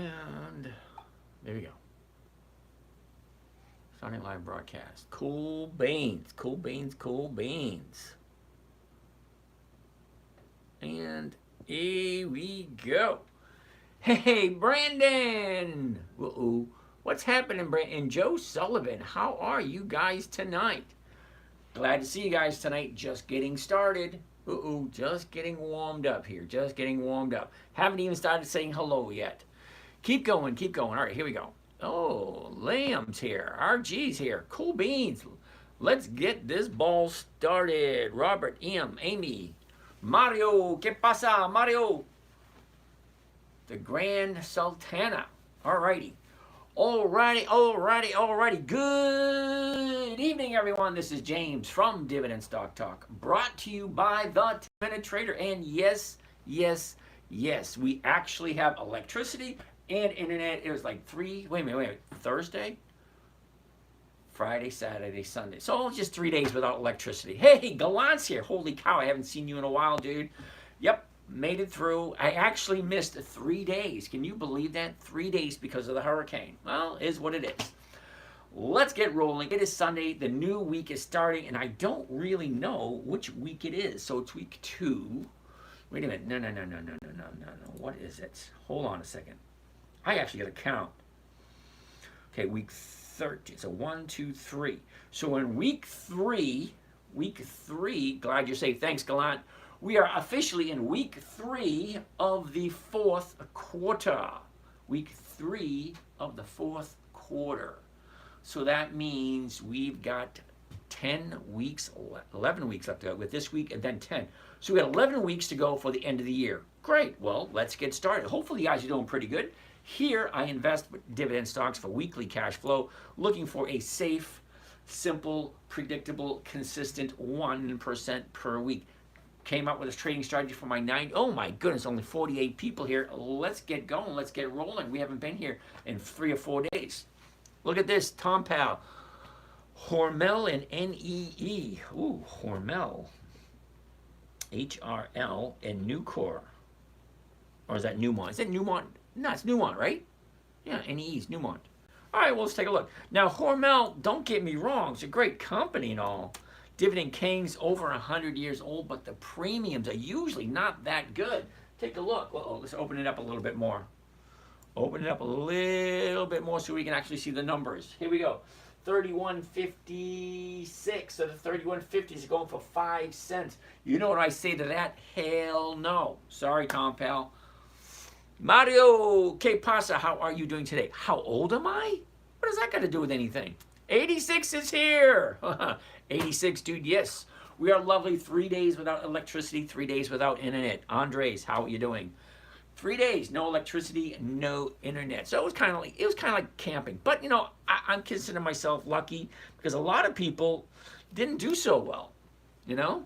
And there we go. Starting live broadcast. Cool beans, cool beans, cool beans. And here we go. Hey, Brandon. Uh-oh. What's happening, Brandon? And Joe Sullivan, how are you guys tonight? Glad to see you guys tonight. Just getting started. Uh-oh, just getting warmed up here. Just getting warmed up. Haven't even started saying hello yet. Keep going, keep going. All right, here we go. Oh, Lamb's here. RG's here. Cool beans. Let's get this ball started. Robert, M, Amy, Mario. ¿Qué pasa, Mario? The Grand Sultana. All righty. Alrighty. Good evening, everyone. This is James from Dividend Stock Talk, brought to you by the 10-Minute Trader. And yes, we actually have electricity and internet. It was like Thursday, Friday, Saturday, Sunday. So just 3 days without electricity. Hey, Gallant's here. Holy cow, I haven't seen you in a while, dude. Yep. Made it through. I actually missed 3 days. Can you believe that? 3 days because of the hurricane. Well, it is what it is. Let's get rolling. It is Sunday. The new week is starting, and I don't really know which week it is. So it's week 2. Wait a minute. No. What is it? Hold on a second. I actually got to count. Okay, week 13. So 1, 2, 3. So in week 3, glad you're safe. Thanks, Gallant. We are officially in week 3 of the 4th quarter. Week 3 of the 4th quarter. So that means we've got 10 weeks, 11 weeks left to go with this week and then 10. So we got 11 weeks to go for the end of the year. Great. Well, let's get started. Hopefully you guys are doing pretty good. Here I invest with dividend stocks for weekly cash flow, looking for a safe, simple, predictable, consistent 1% per week. Came up with a trading strategy for my 9. Oh my goodness, only 48 people here. Let's get going. Let's get rolling. We haven't been here in 3 or 4 days. Look at this, Tom Powell, Hormel and NEE. Ooh, Hormel, HRL, and Nucor. Or is that Newmont? Is it Newmont? No, it's Newmont, right? Yeah, NEE is Newmont. All right, well, let's take a look. Now, Hormel, don't get me wrong, it's a great company and all. Dividend King's over 100 years old, but the premiums are usually not that good. Take a look. Uh-oh, let's open it up a little bit more. Open it up a little bit more so we can actually see the numbers. Here we go. 31.56. So the 31.50 is going for 5 cents. You know what I say to that? Hell no. Sorry, Tom Powell. Mario, ¿qué pasa? How are you doing today? How old am I? What does that got to do with anything? 86 is here. 86, dude, yes. We are lovely. 3 days without electricity, 3 days without internet. Andres, how are you doing? 3 days, no electricity, no internet. So it was kind of like camping. But, you know, I'm considering myself lucky because a lot of people didn't do so well, you know?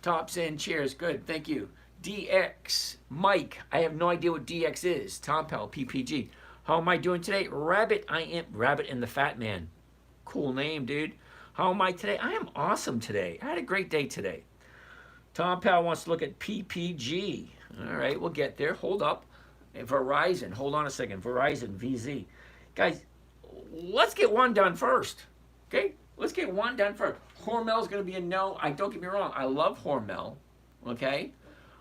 Tops in, cheers, good, thank you. DX, Mike, I have no idea what DX is. Tom Powell, PPG. How am I doing today? Rabbit, I am Rabbit and the Fat Man. Cool name, dude. How am I today? I am awesome today. I had a great day today. Tom Powell wants to look at PPG. All right, we'll get there. Hold up. Verizon. Hold on a second. Verizon, VZ. Guys, let's get one done first. Okay? Let's get one done first. Hormel's going to be a no. Don't get me wrong. I love Hormel. Okay?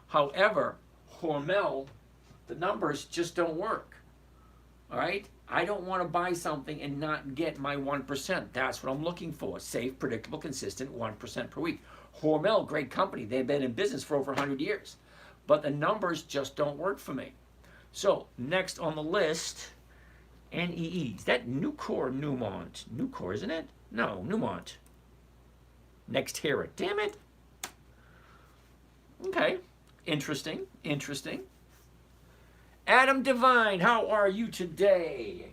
However, Hormel, the numbers just don't work. All right? I don't want to buy something and not get my 1%. That's what I'm looking for. Safe, predictable, consistent 1% per week. Hormel, great company. They've been in business for over 100 years. But the numbers just don't work for me. So, next on the list, NEE. Is that Nucor or Newmont? Nucor, isn't it? No, Newmont. NextEra. Damn it. Okay. Interesting. Adam Devine, how are you today?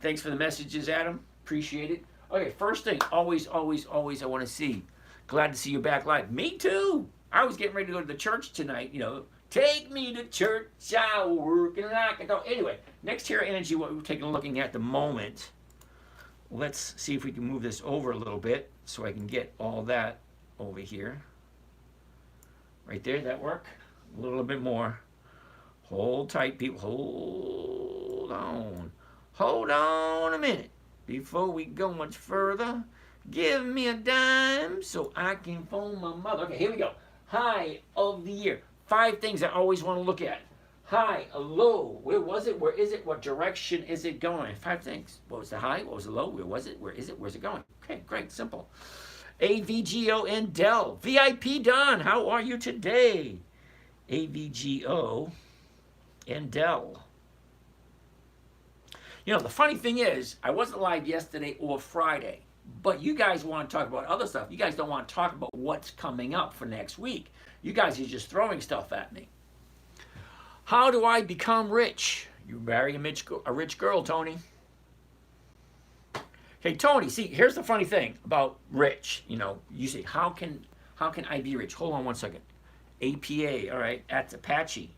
Thanks for the messages, Adam. Appreciate it. Okay, first thing, always I want to see. Glad to see you back live. Me too. I was getting ready to go to the church tonight, you know. Take me to church, I'm working like a dog. Anyway, NextEra Energy, what we're taking a look at the moment. Let's see if we can move this over a little bit so I can get all that over here. Right there, that work? A little bit more. Hold tight, people. Hold on. Hold on a minute. Before we go much further, give me a dime so I can phone my mother. Okay, here we go. High of the year. 5 things I always want to look at. High, a low. Where was it? Where is it? What direction is it going? 5 things. What was the high? What was the low? Where was it? Where is it? Where's it going? Okay, great, simple. AVGO and Dell. VIP Don, how are you today? AVGO and Dell. You know, the funny thing is, I wasn't live yesterday or Friday, but you guys want to talk about other stuff. You guys don't want to talk about what's coming up for next week. You guys are just throwing stuff at me. How do I become rich? You marry a rich girl, Tony. Okay, Tony, see, here's the funny thing about rich. You know, you say, how can I be rich? Hold on one second. APA, all right, that's Apache.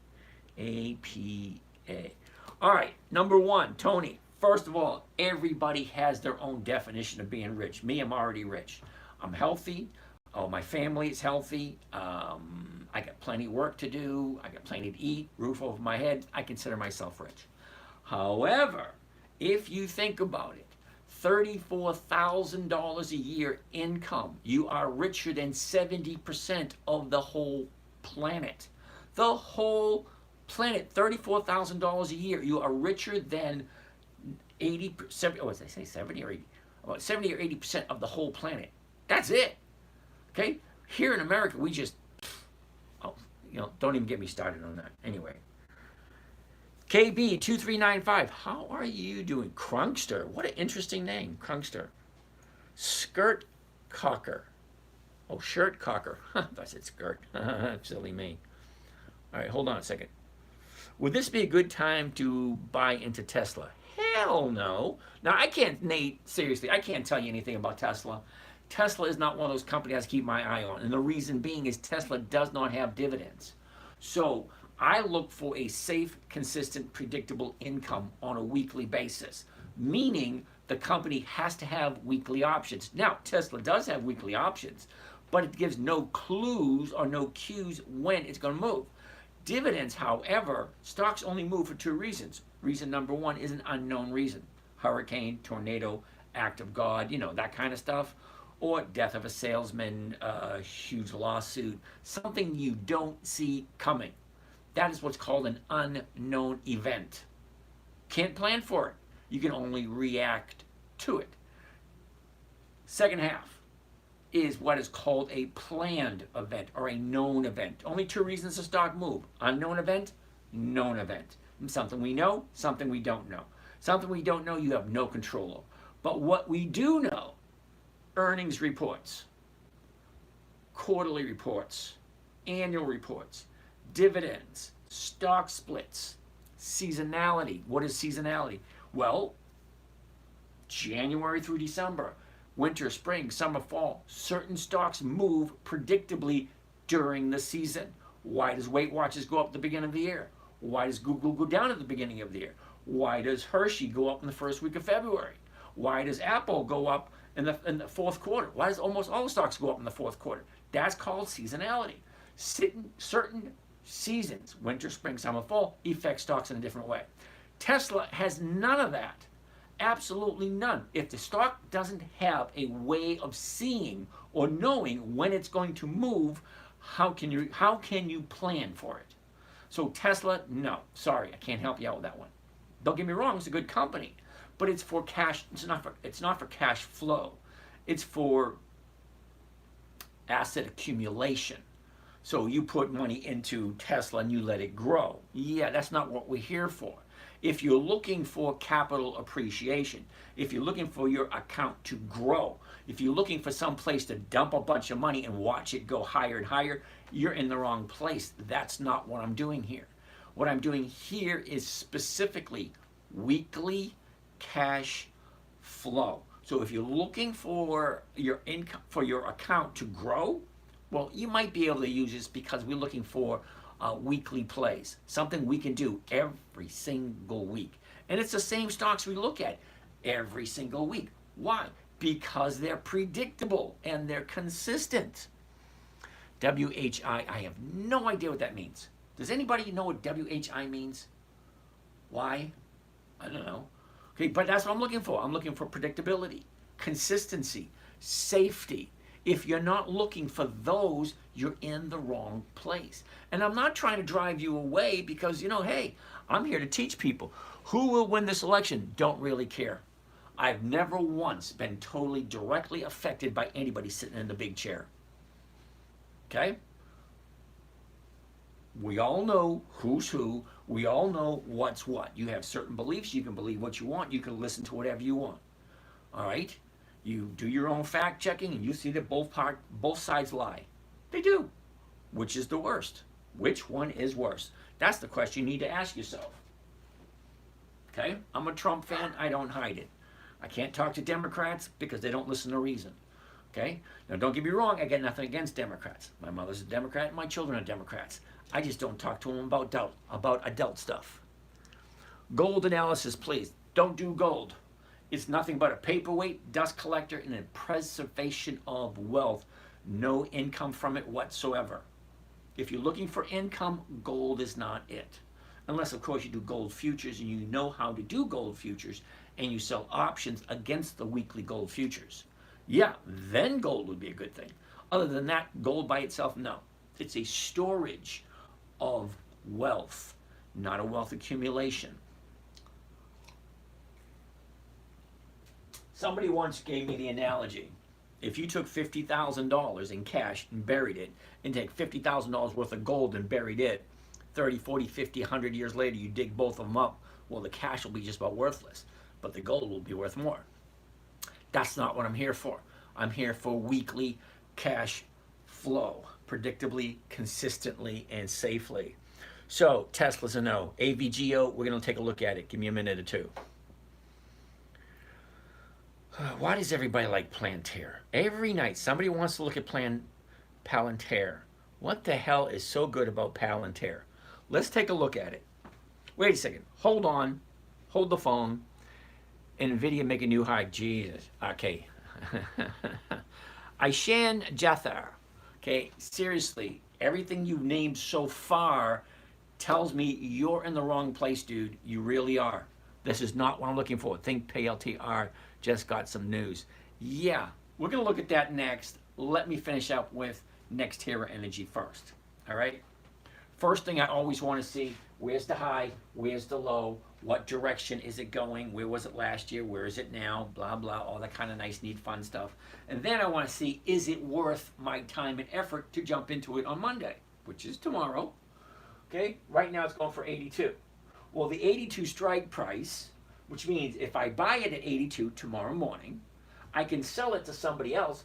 APA. All right, number 1, Tony. First of all, everybody has their own definition of being rich. Me, I'm already rich. I'm healthy. Oh, my family is healthy. I got plenty of work to do. I got plenty to eat, roof over my head. I consider myself rich. However, if you think about it, $34,000 a year income, you are richer than 70% of the whole planet. The whole planet, $34,000 a year. You are richer than 80%, oh, did I say 70 or 80? About 70 or 80% of the whole planet. That's it. Okay? Here in America, we just, oh, you know, don't even get me started on that. Anyway. KB2395, how are you doing? Crunkster, what an interesting name, Crunkster. Skirt Cocker. Oh, Shirt Cocker. I said skirt. Silly me. All right, hold on a second. Would this be a good time to buy into Tesla? Hell no. Now, I can't, Nate, seriously, I can't tell you anything about Tesla. Tesla is not one of those companies I keep my eye on. And the reason being is Tesla does not have dividends. So I look for a safe, consistent, predictable income on a weekly basis, meaning the company has to have weekly options. Now, Tesla does have weekly options, but it gives no clues or no cues when it's going to move. Dividends, however, stocks only move for 2 reasons. Reason number 1 is an unknown reason. Hurricane, tornado, act of God, you know, that kind of stuff. Or death of a salesman, a huge lawsuit, something you don't see coming. That is what's called an unknown event. Can't plan for it. You can only react to it. Second half is what is called a planned event or a known event. Only 2 reasons a stock move. Unknown event, known event. Something we know, something we don't know. Something we don't know, you have no control over. But what we do know, earnings reports, quarterly reports, annual reports, dividends, stock splits, seasonality. What is seasonality? Well, January through December, winter, spring, summer, fall, certain stocks move predictably during the season. Why does Weight Watchers go up at the beginning of the year? Why does Google go down at the beginning of the year? Why does Hershey go up in the first week of February? Why does Apple go up in the fourth quarter? Why does almost all the stocks go up in the fourth quarter? That's called seasonality. Certain seasons, winter, spring, summer, fall, affect stocks in a different way. Tesla has none of that. Absolutely none. If the stock doesn't have a way of seeing or knowing when it's going to move, how can you plan for it? So Tesla, no. Sorry, I can't help you out with that one. Don't get me wrong, it's a good company, but it's for cash. It's not for cash flow. It's for asset accumulation. So you put money into Tesla and you let it grow. Yeah, that's not what we're here for. If you're looking for capital appreciation, if you're looking for your account to grow, if you're looking for some place to dump a bunch of money and watch it go higher and higher, you're in the wrong place. That's not what I'm doing here. What I'm doing here is specifically weekly cash flow. So if you're looking for your income, for your account to grow, well, you might be able to use this because we're looking for weekly plays, something we can do every single week. And it's the same stocks we look at every single week. Why? Because they're predictable and they're consistent. WHI, I have no idea what that means. Does anybody know what WHI means? Why? I don't know. Okay, but that's what I'm looking for. I'm looking for predictability, consistency, safety. If you're not looking for those, you're in the wrong place. And I'm not trying to drive you away because, hey, I'm here to teach people. Who will win this election? Don't really care. I've never once been totally directly affected by anybody sitting in the big chair. Okay? We all know who's who. We all know what's what. You have certain beliefs. You can believe what you want. You can listen to whatever you want. All right? You do your own fact checking and you see that both sides lie. They do. Which is the worst? Which one is worse? That's the question you need to ask yourself. Okay? I'm a Trump fan. I don't hide it. I can't talk to Democrats because they don't listen to reason. Okay? Now, don't get me wrong. I got nothing against Democrats. My mother's a Democrat and my children are Democrats. I just don't talk to them about adult stuff. Gold analysis, please. Don't do gold. It's nothing but a paperweight, dust collector, and a preservation of wealth. No income from it whatsoever. If you're looking for income, gold is not it. Unless, of course, you do gold futures and you know how to do gold futures and you sell options against the weekly gold futures. Yeah, then gold would be a good thing. Other than that, gold by itself, no. It's a storage of wealth, not a wealth accumulation. Somebody once gave me the analogy. If you took $50,000 in cash and buried it, and take $50,000 worth of gold and buried it, 30, 40, 50, 100 years later, you dig both of them up, well, the cash will be just about worthless, but the gold will be worth more. That's not what I'm here for. I'm here for weekly cash flow, predictably, consistently, and safely. So, Tesla's a no. AVGO, we're going to take a look at it. Give me a minute or two. Why does everybody like Palantir? Every night, somebody wants to look at Palantir. What the hell is so good about Palantir? Let's take a look at it. Wait a second. Hold on. Hold the phone. NVIDIA make a new high. Jesus. Okay. Aishan Jathar. Okay, seriously, everything you've named so far tells me you're in the wrong place, dude. You really are. This is not what I'm looking for. Think PLTR just got some news. Yeah, we're going to look at that next. Let me finish up with NextEra Energy first. All right? First thing I always want to see, where's the high? Where's the low? What direction is it going? Where was it last year? Where is it now? Blah, blah, all that kind of nice, neat, fun stuff. And then I want to see, is it worth my time and effort to jump into it on Monday, which is tomorrow. Okay? Right now it's going for 82. Well, the 82 strike price, which means if I buy it at 82 tomorrow morning, I can sell it to somebody else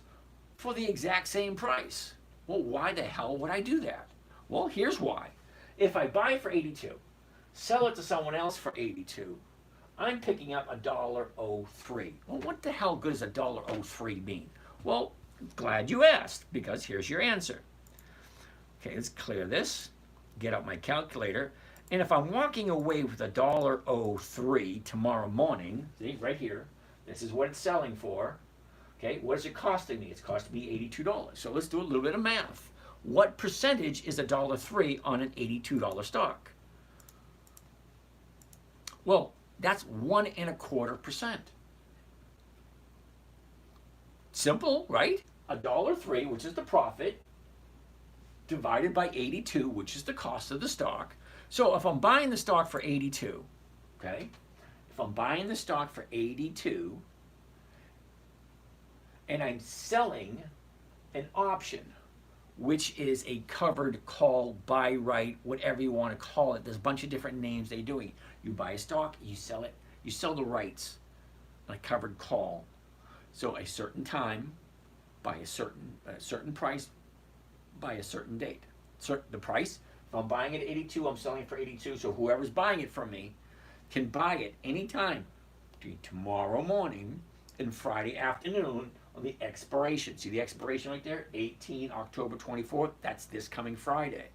for the exact same price. Well, why the hell would I do that? Well, here's why. If I buy for 82, sell it to someone else for 82, I'm picking up $1.03. Well, what the hell good does $1.03 mean? Well, glad you asked, because here's your answer. Okay, let's clear this, get out my calculator, and if I'm walking away with $1.03 tomorrow morning, see, right here, this is what it's selling for. Okay, what is it costing me? It's costing me $82. So let's do a little bit of math. What percentage is $1.03 on an $82 stock? Well, that's 1.25%. Simple, right? $1.03, which is the profit, divided by 82, which is the cost of the stock. So if I'm buying the stock for 82, okay? If I'm buying the stock for 82, and I'm selling an option, which is a covered call, buy right, whatever you want to call it. There's a bunch of different names they're doing. You buy a stock, you sell it, you sell the rights on a covered call. So a certain time, by a certain price, by a certain date. The price, if I'm buying it at 82, I'm selling it for 82. So whoever's buying it from me can buy it anytime between tomorrow morning and Friday afternoon on the expiration. See the expiration right there? 18 October 24th. That's this coming Friday.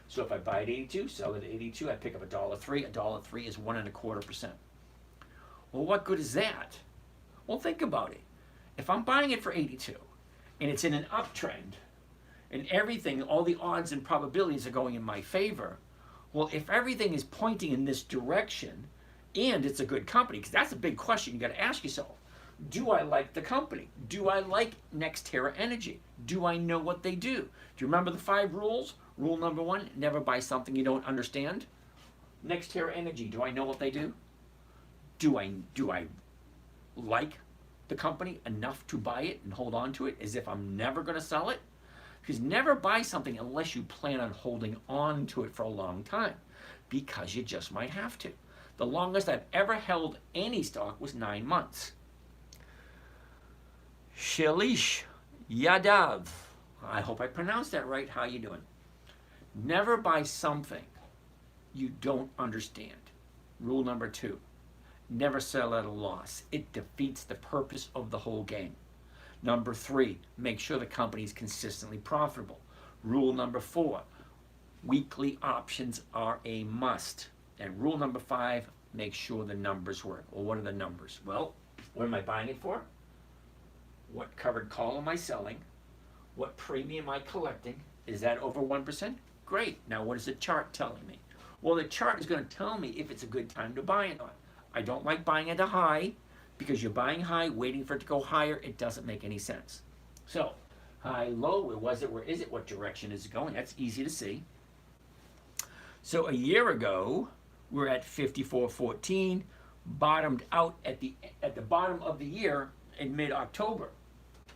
So if I buy it at 82, sell it at 82, I pick up $1.03. $1.03 is 1.25%. Well, what good is that? Well, think about it. If I'm buying it for 82 and it's in an uptrend and everything, all the odds and probabilities are going in my favor, Well, if everything is pointing in this direction and it's a good company, because that's a big question you got to ask yourself. Do I like the company? Do I like NextEra Energy? Do I know what they do? Do you remember the 5 rules? Rule number 1, never buy something you don't understand. NextEra Energy, do I know what they do? Do I like the company enough to buy it and hold on to it as if I'm never going to sell it? Because never buy something unless you plan on holding on to it for a long time, because you just might have to. The longest I've ever held any stock was 9 months. Shalish Yadav. I hope I pronounced that right. How you doing? Never buy something you don't understand. Rule number 2. Never sell at a loss. It defeats the purpose of the whole game. Number 3, make sure the company is consistently profitable. Rule number 4, weekly options are a must. And rule number 5, make sure the numbers work. Well, what are the numbers? Well, what am I buying it for? What covered call am I selling? What premium am I collecting? Is that over 1%? Great. Now what is the chart telling me? Well, the chart is going to tell me if it's a good time to buy it on. I don't like buying at a high, because you're buying high, waiting for it to go higher. It doesn't make any sense. So, high, low, where was it? Where is it? What direction is it going? That's easy to see. So a year ago, we're at 54.14, bottomed out at the bottom of the year in mid-October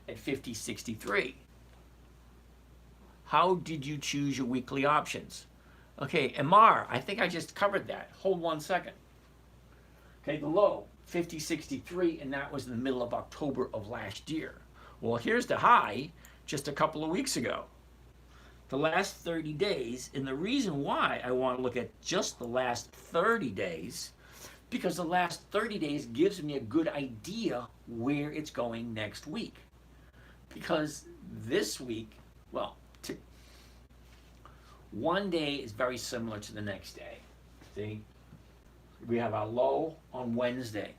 at 50.63. How did you choose your weekly options? Okay, MR, I think I just covered that. Hold 1 second. Okay, the low, 50.63, and that was in the middle of October of last year. Well, here's the high just a couple of weeks ago. The last 30 days, and the reason why I want to look at just the last 30 days, because the last 30 days gives me a good idea where it's going next week. Because this week, well, one day is very similar to the next day. See? We have our low on Wednesday.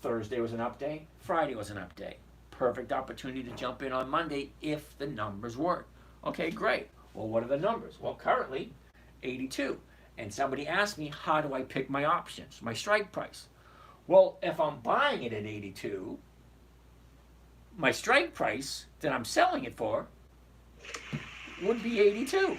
Thursday was an up day. Friday was an up day. Perfect opportunity to jump in on Monday if the numbers work. Okay, great. Well, what are the numbers? Well, currently, 82. And somebody asked me, how do I pick my options, my strike price? Well, if I'm buying it at 82, my strike price that I'm selling it for would be 82.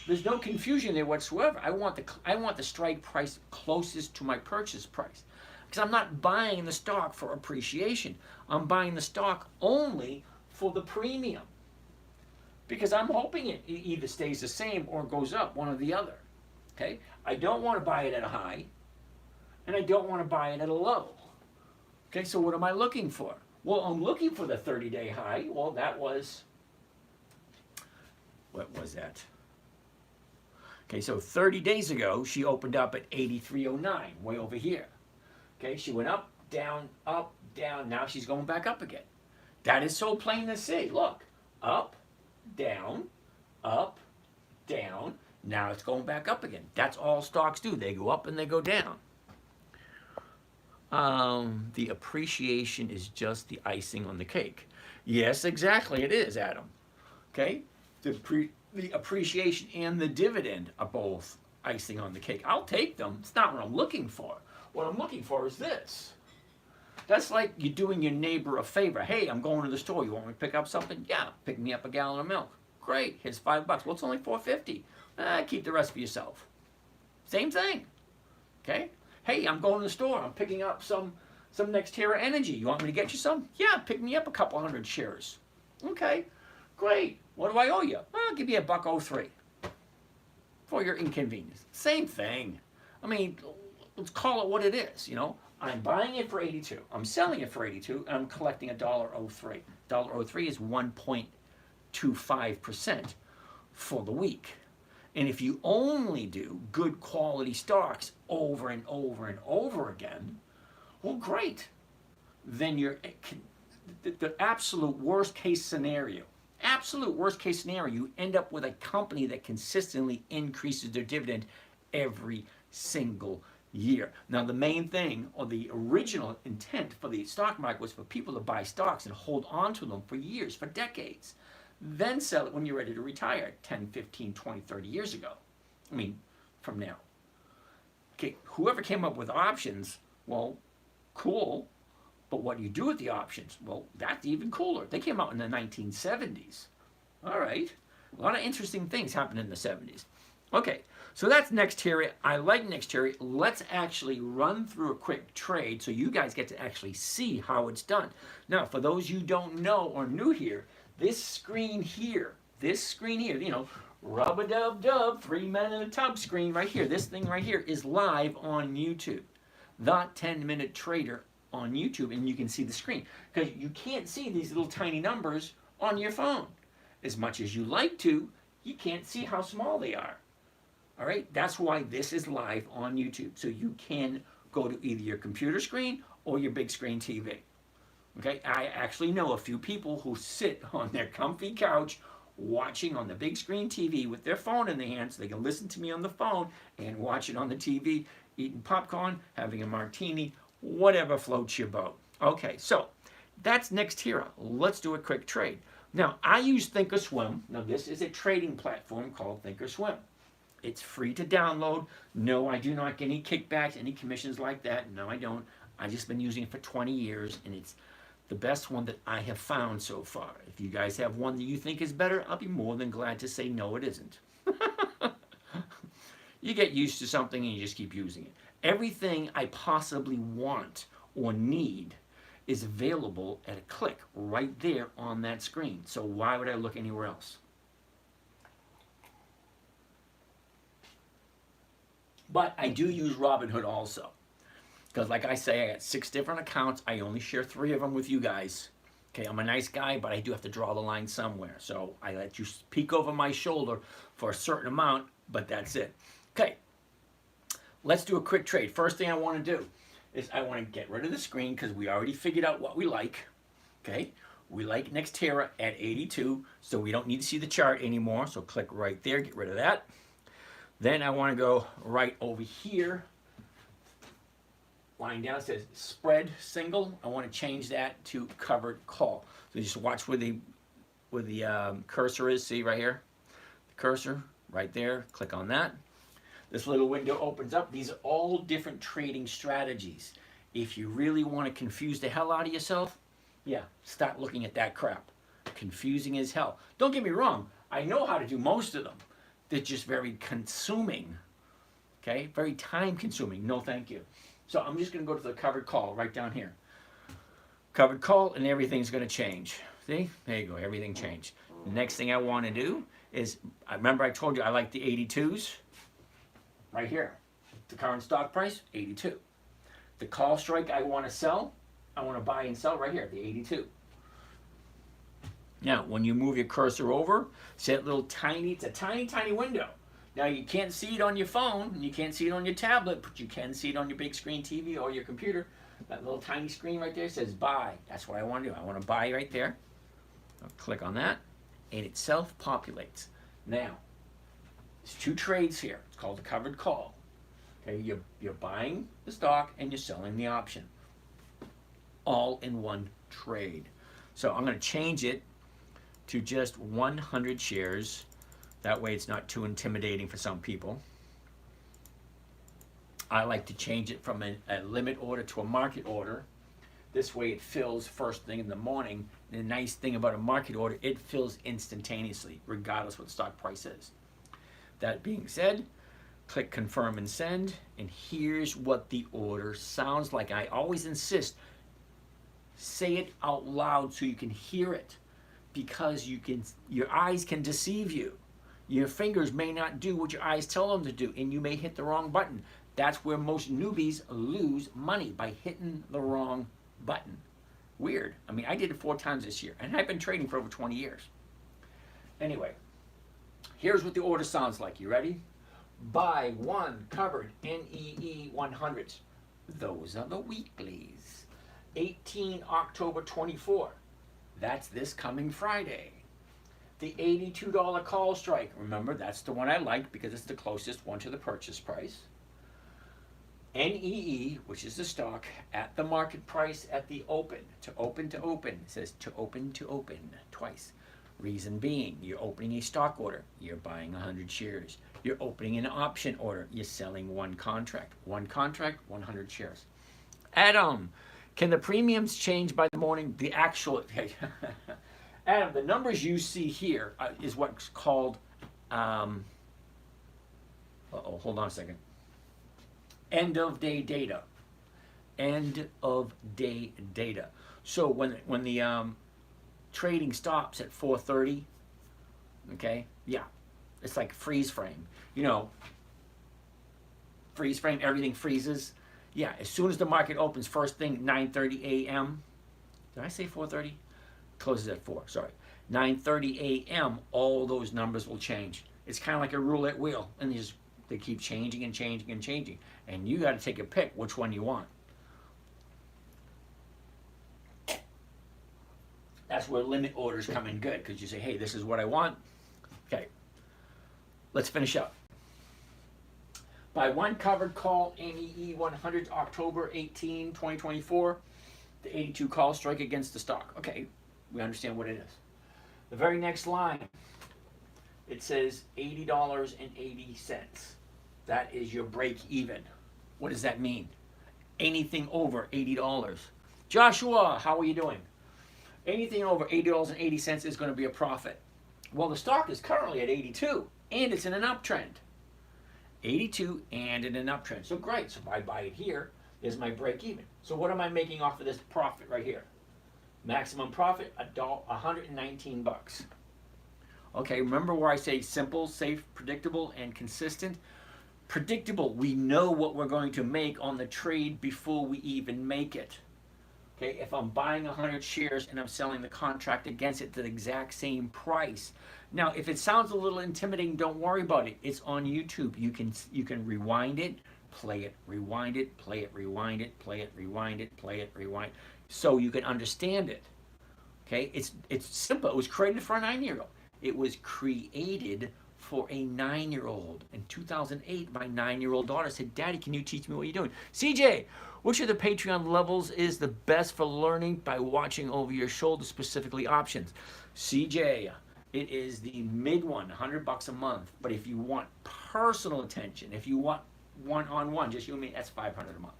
There's no confusion there whatsoever. I want the strike price closest to my purchase price, because I'm not buying the stock for appreciation. I'm buying the stock only for the premium, because I'm hoping it either stays the same or goes up, one or the other. Okay? I don't want to buy it at a high, and I don't want to buy it at a low. Okay, so what am I looking for? Well, I'm looking for the 30-day high. Well, that was, what was that? Okay, so 30 days ago, she opened up at 83.09, way over here. Okay, she went up, down, now she's going back up again. That is so plain to see. Look, up, down, now it's going back up again. That's all stocks do. They go up and they go down. The appreciation is just the icing on the cake. Yes, exactly, it is, Adam. Okay, the appreciation and the dividend are both icing on the cake. I'll take them. It's not what I'm looking for. What I'm looking for is this. That's like you doing your neighbor a favor. Hey, I'm going to the store. You want me to pick up something? Yeah, pick me up a gallon of milk. Great, here's $5. Well, it's only $4.50. Keep the rest for yourself. Same thing. Okay? Hey, I'm going to the store. I'm picking up some NextEra Energy. You want me to get you some? Yeah, pick me up a couple hundred shares. Okay, great. What do I owe you? I'll give you $1.03 for your inconvenience. Same thing. I mean, let's call it what it is, you know. I'm buying it for 82. I'm selling it for 82, and I'm collecting $1.03. $1.03 is 1.25% for the week. And if you only do good quality stocks over and over and over again, well, great. Then you're the absolute worst case scenario. Absolute worst case scenario, you end up with a company that consistently increases their dividend every single year. Now, the main thing, or the original intent for the stock market, was for people to buy stocks and hold on to them for years, for decades. Then sell it when you're ready to retire 10, 15, 20, 30 years ago. I mean, from now. Okay, whoever came up with options, well, cool, but what do you do with the options? Well, that's even cooler. They came out in the 1970s. All right, a lot of interesting things happened in the 70s. Okay, so that's NextEra. I like NextEra. Let's actually run through a quick trade so you guys get to actually see how it's done. Now, for those you don't know or new here, this screen here, you know, rub-a-dub-dub, 3 men in a tub screen right here, this thing right here is live on YouTube. The 10-minute trader on YouTube, and you can see the screen. Because you can't see these little tiny numbers on your phone. As much as you like to, you can't see how small they are. All right, that's why this is live on YouTube. So you can go to either your computer screen or your big screen TV. Okay, I actually know a few people who sit on their comfy couch watching on the big screen TV with their phone in their hand so they can listen to me on the phone and watch it on the TV, eating popcorn, having a martini, whatever floats your boat. Okay, so that's NextEra. Let's do a quick trade. Now, I use Thinkorswim. Now, this is a trading platform called Thinkorswim. It's free to download. No, I do not get any kickbacks, any commissions like that. No, I don't. I've just been using it for 20 years, and it's the best one that I have found so far. If you guys have one that you think is better, I'll be more than glad to say no, it isn't. You get used to something and you just keep using it. Everything I possibly want or need is available at a click right there on that screen. So why would I look anywhere else? But I do use Robinhood also. Because like I say, I got 6 different accounts. I only share 3 of them with you guys. Okay, I'm a nice guy, but I do have to draw the line somewhere. So I let you peek over my shoulder for a certain amount, but that's it. Okay, let's do a quick trade. First thing I want to do is I want to get rid of the screen because we already figured out what we like. Okay, we like NextEra at 82, so we don't need to see the chart anymore. So click right there, get rid of that. Then I want to go right over here. Line down, it says spread single. I want to change that to covered call. So just watch where the cursor is. See right here? The cursor right there. Click on that. This little window opens up. These are all different trading strategies. If you really want to confuse the hell out of yourself, yeah, start looking at that crap. Confusing as hell. Don't get me wrong. I know how to do most of them. They're just very consuming. Okay? Very time consuming. No, thank you. So I'm just going to go to the covered call right down here. Covered call, and everything's going to change. See? There you go. Everything changed. The next thing I want to do is, remember I told you I like the 82s? Right here. The current stock price, 82. The call strike I want to sell, I want to buy and sell right here, the 82. Now, when you move your cursor over, see that little tiny, it's a tiny, tiny window. Now, you can't see it on your phone, and you can't see it on your tablet, but you can see it on your big screen TV or your computer. That little tiny screen right there says buy. That's what I want to do. I want to buy right there. I'll click on that, and it self-populates. Now, there's 2 trades here. It's called a covered call. Okay, you're buying the stock and you're selling the option. All in one trade. So I'm going to change it to just 100 shares. That way it's not too intimidating for some people. I like to change it from a limit order to a market order. This way it fills first thing in the morning. And the nice thing about a market order, it fills instantaneously, regardless what the stock price is. That being said, click confirm and send, and here's what the order sounds like. I always insist, say it out loud so you can hear it, because your eyes can deceive you. Your fingers may not do what your eyes tell them to do, and you may hit the wrong button. That's where most newbies lose money, by hitting the wrong button. Weird. I mean, I did it 4 times this year, and I've been trading for over 20 years. Anyway, here's what the order sounds like. You ready? Buy 1 covered NEE 100s. Those are the weeklies. 18 October 24. That's this coming Friday. The $82 call strike. Remember, that's the one I like because it's the closest one to the purchase price. NEE, which is the stock, at the market price at the open. To open to open. It says to open twice. Reason being, you're opening a stock order, you're buying 100 shares. You're opening an option order, you're selling one contract. One contract, 100 shares. Adam, can the premiums change by the morning? The actual, Adam, the numbers you see here is what's called, hold on a second. End of day data. End of day data. So when the trading stops at 4:30, okay, yeah, it's like freeze frame. You know, freeze frame, everything freezes. Yeah, as soon as the market opens, first thing, 9:30 a.m. Did I say 4:30? Closes at 4, sorry. 9:30 a.m., all those numbers will change. It's kind of like a roulette wheel, and they keep changing and changing and changing. And you got to take a pick which one you want. That's where limit orders come in good, because you say, hey, this is what I want. Okay, let's finish up. By one covered call, NEE 100, October 18, 2024, the 82 call strike against the stock. Okay, we understand what it is. The very next line, it says $80.80. That is your break even. What does that mean? Anything over $80. Joshua, how are you doing? Anything over $80.80 is going to be a profit. Well, the stock is currently at 82, and it's in an uptrend. 82 and in an uptrend. So great. So if I buy it here, there's my break even. So what am I making off of this profit right here? Maximum profit, $119. Okay, remember where I say simple, safe, predictable, and consistent? Predictable, we know what we're going to make on the trade before we even make it. Okay, if I'm buying 100 shares and I'm selling the contract against it to the exact same price. Now, if it sounds a little intimidating, don't worry about it. It's on YouTube. You can rewind it, play it, rewind it, play it, rewind it, play it, rewind it, play it, rewind, so you can understand it. Okay, it's simple. It was created for a 9-year-old. It was created for a 9-year-old. In 2008, my 9-year-old daughter said, Daddy, can you teach me what you're doing? CJ, which of the Patreon levels is the best for learning by watching over your shoulder, specifically options? CJ, it is the mid one, $100 a month. But if you want personal attention, if you want one-on-one, just you and me, that's $500 a month.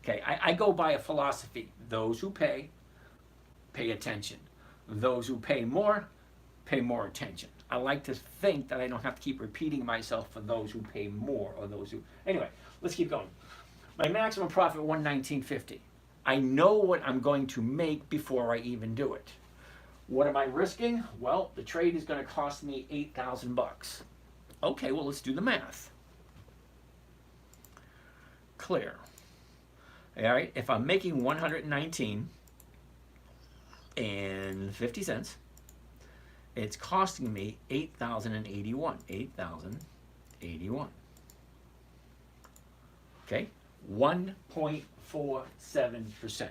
Okay, I go by a philosophy. Those who pay attention. Those who pay more attention. I like to think that I don't have to keep repeating myself for those who pay more or those who... Anyway, let's keep going. My maximum profit, $119.50. I know what I'm going to make before I even do it. What am I risking? Well, the trade is going to cost me $8,000. Okay, well, let's do the math. Clear. All right, if I'm making $119.50, it's costing me $8,081. $8,081. Okay, 1.47%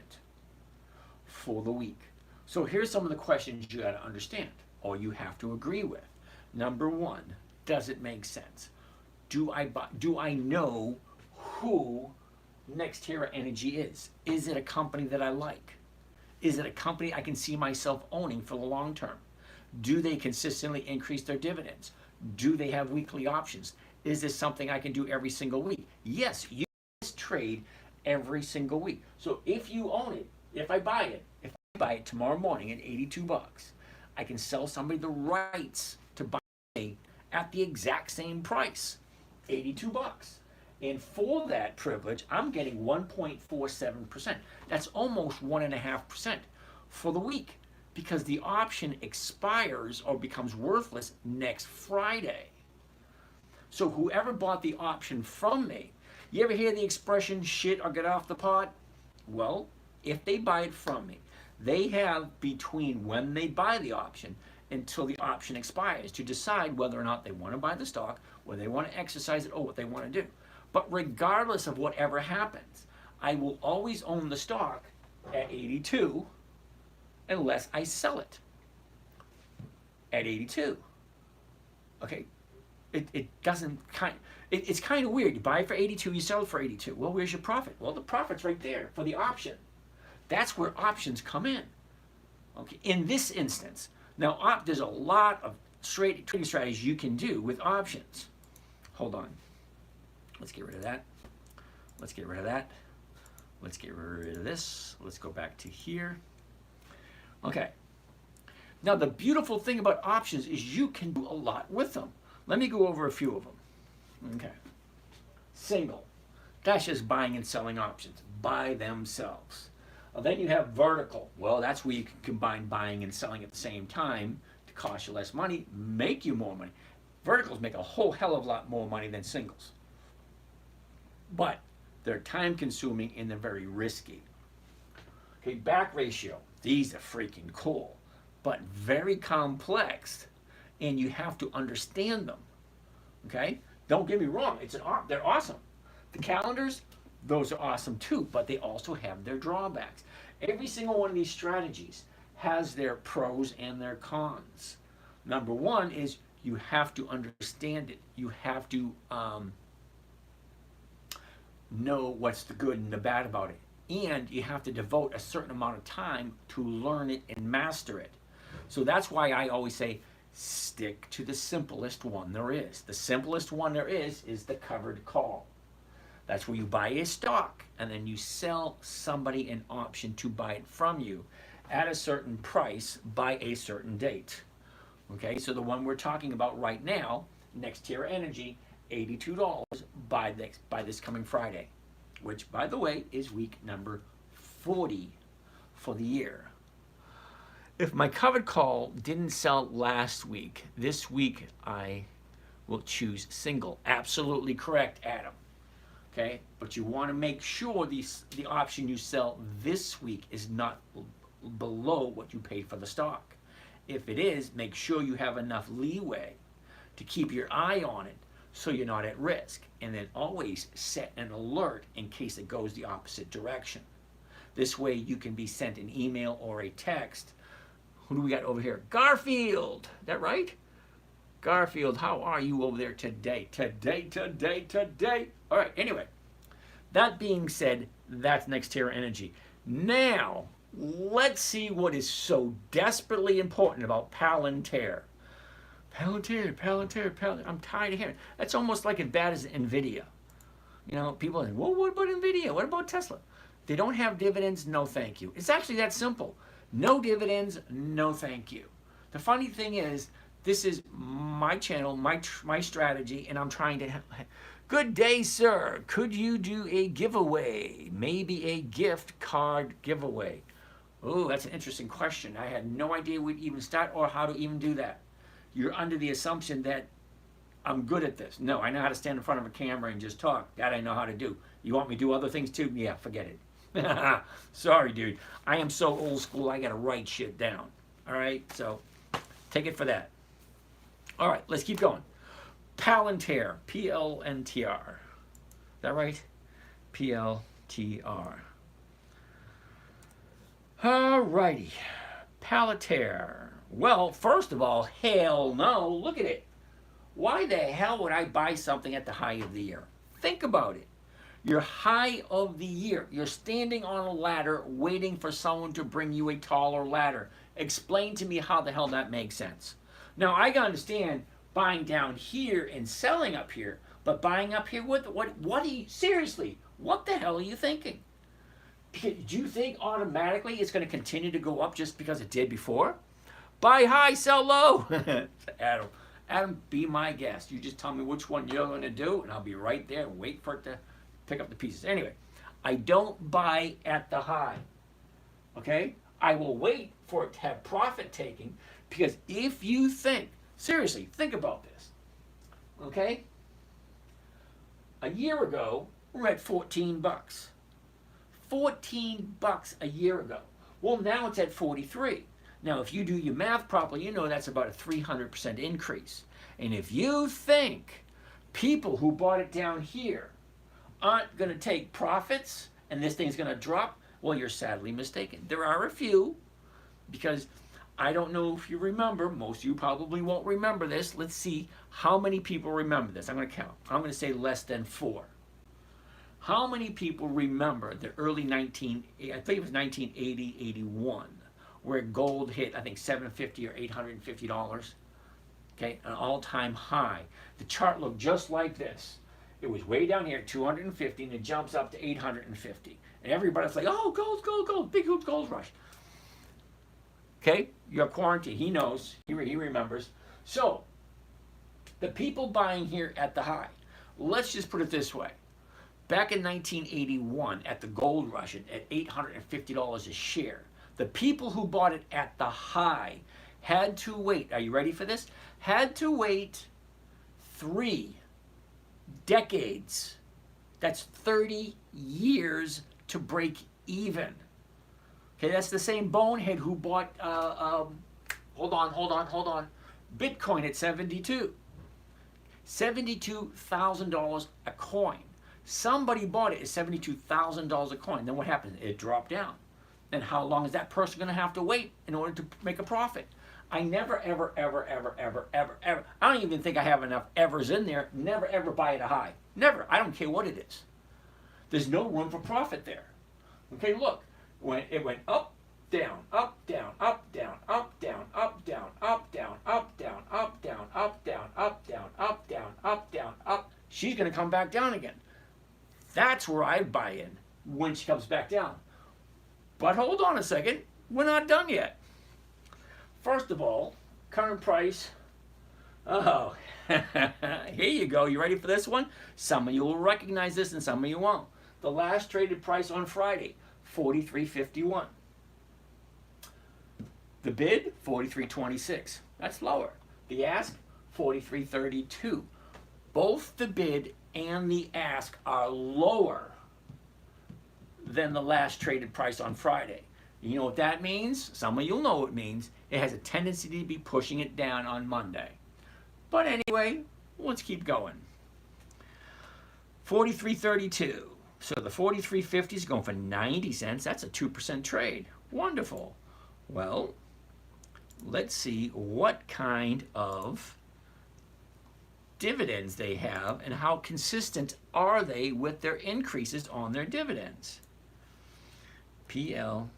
for the week. So here's some of the questions you got to understand, or you have to agree with. Number one, does it make sense? Do I know who NextEra Energy is? Is it a company that I like? Is it a company I can see myself owning for the long term? Do they consistently increase their dividends? Do they have weekly options? Is this something I can do every single week? Yes, you can trade every single week. So if you own it, if I buy it tomorrow morning at $82, I can sell somebody the rights to buy it at the exact same price, $82. And for that privilege, I'm getting 1.47%. That's almost 1.5% for the week, because the option expires or becomes worthless next Friday. So whoever bought the option from me, you ever hear the expression shit or get off the pot? Well, if they buy it from me, they have between when they buy the option until the option expires to decide whether or not they want to buy the stock, whether they want to exercise it, or what they want to do. But regardless of whatever happens, I will always own the stock at 82 unless I sell it at 82. Okay, it's kind of weird. You buy it for 82, you sell it for 82. Well, where's your profit? Well, the profit's right there for the option. That's where options come in. Okay, in this instance, Now, there's a lot of trading strategies you can do with options. Hold on. Let's get rid of that. Let's get rid of that. Let's get rid of this. Let's go back to here. Okay. Now, the beautiful thing about options is you can do a lot with them. Let me go over a few of them. Okay. Single. That's just buying and selling options by themselves. Then you have vertical. Well, that's where you can combine buying and selling at the same time to cost you less money, make you more money. Verticals make a whole hell of a lot more money than singles. But they're time consuming and they're very risky. Okay, back ratio. These are freaking cool, but very complex, and you have to understand them. Okay? Don't get me wrong, they're awesome. The calendars, those are awesome too, but they also have their drawbacks. Every single one of these strategies has their pros and their cons. Number one is you have to understand it. You have to know what's the good and the bad about it. And you have to devote a certain amount of time to learn it and master it. So that's why I always say, stick to the simplest one there is. The simplest one there is the covered call. That's where you buy a stock and then you sell somebody an option to buy it from you at a certain price by a certain date. Okay, so the one we're talking about right now, NextEra Energy, $82 by this coming Friday, which, by the way, is week number 40 for the year. If my covered call didn't sell last week, this week I will choose single. Absolutely correct, Adam. Okay, but you want to make sure the option you sell this week is not below what you paid for the stock. If it is, make sure you have enough leeway to keep your eye on it so you're not at risk. And then always set an alert in case it goes the opposite direction. This way you can be sent an email or a text. Who do we got over here? Garfield. Is that right? Garfield, how are you over there today? Today. All right, anyway. That being said, that's NextEra Energy. Now, let's see what is so desperately important about Palantir. Palantir. I'm tired of hearing. That's almost like as bad as NVIDIA. You know, people are like, well, what about NVIDIA? What about Tesla? They don't have dividends, no thank you. It's actually that simple. No dividends, no thank you. The funny thing is, this is my channel, my strategy, and I'm trying to... Good day, sir. Could you do a giveaway? Maybe a gift card giveaway. Oh, that's an interesting question. I had no idea we'd even start or how to even do that. You're under the assumption that I'm good at this. No, I know how to stand in front of a camera and just talk. That I know how to do. You want me to do other things too? Yeah, forget it. Sorry, dude. I am so old school, I got to write shit down. All right? So take it for that. All right, let's keep going. Palantir, P-L-N-T-R. Is that right? P-L-T-R. All righty. Palantir. Well, first of all, hell no. Look at it. Why the hell would I buy something at the high of the year? Think about it. Your high of the year. You're standing on a ladder waiting for someone to bring you a taller ladder. Explain to me how the hell that makes sense. Now, I can understand buying down here and selling up here, but buying up here, what are you, seriously, what the hell are you thinking? Do you think automatically it's going to continue to go up just because it did before? Buy high, sell low. Adam, be my guest. You just tell me which one you're going to do, and I'll be right there and wait for it to pick up the pieces. Anyway, I don't buy at the high, okay? I will wait for it to have profit taking, because if you think, seriously, think about this, okay? A year ago, we were at 14 bucks. 14 bucks a year ago. Well, now it's at 43. Now, if you do your math properly, you know that's about a 300% increase. And if you think people who bought it down here aren't going to take profits and this thing's going to drop, well, you're sadly mistaken. There are a few, because I don't know if you remember, most of you probably won't remember this. Let's see how many people remember this. I'm going to count. I'm going to say less than 4. How many people remember the early I think it was 1980, 81, where gold hit, I think, $750 or $850. Okay, an all-time high. The chart looked just like this. It was way down here at 250, and it jumps up to 850. And everybody's like, oh, gold, gold, gold, big gold rush. Okay, you're quarantined. He knows. He remembers. So, the people buying here at the high, let's just put it this way. Back in 1981, at the gold rush at $850 a share, the people who bought it at the high had to wait, are you ready for this? Had to wait 3 decades. That's 30 years to break even. Okay, that's the same bonehead who bought, hold on, Bitcoin at 72. $72,000 a coin. Somebody bought it at $72,000 a coin. Then what happened? It dropped down. And how long is that person going to have to wait in order to make a profit? I never, ever, I don't even think I have enough evers in there. Never, ever buy at a high. Never. I don't care what it is. There's no room for profit there. Okay, look. When it went up, down, up, down, up, down, up, down, up, down, up, down, up, down, up, down, up, down, up, down, up, down, up, down, up. She's going to come back down again. That's where I buy in when she comes back down. But hold on a second. We're not done yet. First of all, current price. Oh, here you go. You ready for this one? Some of you will recognize this and some of you won't. The last traded price on Friday, $43.51. The bid, $43.26. That's lower. The ask, $43.32. Both the bid and the ask are lower than the last traded price on Friday. You know what that means? Some of you'll know what it means. It has a tendency to be pushing it down on Monday. But anyway, let's keep going. $43.32. So the $43.50 is going for 90 cents. That's a 2% trade. Wonderful. Well, let's see what kind of dividends they have and how consistent are they with their increases on their dividends. PLTR.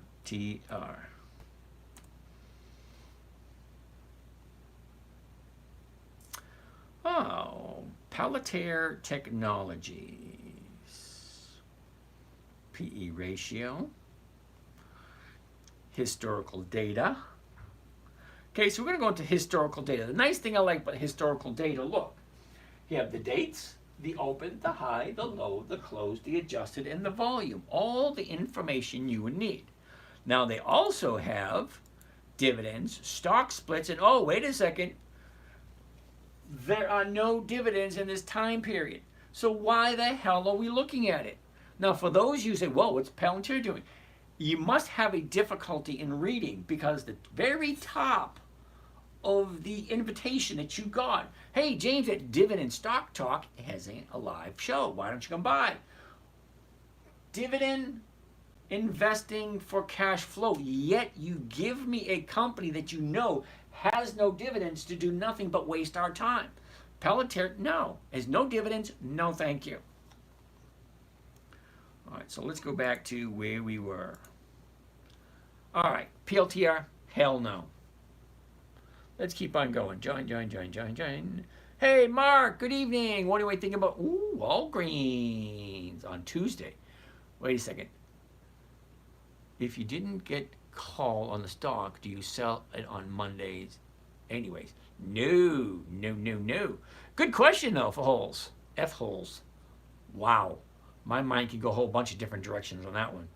Oh, Palantir Technologies. PE ratio. Historical data. Okay, so we're going to go into historical data. The nice thing I like about historical data, look, you have the dates, the open, the high, the low, the close, the adjusted, and the volume. All the information you would need. Now, they also have dividends, stock splits, and oh, wait a second, there are no dividends in this time period. So why the hell are we looking at it? Now, for those you say, whoa, what's Palantir doing? You must have a difficulty in reading because the very top of the invitation that you got, hey, James at Dividend Stock Talk has a live show. Why don't you come by? Dividend investing for cash flow, yet you give me a company that you know has no dividends to do nothing but waste our time. Palantir, no. Has no dividends, no thank you. All right, so let's go back to where we were. All right, PLTR, hell no. Let's keep on going. Join. Hey, Mark, good evening. What do I think about Walgreens on Tuesday? Wait a second. If you didn't get call on the stock, do you sell it on Mondays anyways? No. Good question, though, for holes. F holes. Wow. My mind can go a whole bunch of different directions on that one.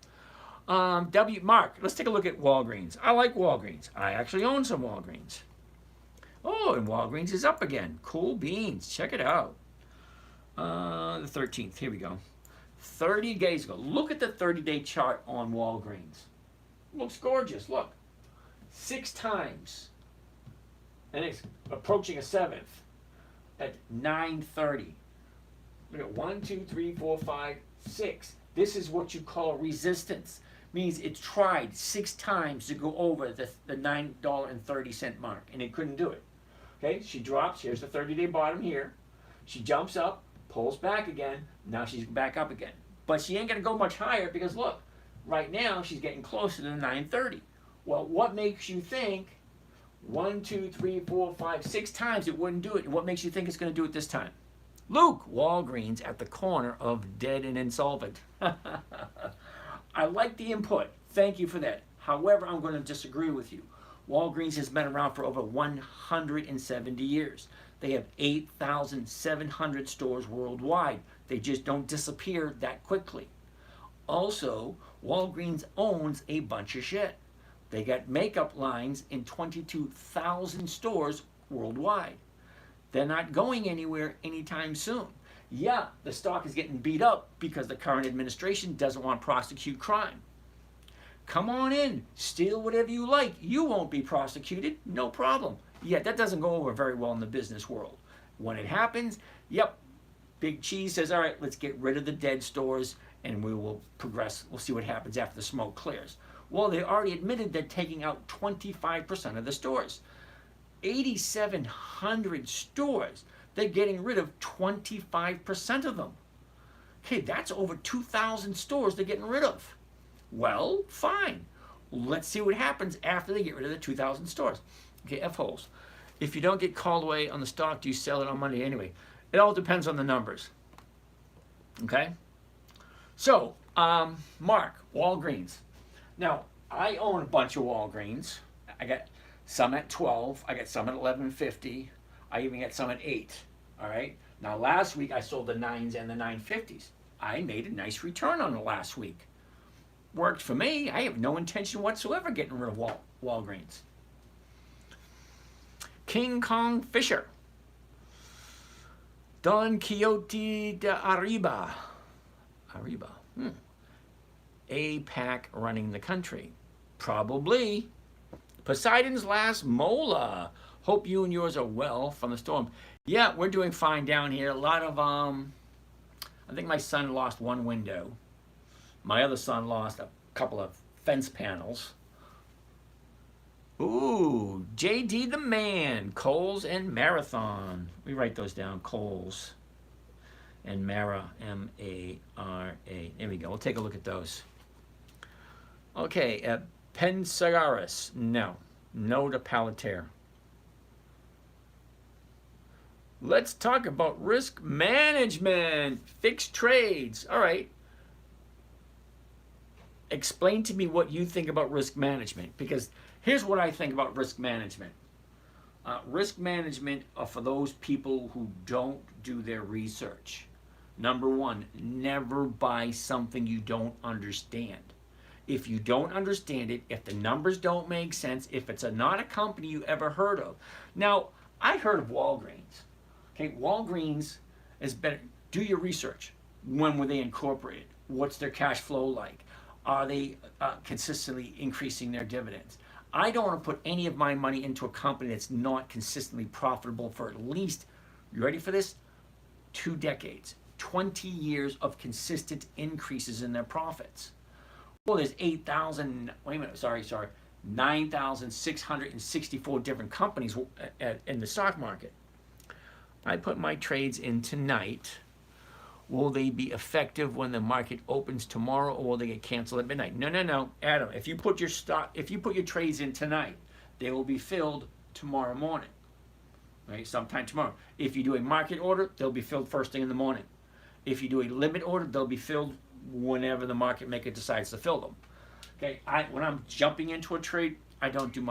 Mark, let's take a look at Walgreens. I like Walgreens. I actually own some Walgreens. Oh, and Walgreens is up again. Cool beans. Check it out. The 13th. Here we go. 30 days ago. Look at the 30-day chart on Walgreens. Looks gorgeous. Look. 6 times. And it's approaching a 7th at 9:30. Look at 1, 2, 3, 4, 5, 6. This is what you call resistance. Means it's tried 6 times to go over the $9.30 mark, and it couldn't do it. Okay, she drops. Here's the 30-day bottom here. She jumps up, pulls back again. Now she's back up again. But she ain't going to go much higher because, look, right now she's getting closer to 9:30. Well, what makes you think 1, 2, 3, 4, 5, 6 times it wouldn't do it? And what makes you think it's going to do it this time? Luke, Walgreens at the corner of dead and insolvent. I like the input. Thank you for that. However, I'm going to disagree with you. Walgreens has been around for over 170 years. They have 8,700 stores worldwide. They just don't disappear that quickly. Also, Walgreens owns a bunch of shit. They got makeup lines in 22,000 stores worldwide. They're not going anywhere anytime soon. Yeah, the stock is getting beat up because the current administration doesn't want to prosecute crime. Come on in, steal whatever you like. You won't be prosecuted, no problem. Yeah, that doesn't go over very well in the business world. When it happens, yep, Big Cheese says, all right, let's get rid of the dead stores and we will progress. We'll see what happens after the smoke clears. Well, they already admitted they're taking out 25% of the stores. 8,700 stores, they're getting rid of 25% of them. Okay, that's over 2,000 stores they're getting rid of. Well, fine. Let's see what happens after they get rid of the 2,000 stores. Okay, F-holes. If you don't get called away on the stock, do you sell it on Monday anyway? It all depends on the numbers. Okay? So, Mark, Walgreens. Now, I own a bunch of Walgreens. I got some at 12. I got some at 11.50. I even got some at 8. All right? Now, last week I sold the 9s and the 9.50s. I made a nice return on the last week. Worked for me. I have no intention whatsoever getting rid of Walgreens. King Kong Fisher. Don Quixote de Arriba. Arriba. APAC running the country. Probably. Poseidon's last mola. Hope you and yours are well from the storm. Yeah, we're doing fine down here. A lot of, I think my son lost one window. My other son lost a couple of fence panels. Ooh, JD the man, Coles and Marathon. We write those down, Coles and Mara, M-A-R-A. There we go, we'll take a look at those. Okay, Pensagaris, no to Palantir. Let's talk about risk management, fixed trades. All right. Explain to me what you think about risk management, because here's what I think about risk management. Risk management are for those people who don't do their research. Number one, never buy something you don't understand. If you don't understand it, if the numbers don't make sense, if it's not a company you ever heard of. Now, I heard of Walgreens. Okay, Walgreens is better. Do your research. When were they incorporated? What's their cash flow like? Are they consistently increasing their dividends? I don't want to put any of my money into a company that's not consistently profitable for at least, you ready for this? 2 decades, 20 years of consistent increases in their profits. Well, there's 9,664 different companies in the stock market. I put my trades in tonight. Will they be effective when the market opens tomorrow, or will they get canceled at midnight? No, Adam. If you put your trades in tonight, they will be filled tomorrow morning, right? Sometime tomorrow. If you do a market order, they'll be filled first thing in the morning. If you do a limit order, they'll be filled whenever the market maker decides to fill them. Okay. When I'm jumping into a trade, I don't do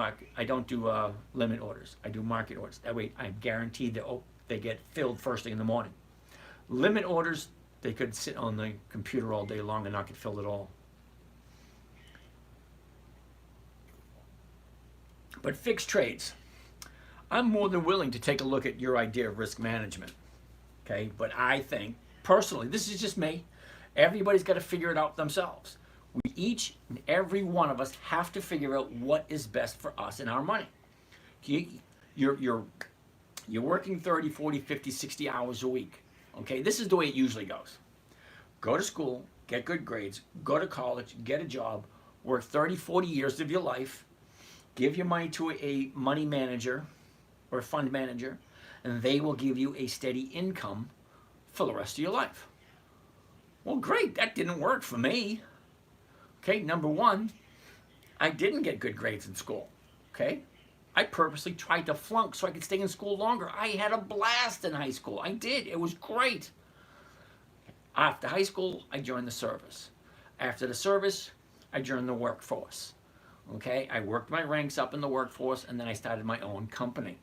limit orders. I do market orders. That way, I'm guaranteed that they get filled first thing in the morning. Limit orders, they could sit on the computer all day long and not get filled at all. But fixed trades, I'm more than willing to take a look at your idea of risk management. Okay, but I think, personally, this is just me, everybody's got to figure it out themselves. We each and every one of us have to figure out what is best for us and our money. You're working 30, 40, 50, 60 hours a week. Okay, this is the way it usually goes. Go to school, get good grades, go to college, get a job, work 30, 40 years of your life, give your money to a money manager or a fund manager, and they will give you a steady income for the rest of your life. Well, great, that didn't work for me. Okay, number one, I didn't get good grades in school, okay? I purposely tried to flunk so I could stay in school longer. I had a blast in high school. I did. It was great. After high school, I joined the service. After the service, I joined the workforce. Okay, I worked my ranks up in the workforce, and then I started my own company.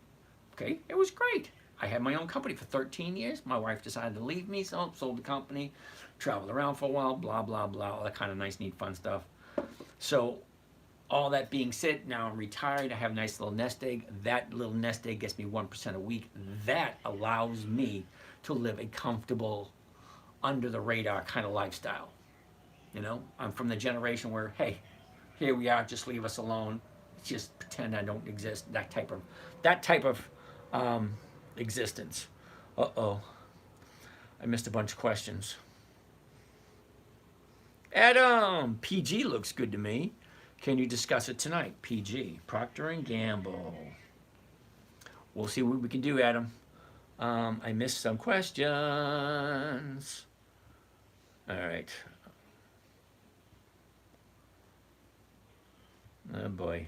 Okay, it was great. I had my own company for 13 years. My wife decided to leave me, so sold the company, traveled around for a while, blah, blah, blah, all that kind of nice, neat, fun stuff. So all that being said, now I'm retired. I have a nice little nest egg. That little nest egg gets me 1% a week. That allows me to live a comfortable, under the radar kind of lifestyle. You know, I'm from the generation where, hey, here we are, just leave us alone. Just pretend I don't exist. That type of existence. Uh-oh. I missed a bunch of questions. Adam, PG looks good to me. Can you discuss it tonight? PG, Procter & Gamble. We'll see what we can do, Adam. I missed some questions. All right. Oh, boy.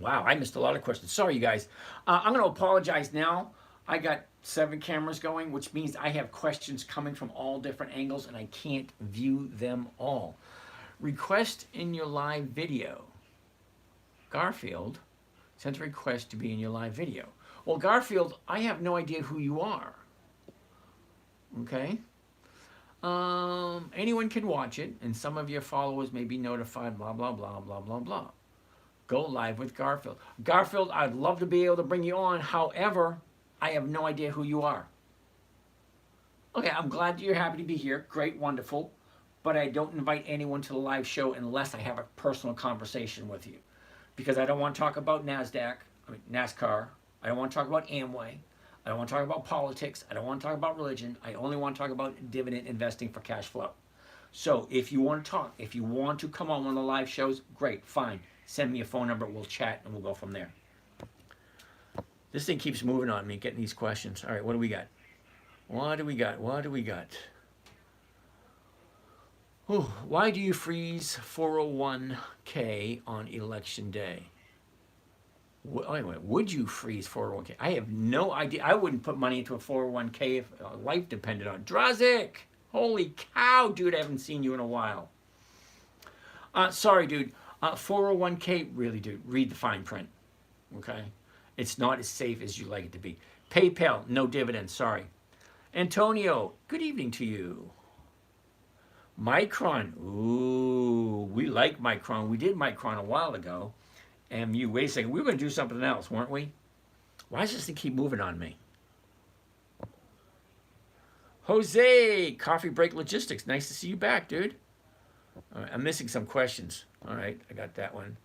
Wow, I missed a lot of questions. Sorry, you guys. I'm going to apologize now. I got 7 cameras going, which means I have questions coming from all different angles, and I can't view them all. Request in your live video. Garfield sent a request to be in your live video. Well, Garfield, I have no idea who you are. Okay? Anyone can watch it, and some of your followers may be notified, blah, blah, blah, blah, blah, blah. Go live with Garfield. Garfield, I'd love to be able to bring you on. However, I have no idea who you are. Okay, I'm glad you're happy to be here. Great, wonderful. But I don't invite anyone to the live show unless I have a personal conversation with you. Because I don't want to talk about NASCAR. I don't want to talk about Amway. I don't want to talk about politics. I don't want to talk about religion. I only want to talk about dividend investing for cash flow. So if you want to talk, if you want to come on one of the live shows, great, fine. Send me a phone number. We'll chat and we'll go from there. This thing keeps moving on me, getting these questions. All right, what do we got? What do we got? What do we got? Ooh, why do you freeze 401k on election day? Anyway, would you freeze 401k? I have no idea. I wouldn't put money into a 401k if life depended on it. Drazik! Holy cow, dude, I haven't seen you in a while. Sorry, dude. 401k, really, dude, read the fine print. Okay? It's not as safe as you like it to be. PayPal, no dividends, sorry. Antonio, good evening to you. Micron, ooh, we like Micron. We did Micron a while ago. MU, wait a second, we were going to do something else, weren't we? Why does this thing keep moving on me? Jose, Coffee Break Logistics, nice to see you back, dude. All right, I'm missing some questions. All right, I got that one.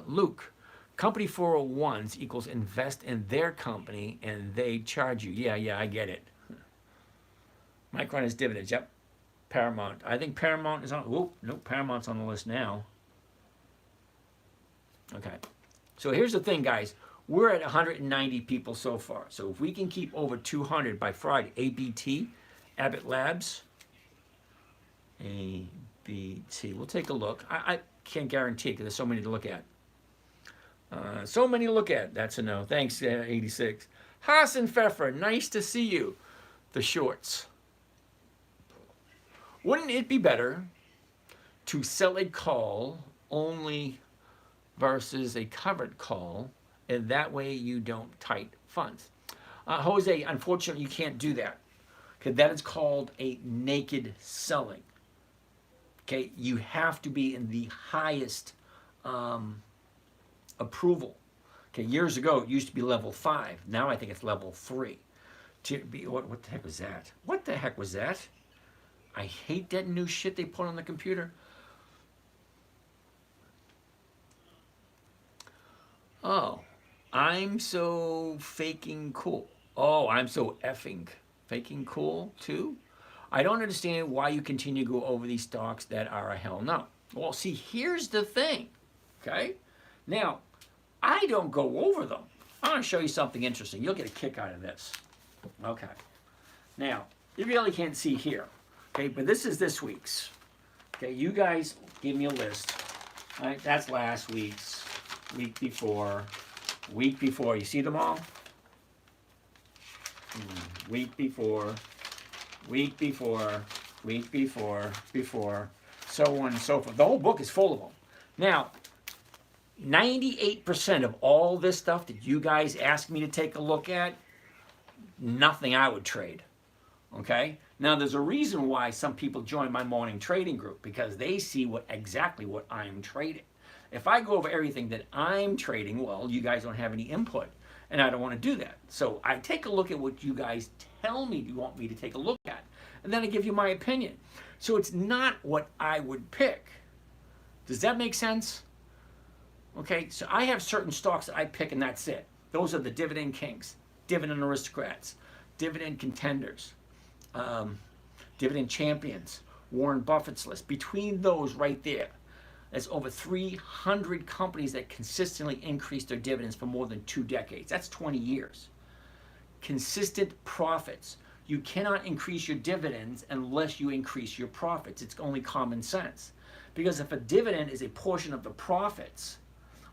Luke, company 401s equals invest in their company and they charge you. Yeah, I get it. Micron is dividends, yep. Paramount. I think Paramount is on. Whoop, nope, Paramount's on the list now. Okay. So here's the thing, guys. We're at 190 people so far. So if we can keep over 200 by Friday, ABT, Abbott Labs, ABT. We'll take a look. I can't guarantee because there's so many to look at. So many to look at. That's a no. Thanks, 86. Hassan Pfeffer, nice to see you. The shorts. Wouldn't it be better to sell a call only versus a covered call, and that way you don't tight funds? Jose, unfortunately, you can't do that. Okay, that is called a naked selling. Okay, you have to be in the highest approval. Okay, years ago it used to be level 5. Now I think it's level 3. What the heck was that? What the heck was that? I hate that new shit they put on the computer. Oh, I'm so faking cool. Oh, I'm so effing faking cool too? I don't understand why you continue to go over these stocks that are a hell no. Well, see, here's the thing, okay? Now, I don't go over them. I'm going to show you something interesting. You'll get a kick out of this. Okay. Now, you really can't see here, okay? But this is this week's. Okay, you guys give me a list All right, that's last week's, week before, week before. You see them all? Week before, week before, week before, before, so on and so forth. The whole book is full of them. Now, 98% of all this stuff that you guys ask me to take a look at, nothing I would trade. Okay? Now, there's a reason why some people join my morning trading group, because they see exactly what I'm trading. If I go over everything that I'm trading, well, you guys don't have any input, and I don't want to do that. So I take a look at what you guys tell me you want me to take a look at, and then I give you my opinion. So it's not what I would pick. Does that make sense? Okay, so I have certain stocks that I pick, and that's it. Those are the dividend kings, dividend aristocrats, dividend contenders, dividend champions, Warren Buffett's list. Between those right there, there's over 300 companies that consistently increase their dividends for more than 2 decades. That's 20 years. Consistent profits. You cannot increase your dividends unless you increase your profits. It's only common sense. Because if a dividend is a portion of the profits,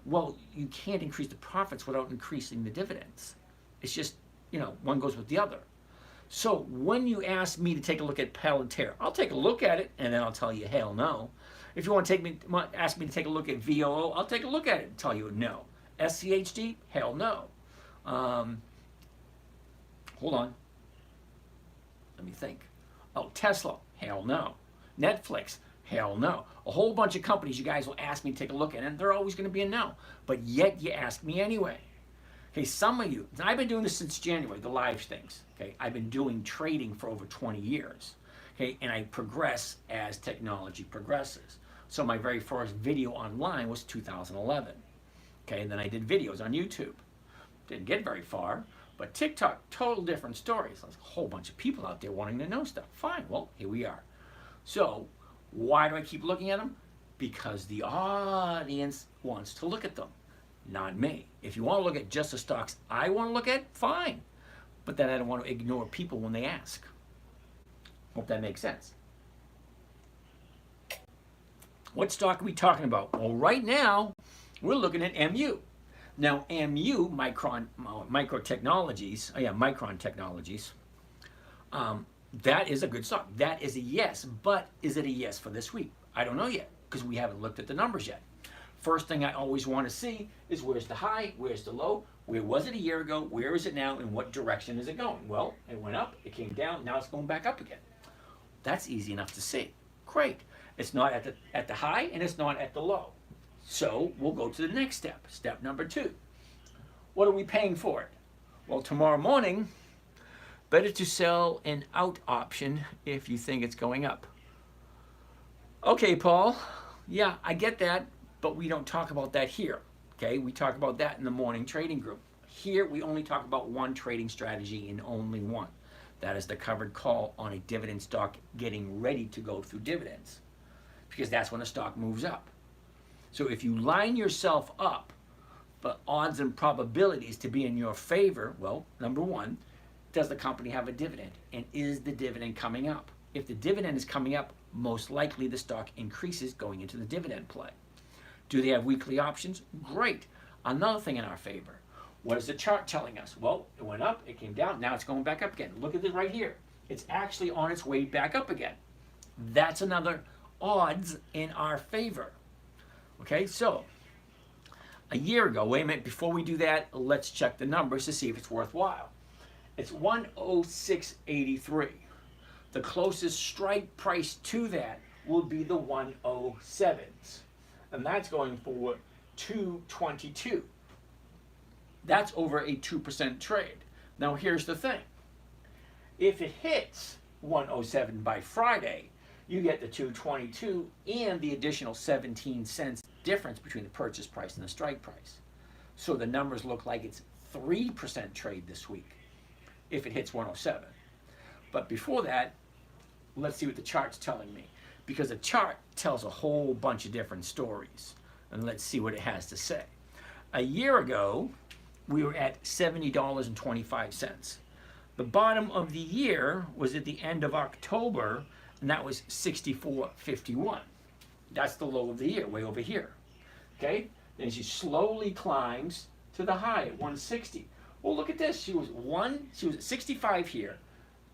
well, you can't increase the profits without increasing the dividends. It's just, one goes with the other. So when you ask me to take a look at Palantir, I'll take a look at it, and then I'll tell you, hell no. If you want to ask me to take a look at VOO, I'll take a look at it and tell you no. SCHD, hell no. Hold on. Let me think. Oh, Tesla, hell no. Netflix, hell no. A whole bunch of companies you guys will ask me to take a look at, and they're always going to be a no. But yet you ask me anyway. Okay, some of you, and I've been doing this since January, the live things. Okay, I've been doing trading for over 20 years. Okay, and I progress as technology progresses. So my very first video online was 2011. Okay, and then I did videos on YouTube. Didn't get very far, but TikTok, total different stories. There's a whole bunch of people out there wanting to know stuff. Fine, well, here we are. So why do I keep looking at them? Because the audience wants to look at them, not me. If you want to look at just the stocks I want to look at, fine. But then I don't want to ignore people when they ask. Hope that makes sense. What stock are we talking about? Well, right now, we're looking at MU. Now, MU, Micron Technologies, Micron Technologies, that is a good stock. That is a yes, but is it a yes for this week? I don't know yet, because we haven't looked at the numbers yet. First thing I always want to see is where's the high, where's the low, where was it a year ago, where is it now, and what direction is it going? Well, it went up, it came down, now it's going back up again. That's easy enough to see. Great. It's not at the high, and it's not at the low. So we'll go to the next step, step number 2. What are we paying for it? Well, tomorrow morning, better to sell an out option if you think it's going up. Okay, Paul, yeah, I get that, but we don't talk about that here. Okay, we talk about that in the morning trading group. Here, we only talk about one trading strategy and only one. That is the covered call on a dividend stock getting ready to go through dividends, because that's when a stock moves up. So if you line yourself up for odds and probabilities to be in your favor, well, number 1, does the company have a dividend? And is the dividend coming up? If the dividend is coming up, most likely the stock increases going into the dividend play. Do they have weekly options? Great. Another thing in our favor. What is the chart telling us? Well, it went up, it came down, now it's going back up again. Look at it right here. It's actually on its way back up again. That's another odds in our favor. Okay, so a year ago, wait a minute, before we do that, let's check the numbers to see if it's worthwhile. It's 106.83. The closest strike price to that will be the 107s. And that's going for 222. That's over a 2% trade. Now here's the thing. If it hits 107 by Friday, you get the 222 and the additional 17 cents difference between the purchase price and the strike price. So the numbers look like it's 3% trade this week if it hits 107. But before that, let's see what the chart's telling me, because a chart tells a whole bunch of different stories. And let's see what it has to say. A year ago, we were at $70.25. The bottom of the year was at the end of October, and that was $64.51. That's the low of the year, way over here. Okay? Then she slowly climbs to the high at 160. Well, look at this. She was at 65 here,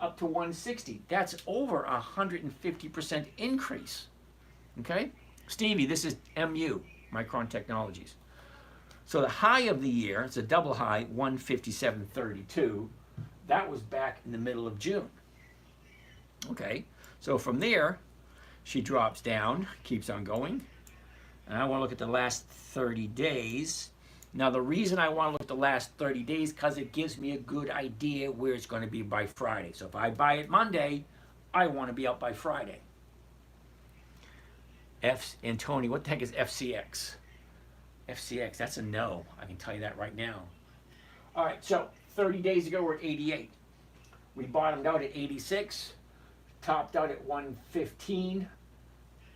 up to 160. That's over 150% increase. Okay? Stevie, this is MU, Micron Technologies. So the high of the year, it's a double high, 157.32. That was back in the middle of June. Okay, so from there, she drops down, keeps on going. And I want to look at the last 30 days. Now, the reason I want to look at the last 30 days, because it gives me a good idea where it's going to be by Friday. So if I buy it Monday, I want to be out by Friday. And Tony, what the heck is FCX? FCX, that's a no. I can tell you that right now. All right, so 30 days ago, we're at 88. We bottomed out at 86, topped out at 115.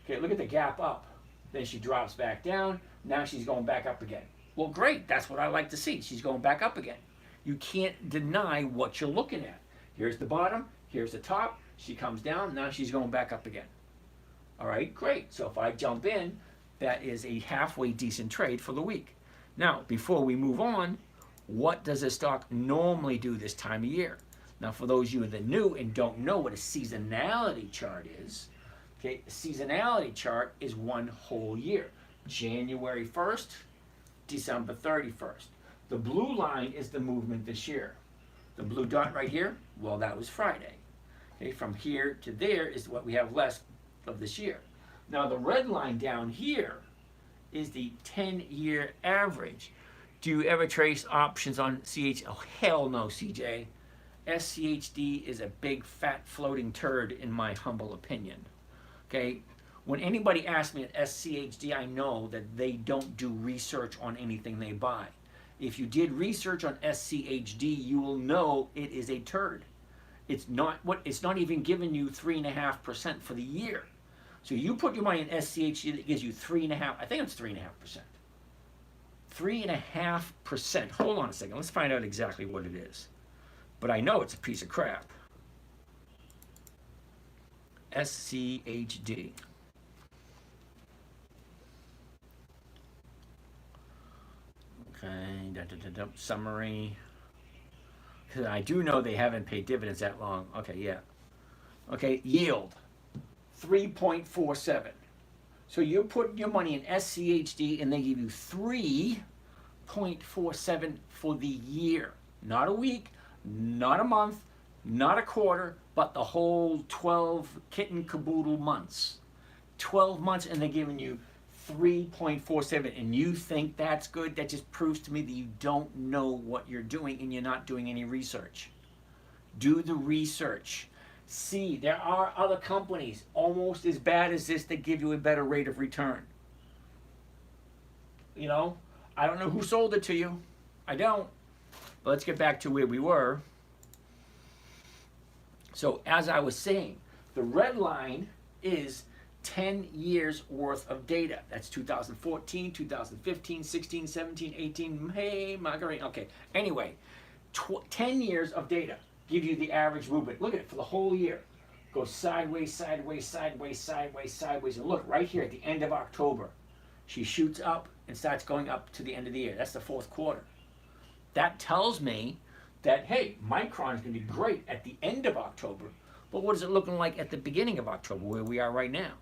Okay, look at the gap up. Then she drops back down. Now she's going back up again. Well, great. That's what I like to see. She's going back up again. You can't deny what you're looking at. Here's the bottom. Here's the top. She comes down. Now she's going back up again. All right, great. So if I jump in, that is a halfway decent trade for the week. Now, before we move on, what does a stock normally do this time of year? Now, for those of you that are new and don't know what a seasonality chart is, okay, a seasonality chart is one whole year. January 1st, December 31st. The blue line is the movement this year. The blue dot right here, well, that was Friday. Okay, from here to there is what we have left of this year. Now, the red line down here is the 10-year average. Do you ever trace options on CH? Oh, hell no, CJ. SCHD is a big, fat, floating turd, in my humble opinion. Okay? When anybody asks me at SCHD, I know that they don't do research on anything they buy. If you did research on SCHD, you will know it is a turd. It's not even giving you 3.5% for the year. So you put your money in SCHD that gives you 3.5%. I think it's 3.5%. 3.5%. Hold on a second. Let's find out exactly what it is. But I know it's a piece of crap. SCHD. Okay. Summary. Because I do know they haven't paid dividends that long. Okay, yeah. Okay, yield. 3.47. So you put your money in SCHD and they give you 3.47 for the year. Not a week, not a month, not a quarter, but the whole 12 kitten caboodle months. 12 months and they're giving you 3.47, and you think that's good? That just proves to me that you don't know what you're doing and you're not doing any research. Do the research. See, there are other companies almost as bad as this that give you a better rate of return. You know, I don't know who sold it to you. I don't. But let's get back to where we were. So as I was saying, the red line is 10 years worth of data. That's 2014, 2015, 16, 17, 18. Hey, Marguerite. Okay. Anyway, 10 years of data give you the average movement. Look at it for the whole year. Goes sideways, sideways, sideways, sideways, sideways. And look, right here at the end of October, she shoots up and starts going up to the end of the year. That's the fourth quarter. That tells me that, hey, Micron is going to be great at the end of October. But what is it looking like at the beginning of October, where we are right now?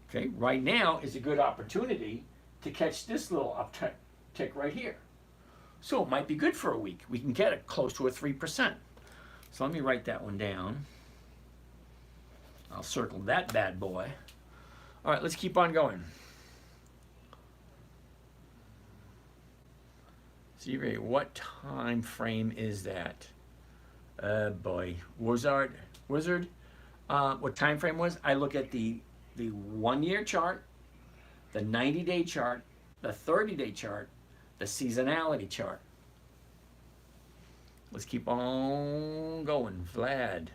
Okay, right now is a good opportunity to catch this little uptick right here. So it might be good for a week. We can get it close to a 3%. So let me write that one down. I'll circle that bad boy. All right, let's keep on going. Siri, what time frame is that? Boy, Wizard. What time frame was? I look at the 1-year chart, the 90-day chart, the 30-day chart, the seasonality chart. Let's keep on going. Vlad,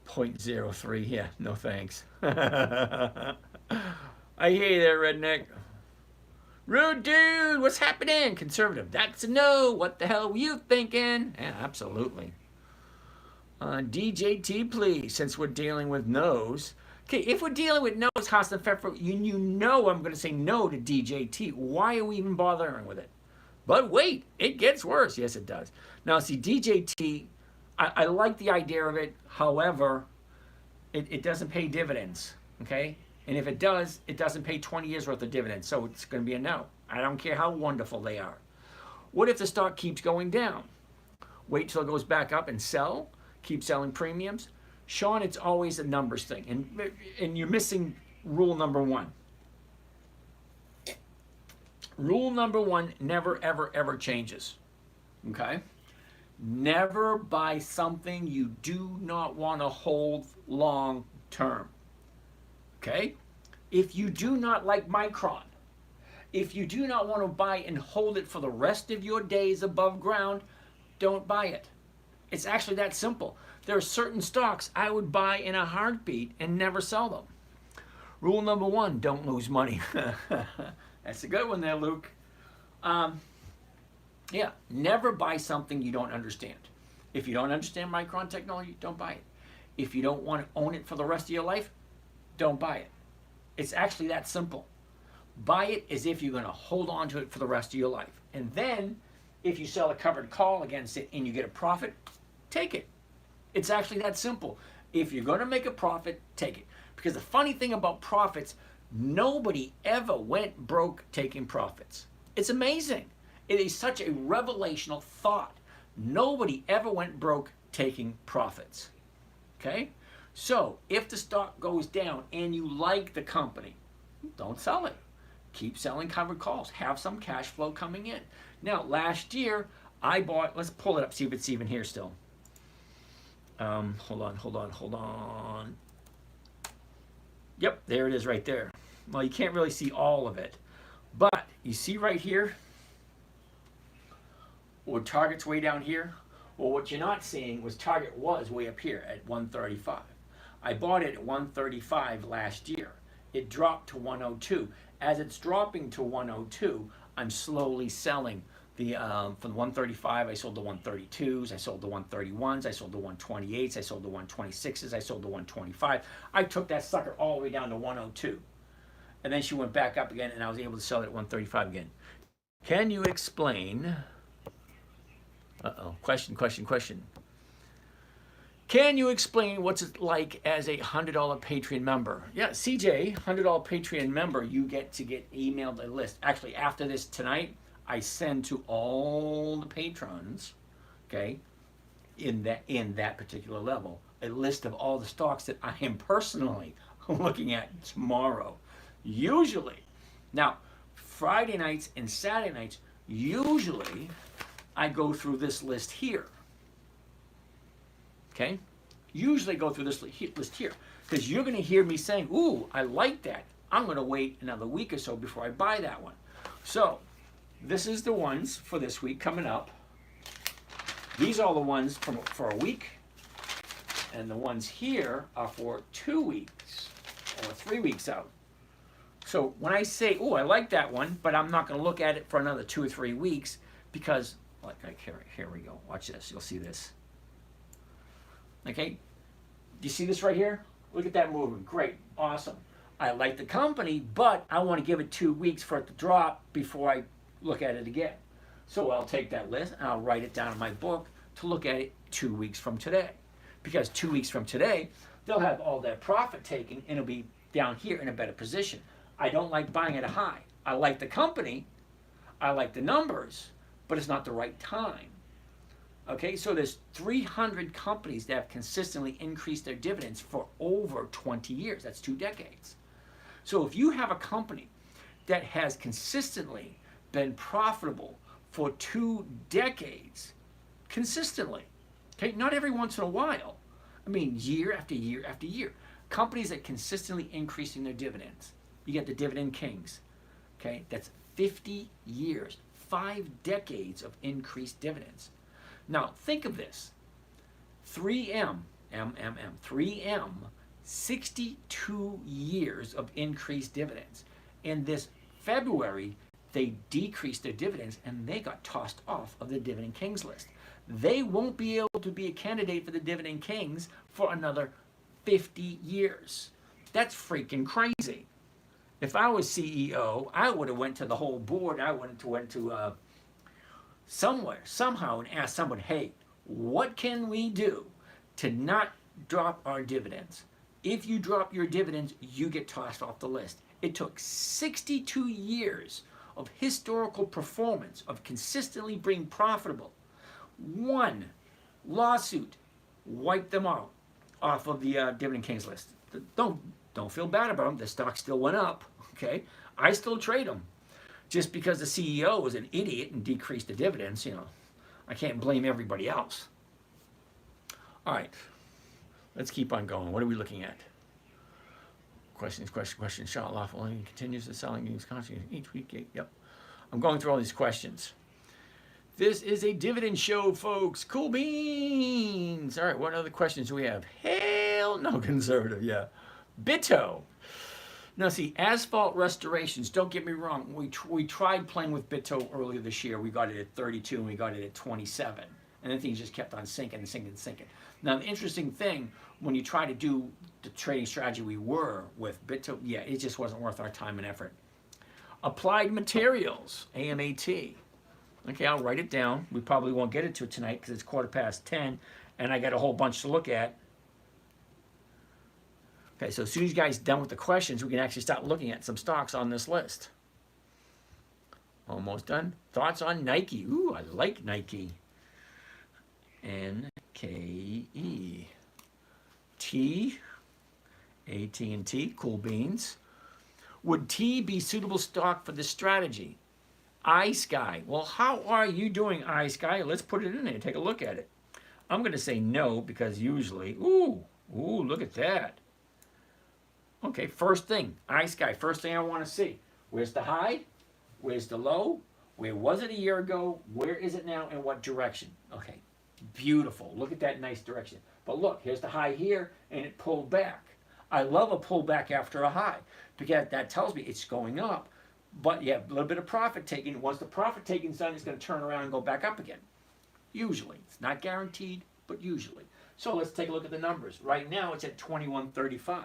0.03. Yeah, no thanks. I hear you there, redneck. Rude dude, what's happening? Conservative, that's a no. What the hell were you thinking? Yeah, absolutely. DJT, please, since we're dealing with no's. Okay, if we're dealing with no's constant fed for, you know I'm going to say no to DJT. Why are we even bothering with it? But wait, it gets worse. Yes, it does. Now, see, DJT, I like the idea of it. However, it doesn't pay dividends, okay? And if it does, it doesn't pay 20 years worth of dividends. So it's going to be a no. I don't care how wonderful they are. What if the stock keeps going down? Wait till it goes back up and sell. Keep selling premiums. Sean, it's always a numbers thing. And you're missing rule number one. Rule number one never, ever, ever changes. Okay? Never buy something you do not want to hold long term. Okay? If you do not like Micron, if you do not want to buy and hold it for the rest of your days above ground, don't buy it. It's actually that simple. There are certain stocks I would buy in a heartbeat and never sell them. Rule number one, don't lose money. That's a good one there, Luke. Yeah, never buy something you don't understand. If you don't understand Micron Technology, don't buy it. If you don't want to own it for the rest of your life, don't buy it. It's actually that simple. Buy it as if you're going to hold on to it for the rest of your life. And then, if you sell a covered call against it and you get a profit, take it. It's actually that simple. If you're going to make a profit, take it. Because the funny thing about profits, nobody ever went broke taking profits. It's amazing. It is such a revelational thought. Nobody ever went broke taking profits. Okay? So, if the stock goes down and you like the company, don't sell it. Keep selling covered calls. Have some cash flow coming in. Now, last year, I bought, let's pull it up, see if it's even here still. Hold on. Yep, there it is right there. Well, you can't really see all of it. But, you see right here, or target's way down here? Well, what you're not seeing was target was way up here at 135. I bought it at 135 last year. It dropped to 102. As it's dropping to 102, I'm slowly selling the from the 135. I sold the 132s. I sold the 131s. I sold the 128s. I sold the 126s. I sold the 125. I took that sucker all the way down to 102, and then she went back up again, and I was able to sell it at 135 again. Can you explain? Question. Can you explain what's it like as a $100 Patreon member? Yeah, CJ, $100 Patreon member, you get emailed a list. Actually, after this tonight, I send to all the patrons, okay, in that particular level, a list of all the stocks that I am personally looking at tomorrow. Usually, now, Friday nights and Saturday nights, usually I go through this list here. Okay? Usually go through this list here. Because you're going to hear me saying, ooh, I like that. I'm going to wait another week or so before I buy that one. So, this is the ones for this week coming up. These are the ones for a week. And the ones here are for 2 weeks or 3 weeks out. So, when I say, ooh, I like that one, but I'm not going to look at it for another 2 or 3 weeks because, like here we go. Watch this. You'll see this. Okay, do you see this right here? Look at that movement. Great, awesome. I like the company, but I want to give it 2 weeks for it to drop before I look at it again. So I'll take that list and I'll write it down in my book to look at it 2 weeks from today. Because 2 weeks from today, they'll have all their profit taken and it'll be down here in a better position. I don't like buying at a high. I like the company, I like the numbers, but it's not the right time. Okay, so there's 300 companies that have consistently increased their dividends for over 20 years. That's 2 decades. So if you have a company that has consistently been profitable for 2 decades, consistently, okay, not every once in a while, I mean year after year after year, companies that consistently increasing their dividends. You get the Dividend Kings, okay, that's 50 years, 5 decades of increased dividends. Now, think of this. 3M, 62 years of increased dividends. In this February, they decreased their dividends and they got tossed off of the Dividend Kings list. They won't be able to be a candidate for the Dividend Kings for another 50 years. That's freaking crazy. If I was CEO, I would have went to the whole board. I went to somewhere, somehow, and asked someone, hey, what can we do to not drop our dividends? If you drop your dividends, you get tossed off the list. It took 62 years of historical performance, of consistently being profitable. One lawsuit wiped them out off of the Dividend Kings list. Don't feel bad about them. The stock still went up. Okay, I still trade them. Just because the CEO was an idiot and decreased the dividends, you know, I can't blame everybody else. All right, let's keep on going. What are we looking at? Question. Shot lawful and continues the selling news constantly each week. Yep, I'm going through all these questions. This is a dividend show, folks. Cool beans. All right, what other questions do we have? Hell no, conservative. Yeah, Bitto. Now, see, asphalt restorations, don't get me wrong. We tried playing with Bitto earlier this year. We got it at 32 and we got it at 27. And then things just kept on sinking and sinking and sinking. Now, the interesting thing, when you try to do the trading strategy we were with Bitto, yeah, it just wasn't worth our time and effort. Applied Materials, AMAT. Okay, I'll write it down. We probably won't get it to it tonight because it's 10:15 and I got a whole bunch to look at. Okay, so as soon as you guys are done with the questions, we can actually start looking at some stocks on this list. Almost done. Thoughts on Nike? Ooh, I like Nike. NKE. T. AT&T. Cool beans. Would T be suitable stock for this strategy? iSky. Well, how are you doing, iSky? Let's put it in there. Take a look at it. I'm going to say no because usually, ooh, look at that. Okay, first thing, iSky, first thing I want to see. Where's the high? Where's the low? Where was it a year ago? Where is it now? And what direction? Okay, beautiful. Look at that nice direction. But look, here's the high here, and it pulled back. I love a pullback after a high because that tells me it's going up. But you have a little bit of profit taking. Once the profit taking's done, it's going to turn around and go back up again. Usually. It's not guaranteed, but usually. So let's take a look at the numbers. Right now, it's at 21.35.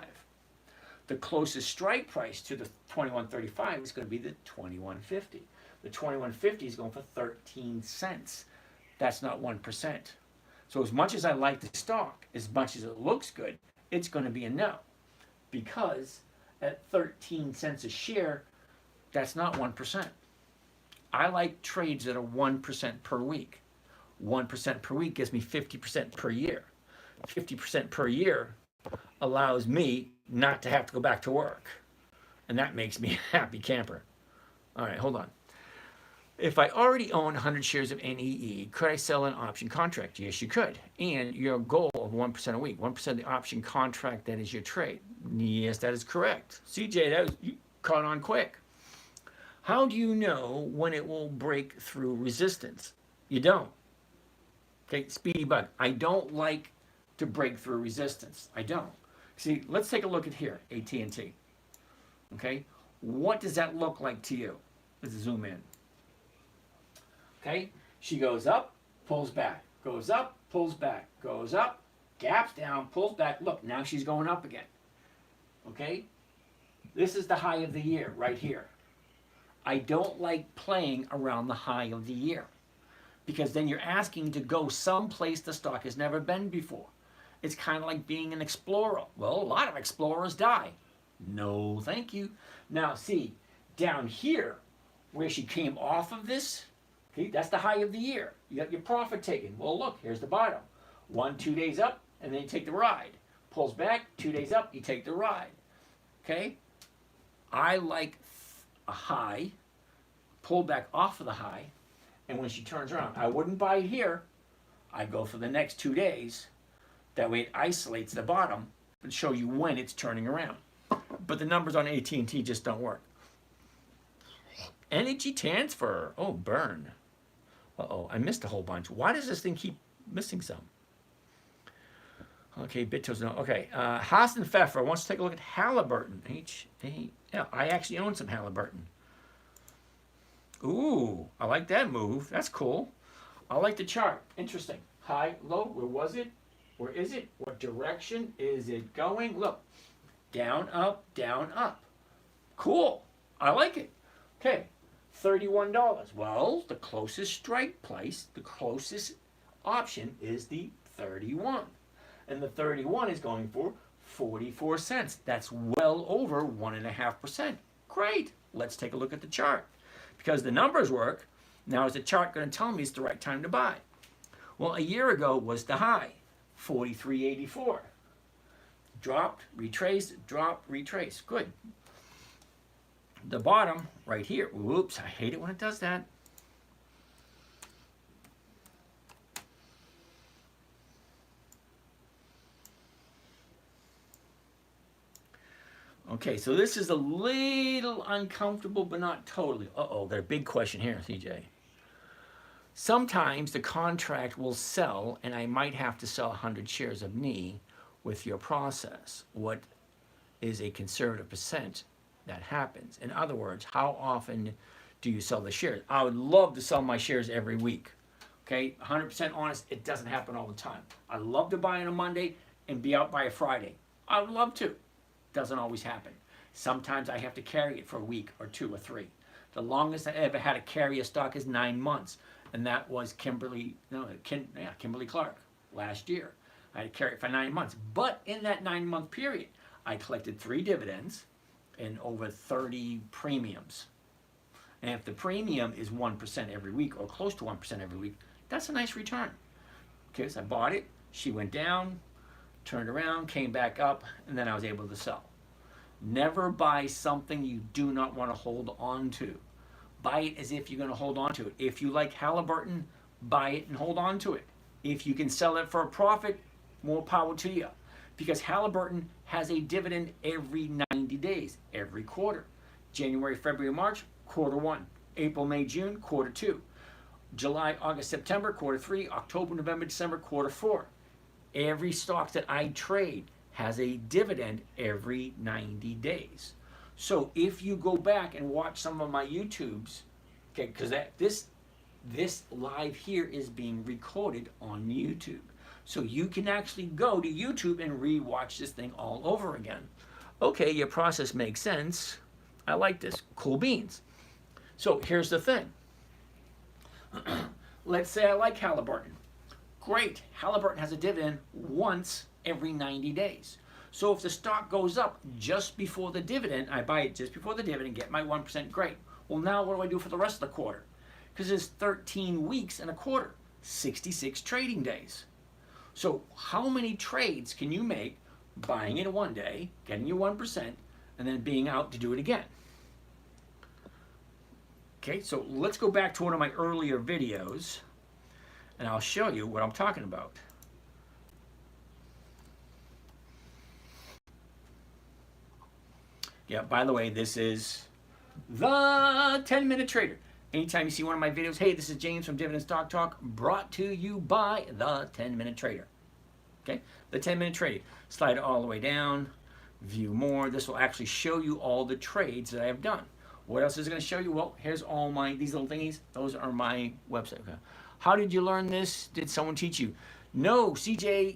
The closest strike price to the 21.35 is going to be the 21.50. The 21.50 is going for 13 cents. That's not 1%. So as much as I like the stock, as much as it looks good, it's going to be a no. Because at 13 cents a share, that's not 1%. I like trades that are 1% per week. 1% per week gives me 50% per year. 50% per year allows me not to have to go back to work. And that makes me a happy camper. All right, hold on. If I already own 100 shares of NEE, could I sell an option contract? Yes, you could. And your goal of 1% a week, 1% of the option contract, that is your trade. Yes, that is correct. CJ, you caught on quick. How do you know when it will break through resistance? You don't. Okay, Speedy Bug. I don't like to break through resistance. I don't. See, let's take a look at here, AT&T. Okay, what does that look like to you? Let's zoom in. Okay, she goes up, pulls back, goes up, pulls back, goes up, gaps down, pulls back. Look, now she's going up again. Okay, this is the high of the year right here. I don't like playing around the high of the year because then you're asking to go someplace the stock has never been before. It's kind of like being an explorer. Well, a lot of explorers die. No, thank you. Now, see, down here, where she came off of this, okay, that's the high of the year. You got your profit taken. Well, look, here's the bottom. 1, 2 days up, and then you take the ride. Pulls back, 2 days up, you take the ride. Okay? I like a high, pull back off of the high, and when she turns around, I wouldn't buy it here. I'd go for the next 2 days. That way it isolates the bottom and show you when it's turning around. But the numbers on AT&T just don't work. Energy transfer. Oh, burn. Uh-oh, I missed a whole bunch. Why does this thing keep missing some? Okay, Bitto's no. Okay, Haas and Pfeffer wants to take a look at Halliburton. H-A-L. I actually own some Halliburton. Ooh, I like that move. That's cool. I like the chart. Interesting. High, low, where was it? Where is it? What direction is it going? Look, Down, up, down, up. Cool. I like it. Okay, $31. Well, the closest strike price, the closest option is the 31. And the 31 is going for 44 cents. That's well over 1.5%. Great. Let's take a look at the chart. Because the numbers work, now is the chart going to tell me it's the right time to buy? Well, a year ago was the high, 43.84. Dropped, retraced, dropped, retraced. Good. The bottom right here, whoops, I hate it when it does that. Okay, so this is a little uncomfortable, but not totally. Uh-oh, got a big question here, CJ. Sometimes the contract will sell, and I might have to sell 100 shares of NE with your process. What is a conservative percent that happens? In other words, how often do you sell the shares? I would love to sell my shares every week. Okay, 100% honest, it doesn't happen all the time. I love to buy on a Monday and be out by a Friday. I would love to. Doesn't always happen. Sometimes I have to carry it for a week or 2 or 3. The longest I ever had to carry a stock is 9 months, and that was Kimberly Clark last year. I had to carry it for 9 months. But in that 9-month period, I collected 3 dividends and over 30 premiums. And if the premium is 1% every week or close to 1% every week, that's a nice return. Okay, so I bought it, she went down, turned around, came back up, and then I was able to sell. Never buy something you do not want to hold on to. Buy it as if you're going to hold on to it. If you like Halliburton, buy it and hold on to it. If you can sell it for a profit, more power to you. Because Halliburton has a dividend every 90 days, every quarter. January, February, March, quarter 1. April, May, June, quarter 2. July, August, September, quarter 3. October, November, December, quarter 4. Every stock that I trade has a dividend every 90 days. So if you go back and watch some of my YouTubes, okay, because this live here is being recorded on YouTube. So you can actually go to YouTube and re-watch this thing all over again. Okay, your process makes sense. I like this. Cool beans. So here's the thing. Let's say I like Halliburton. Great. Halliburton has a dividend once every 90 days. So if the stock goes up just before the dividend, I buy it just before the dividend, get my 1%, great. Well, now what do I do for the rest of the quarter? Because there's 13 weeks in a quarter, 66 trading days. So how many trades can you make buying it one day, getting your 1%, and then being out to do it again? Okay, so let's go back to one of my earlier videos, and I'll show you what I'm talking about. Yeah, by the way, this is the 10-minute trader. Anytime you see one of my videos, hey, this is James from Dividend Stock Talk, brought to you by the 10-minute trader. Okay, the 10-minute trader. Slide it all the way down, view more. This will actually show you all the trades that I have done. What else is it going to show you? Well, here's all these little thingies. Those are my website. Okay. How did you learn this? Did someone teach you? No, CJ,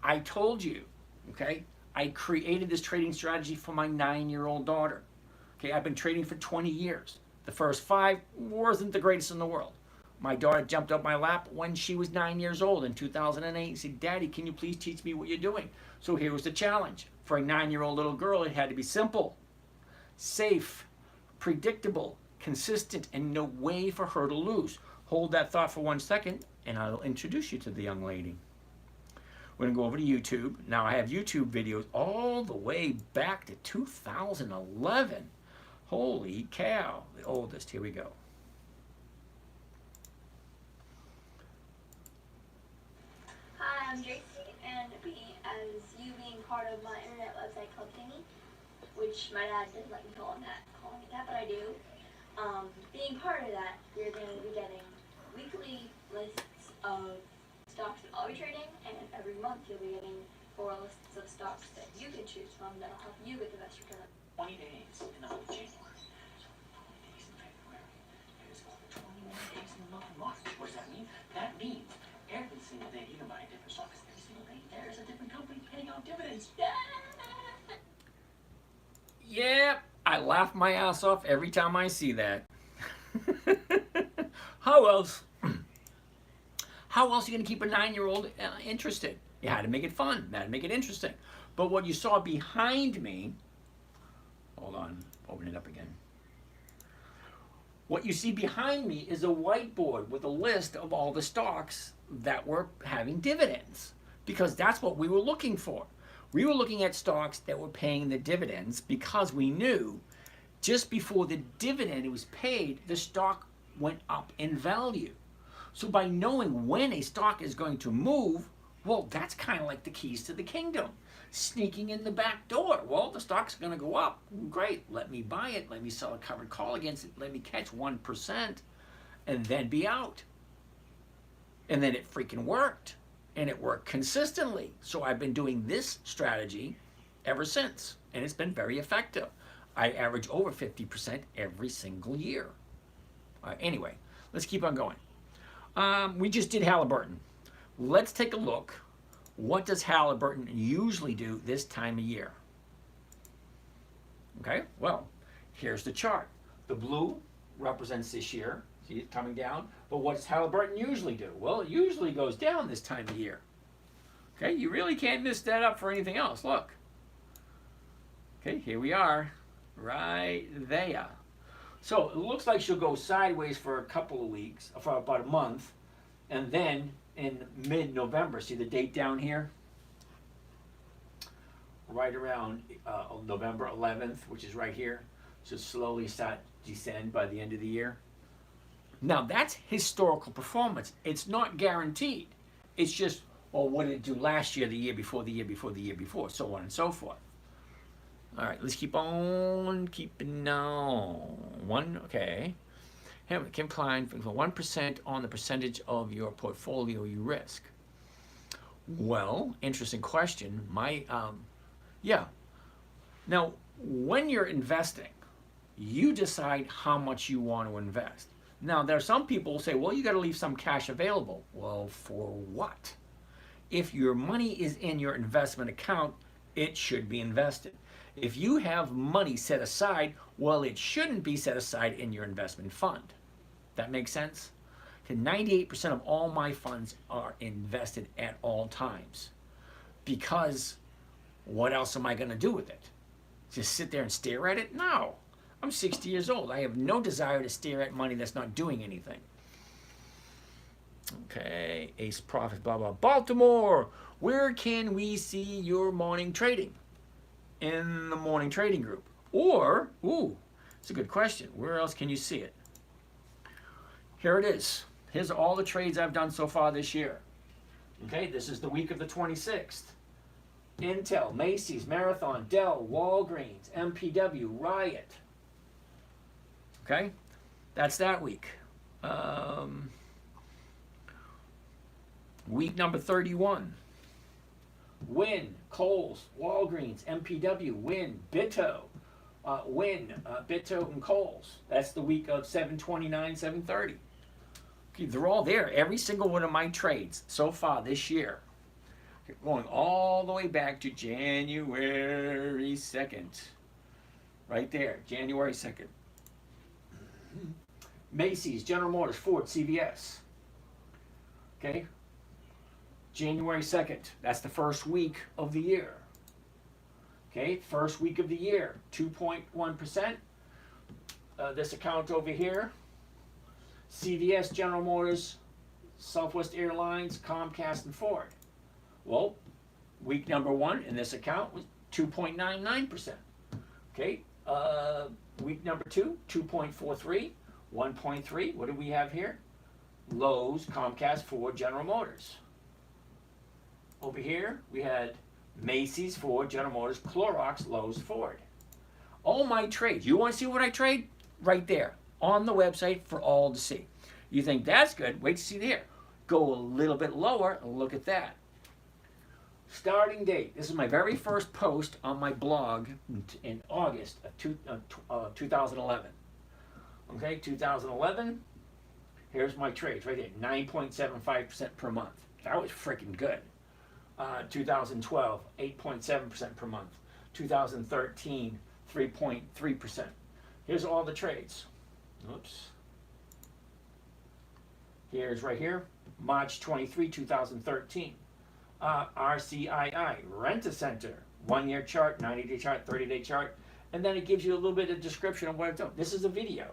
I told you, okay? I created this trading strategy for my 9-year-old daughter. Okay, I've been trading for 20 years. The first 5 wasn't the greatest in the world. My daughter jumped up my lap when she was 9 years old in 2008 and said, Daddy, can you please teach me what you're doing? So here was the challenge. For a 9-year-old little girl, it had to be simple, safe, predictable, consistent, and no way for her to lose. Hold that thought for 1 second, and I'll introduce you to the young lady. We're going to go over to YouTube. Now, I have YouTube videos all the way back to 2011. Holy cow, the oldest. Here we go. Hi, I'm Jason, and as you being part of my internet website called Thingy, which my dad didn't let me calling it that, but I do. Being part of that, you're going to be getting weekly lists of stocks that I'll be trading, and every month you'll be getting 4 lists of stocks that you can choose from that'll help you get the best return. 20 days in the month of January. So 20 days in February. There's 21 days in the month of March. What does that mean? That means every single day you can buy a different stock. Every single day there is a different company paying out dividends. laugh my ass off every time I see that. How else? How else are you going to keep a 9-year-old interested? You had to make it fun. You had to make it interesting. But what you saw behind me, hold on, open it up again. What you see behind me is a whiteboard with a list of all the stocks that were having dividends, because that's what we were looking for. We were looking at stocks that were paying the dividends because we knew just before the dividend was paid, the stock went up in value. So by knowing when a stock is going to move, well, that's kind of like the keys to the kingdom. Sneaking in the back door. Well, the stock's going to go up. Great. Let me buy it. Let me sell a covered call against it. Let me catch 1% and then be out. And then it freaking worked. And it worked consistently. So I've been doing this strategy ever since. And it's been very effective. I average over 50% every single year. Anyway, let's keep on going. We just did Halliburton. Let's take a look. What does Halliburton usually do this time of year? Okay, well, here's the chart. The blue represents this year. See it coming down? But what does Halliburton usually do? Well, it usually goes down this time of year. Okay, you really can't miss that up for anything else. Look. Okay, here we are, right there. So it looks like she'll go sideways for a couple of weeks, for about a month, and then in mid-November, see the date down here? Right around November 11th, which is right here. So slowly start descend by the end of the year. Now that's historical performance. It's not guaranteed. It's just, well, what did it do last year, the year before, the year before, the year before, so on and so forth. All right, let's keep on keeping on. Okay. Kim Klein, for 1% on the percentage of your portfolio you risk. Well, interesting question. Yeah. Now, when you're investing, you decide how much you want to invest. Now, there are some people who say, well, you got to leave some cash available. Well, for what? If your money is in your investment account, it should be invested. If you have money set aside, well, it shouldn't be set aside in your investment fund. That makes sense? 98% of all my funds are invested at all times. Because what else am I going to do with it? Just sit there and stare at it? No. I'm 60 years old. I have no desire to stare at money that's not doing anything. Okay, Ace Profit, blah, blah. Baltimore, where can we see your morning trading? In the morning trading group. Or, it's a good question. Where else can you see it? Here it is. Here's all the trades I've done so far this year. Okay, this is the week of the 26th. Intel, Macy's, Marathon, Dell, Walgreens, MPW, Riot. Okay, that's that week. Week number 31. Win, Kohl's, Walgreens, MPW, Win, Bitto, Bitto and Kohl's. That's the week of 7/29, 7/30. Okay, they're all there. Every single one of my trades so far this year. Going all the way back to January 2nd. Right there, January 2nd. Macy's, General Motors, Ford, CVS. Okay? January 2nd, that's the first week of the year. Okay, first week of the year, 2.1%. This account over here, CVS, General Motors, Southwest Airlines, Comcast, and Ford. Well, week number 1 in this account was 2.99%. Okay, week number 2, 2.43, 1.3. What do we have here? Lowe's, Comcast, Ford, General Motors. Over here, we had Macy's, Ford, General Motors, Clorox, Lowe's, Ford. All my trades. You want to see what I trade? Right there on the website for all to see. You think that's good? Wait to see there. Go a little bit lower and look at that. Starting date. This is my very first post on my blog in August of 2011. Okay, 2011. Here's my trades right there. 9.75% per month. That was freaking good. 2012, 8.7% per month. 2013, 3.3%. Here's all the trades. Oops. Here's right here, March 23, 2013. RCII, Rent-A-Center, 1 year chart, 90-day chart, 30-day chart, and then it gives you a little bit of description of what it's doing. This is a video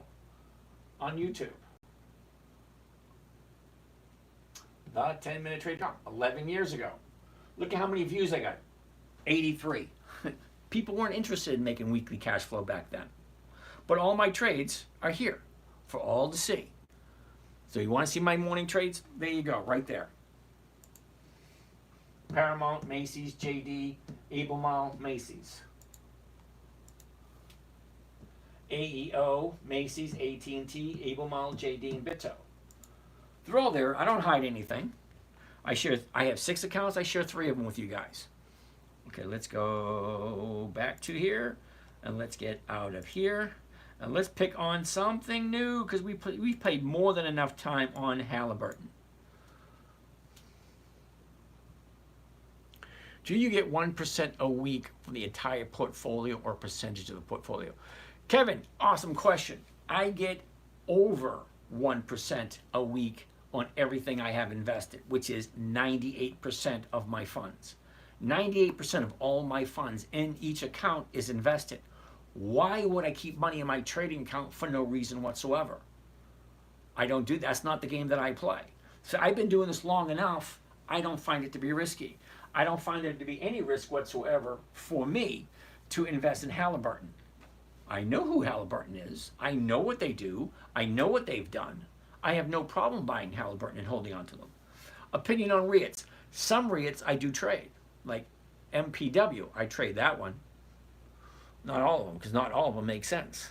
on YouTube. The 10-minute trade talk, 11 years ago. Look at how many views I got. 83. People weren't interested in making weekly cash flow back then. But all my trades are here for all to see. So you want to see my morning trades? There you go, right there. Paramount, Macy's, JD, Albemarle, Macy's. AEO, Macy's, AT&T, Albemarle, JD, and Bitto. They're all there. I don't hide anything. I have 6 accounts. I share 3 of them with you guys. Okay, let's go back to here, and let's get out of here, and let's pick on something new because we've played more than enough time on Halliburton. Do you get 1% a week from the entire portfolio or percentage of the portfolio? Kevin, awesome question. I get over 1% a week on everything I have invested, which is 98% of my funds. 98% of all my funds in each account is invested. Why would I keep money in my trading account for no reason whatsoever? I don't do that. That's not the game that I play. So I've been doing this long enough, I don't find it to be risky. I don't find there to be any risk whatsoever for me to invest in Halliburton. I know who Halliburton is. I know what they do. I know what they've done. I have no problem buying Halliburton and holding on to them. Opinion on REITs. Some REITs I do trade. Like MPW, I trade that one. Not all of them, because not all of them make sense.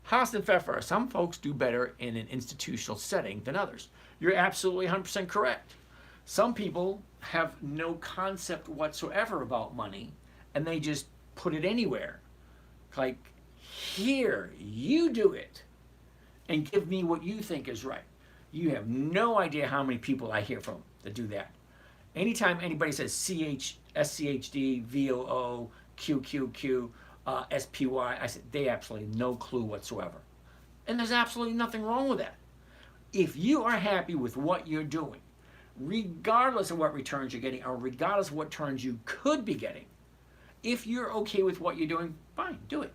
Haas and Pfeffer, some folks do better in an institutional setting than others. You're absolutely 100% correct. Some people have no concept whatsoever about money, and they just put it anywhere. Like, here, you do it, and give me what you think is right. You have no idea how many people I hear from that do that. Anytime anybody says SCHD, VOO, QQQ, SPY, I said they absolutely no clue whatsoever. And there's absolutely nothing wrong with that. If you are happy with what you're doing, regardless of what returns you're getting or regardless of what returns you could be getting, if you're okay with what you're doing, fine, do it.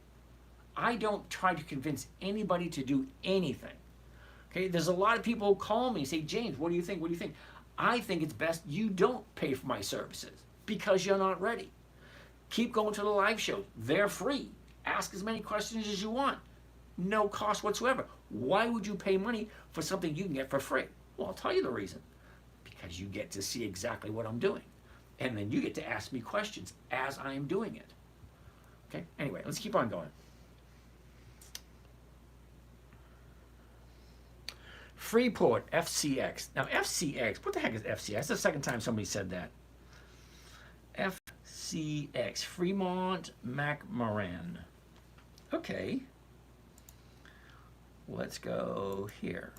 I don't try to convince anybody to do anything. Okay, there's a lot of people who call me and say, James, what do you think? What do you think? I think it's best you don't pay for my services because you're not ready. Keep going to the live shows. They're free. Ask as many questions as you want. No cost whatsoever. Why would you pay money for something you can get for free? Well, I'll tell you the reason. Because you get to see exactly what I'm doing. And then you get to ask me questions as I'm doing it. Okay, anyway, let's keep on going. Freeport, FCX. Now, FCX, what the heck is FCX? That's the second time somebody said that. FCX, Fremont McMoran. Okay. Let's go here.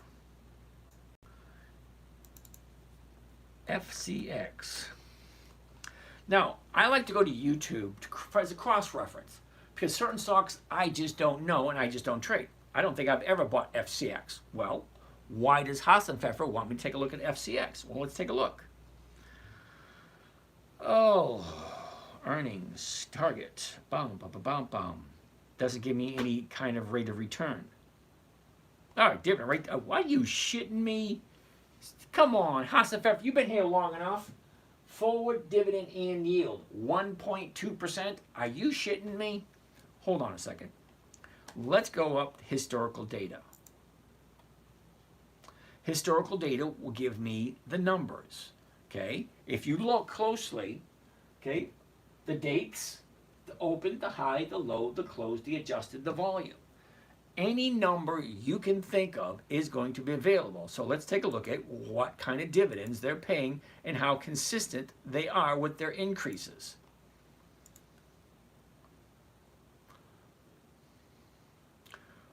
FCX. Now, I like to go to YouTube as a cross-reference because certain stocks I just don't know and I just don't trade. I don't think I've ever bought FCX. Well, why does Haas and Pfeffer want me to take a look at FCX? Well, let's take a look. Oh, earnings, target, bum, bum, bum, bum, bum. Doesn't give me any kind of rate of return. All right, dividend rate. Why are you shitting me? Come on, Haas and Pfeffer, you've been here long enough. Forward dividend and yield, 1.2%. Are you shitting me? Hold on a second. Let's go up historical data. Historical data will give me the numbers, okay? If you look closely, okay, the dates, the open, the high, the low, the close, the adjusted, the volume. Any number you can think of is going to be available. So let's take a look at what kind of dividends they're paying and how consistent they are with their increases.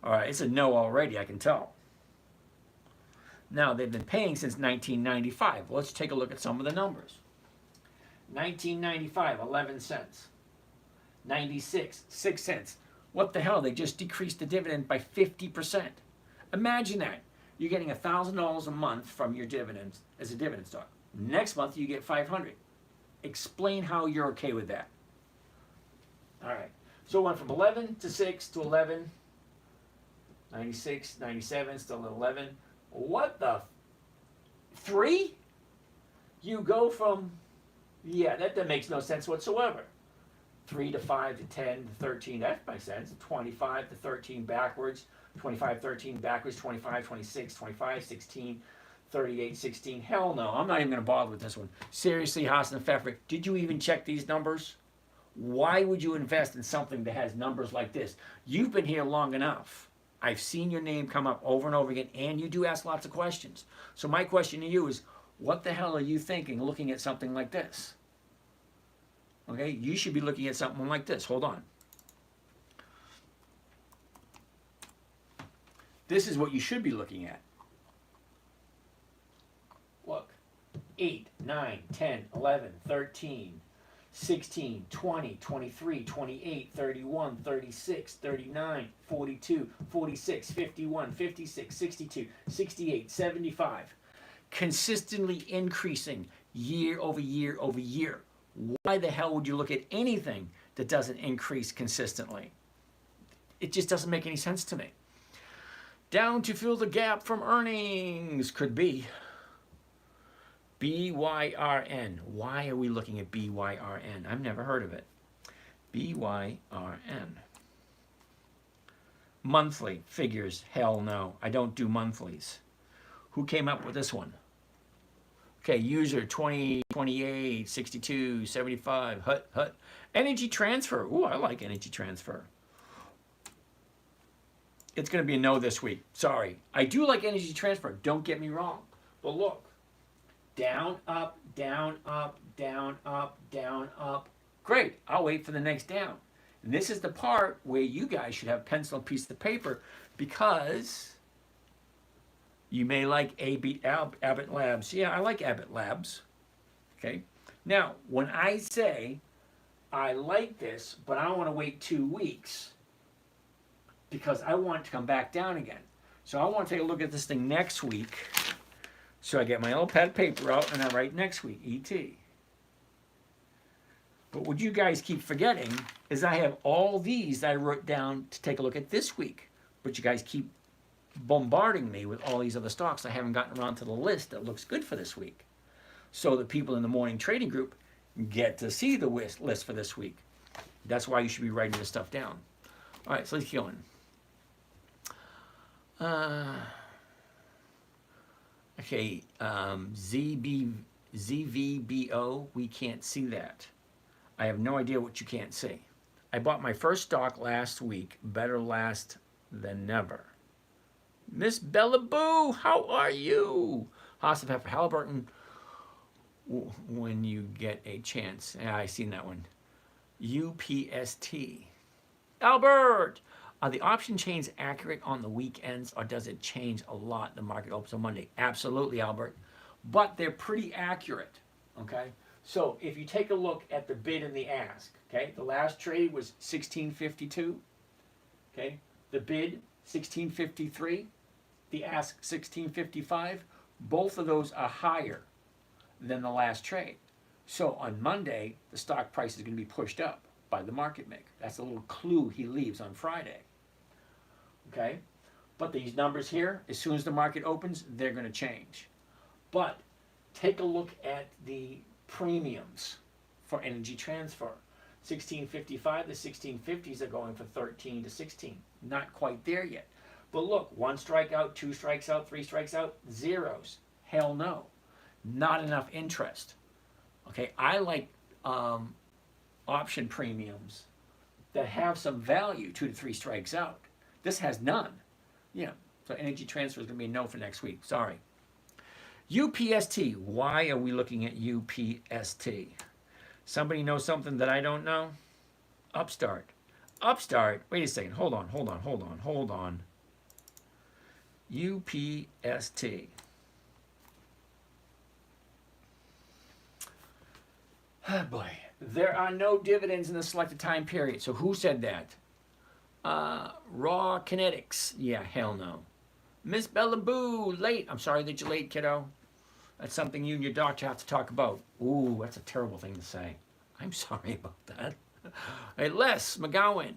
All right, it's a no already, I can tell. Now, they've been paying since 1995. Well, let's take a look at some of the numbers. 1995, 11 cents. 96, 6 cents. What the hell? They just decreased the dividend by 50%. Imagine that. You're getting $1,000 a month from your dividends as a dividend stock. Next month you get 500. Explain how you're okay with that. All right. So it went from 11 to 6 to 11, 96, 97, still at 11. What the 3? You go from, yeah, that makes no sense whatsoever. 3 to 5 to 10 to 13, that makes sense. 25 to 13 backwards, 25, 13 backwards, 25, 26, 25, 16, 38, 16. Hell no, I'm not even going to bother with this one. Seriously, Hassan and Pfeffer, did you even check these numbers? Why would you invest in something that has numbers like this? You've been here long enough. I've seen your name come up over and over again, and you do ask lots of questions. So my question to you is, what the hell are you thinking looking at something like this? Okay, you should be looking at something like this. Hold on. This is what you should be looking at. Look, 8, 9, 10, 11, 13, 16, 20, 23, 28, 31, 36, 39, 42, 46, 51, 56, 62, 68, 75. Consistently increasing year over year over year. Why the hell would you look at anything that doesn't increase consistently? It just doesn't make any sense to me. Down to fill the gap from earnings could be BYRN. Why are we looking at BYRN? I've never heard of it. BYRN. Monthly figures, hell no. I don't do monthlies. Who came up with this one? Okay, user 20, 28, 62, 75, hut. Energy transfer. Ooh, I like energy transfer. It's going to be a no this week. Sorry. I do like energy transfer. Don't get me wrong. But look. Down, up, down, up, down, up, down, up. Great. I'll wait for the next down. And this is the part where you guys should have pencil and piece of paper, because you may like Abbott Labs. Yeah, I like Abbott Labs. Okay. Now, when I say I like this, but I want to wait 2 weeks because I want it to come back down again. So I want to take a look at this thing next week. So I get my little pad of paper out and I write next week, ET. But what you guys keep forgetting is I have all these that I wrote down to take a look at this week. But you guys keep bombarding me with all these other stocks. I haven't gotten around to the list that looks good for this week. So the people in the morning trading group get to see the list for this week. That's why you should be writing this stuff down. All right, so let's keep going. Okay, ZVBO, we can't see that. I have no idea what you can't see. I bought my first stock last week. Better last than never. Miss Bella Boo, how are you? Hassan Pfeffer, Halliburton, when you get a chance. Yeah, I seen that one. UPST. Albert, are the option chains accurate on the weekends, or does it change a lot? The market opens on Monday. Absolutely, Albert. But they're pretty accurate, okay? So if you take a look at the bid and the ask, okay? The last trade was 1652, okay? The bid, 1653. The ask, 1655. Both of those are higher than the last trade. So on Monday, the stock price is going to be pushed up by the market maker. That's a little clue he leaves on Friday. Okay? But these numbers here, as soon as the market opens, they're going to change. But take a look at the premiums for energy transfer. 1655, the 1650s are going for 13 to 16. Not quite there yet. But look, 1 strike out, 2 strikes out, 3 strikes out, zeros. Hell no. Not enough interest. Okay, I like option premiums that have some value, 2 to 3 strikes out. This has none. Yeah, so energy transfer is going to be a no for next week. Sorry. UPST. Why are we looking at UPST? Somebody know something that I don't know? Upstart. Upstart. Wait a second. Hold on. UPST. Oh boy. There are no dividends in the selected time period. So who said that? Raw Kinetics. Yeah, hell no. Miss Bella Boo, late. I'm sorry that you're late, kiddo. That's something you and your doctor have to talk about. Ooh, that's a terrible thing to say. I'm sorry about that. Hey, Les McGowan,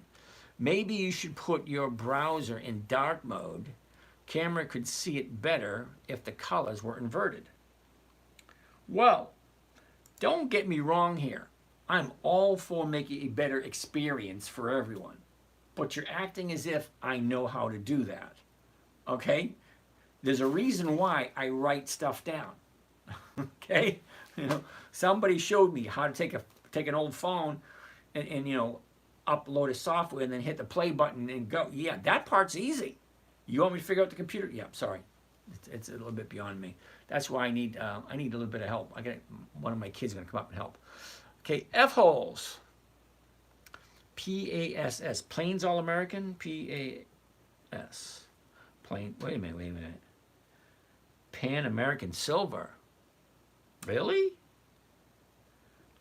maybe you should put your browser in dark mode. Camera could see it better if the colors were inverted. Well, don't get me wrong here. I'm all for making a better experience for everyone. But you're acting as if I know how to do that. Okay? There's a reason why I write stuff down. Okay? You know, somebody showed me how to take an old phone and upload a software and then hit the play button and go. Yeah, that part's easy. You want me to figure out the computer? Yeah, sorry. It's a little bit beyond me. That's why I need a little bit of help. One of my kids going to come up and help. Okay, F-holes. P-A-S-S. Plains All American? P-A-S. Plain. Wait a minute. Pan American Silver. Really?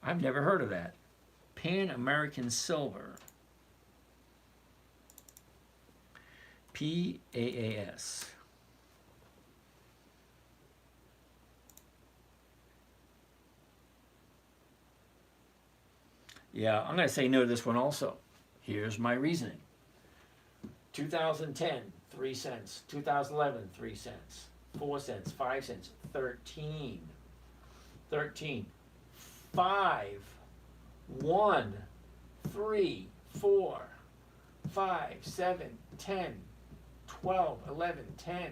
I've never heard of that. Pan American Silver. P-A-A-S. Yeah, I'm going to say no to this one also. Here's my reasoning. 2010, 3 cents. 2011, 3 cents. 4 cents, 5 cents, 13. 13. 5, 1, 3, 4, 5, 7, 10, 12, 11, 10.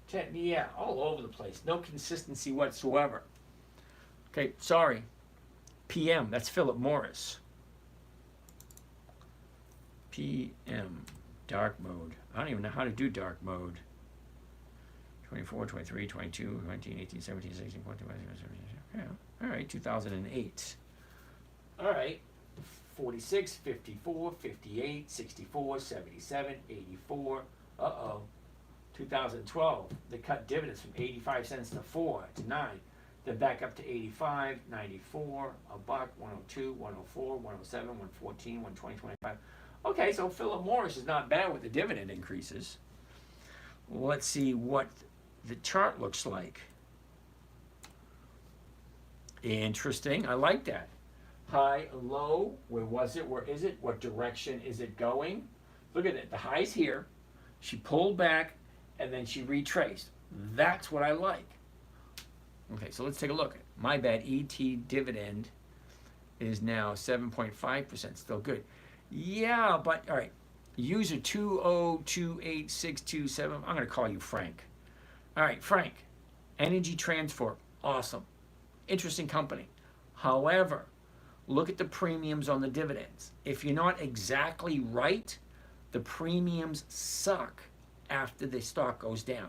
10, yeah, all over the place. No consistency whatsoever. Okay, sorry. PM, that's Philip Morris. PM, dark mode. I don't even know how to do dark mode. 24, 23, 22, 19, 18, 17, 16, 14, 15, 17, yeah. All right, 2008. All right, 46, 54, 58, 64, 77, 84. Uh-oh. 2012, they cut dividends from 85 cents to 4 to 9. Then back up to 85, 94, a buck, 102, 104, 107, 114, 120, 25. Okay, so Philip Morris is not bad with the dividend increases. Let's see what the chart looks like. Interesting. I like that. High, low. Where was it? Where is it? What direction is it going? Look at it. The high's here. She pulled back and then she retraced. That's what I like. Okay, so let's take a look. My bad. ET dividend is now 7.5%. Still good. Yeah, but all right. User 2028627. I'm going to call you Frank. All right, Frank. Energy Transfer. Awesome. Interesting company. However, look at the premiums on the dividends. If you're not exactly right, the premiums suck after the stock goes down.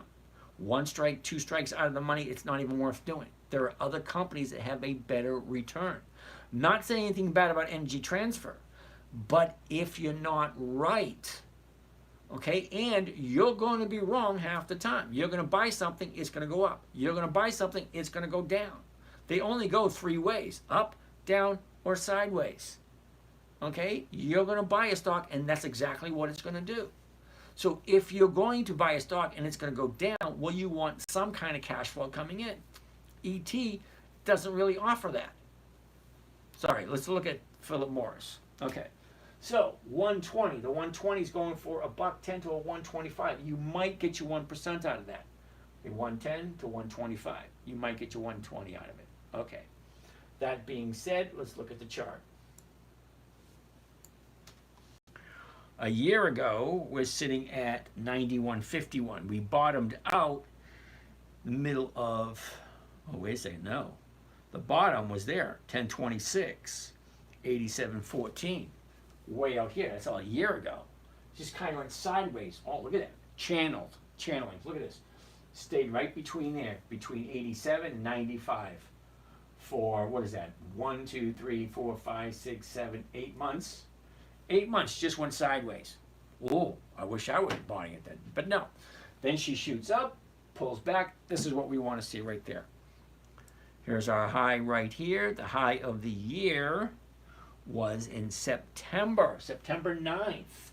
1 strike, 2 strikes out of the money, it's not even worth doing. There are other companies that have a better return. Not saying anything bad about Energy Transfer, but if you're not right, okay, and you're going to be wrong half the time. You're going to buy something, it's going to go up. You're going to buy something, it's going to go down. They only go 3 ways, up, down, or sideways. Okay, you're going to buy a stock, and that's exactly what it's going to do. So if you're going to buy a stock and it's going to go down, well, you want some kind of cash flow coming in. ET doesn't really offer that. Sorry, let's look at Philip Morris. Okay, so 120. The 120 is going for $1.10 to a 125. You might get you 1% out of that. A 110 to 125. You might get you 120 out of it. Okay. That being said, let's look at the chart. A year ago, we're sitting at 91.51. We bottomed out the middle of, oh, wait a second, no. The bottom was there, 1026, 87.14. Way out here, that's all a year ago. Just kind of went sideways. Oh, look at that. Channeling. Look at this. Stayed right between there, between 87 and 95 for, what is that, 1, 2, 3, 4, 5, 6, 7, 8 months. 8 months just went sideways. Oh, I wish I would have bought it then. But no. Then she shoots up, pulls back. This is what we want to see right there. Here's our high right here. The high of the year was in September 9th.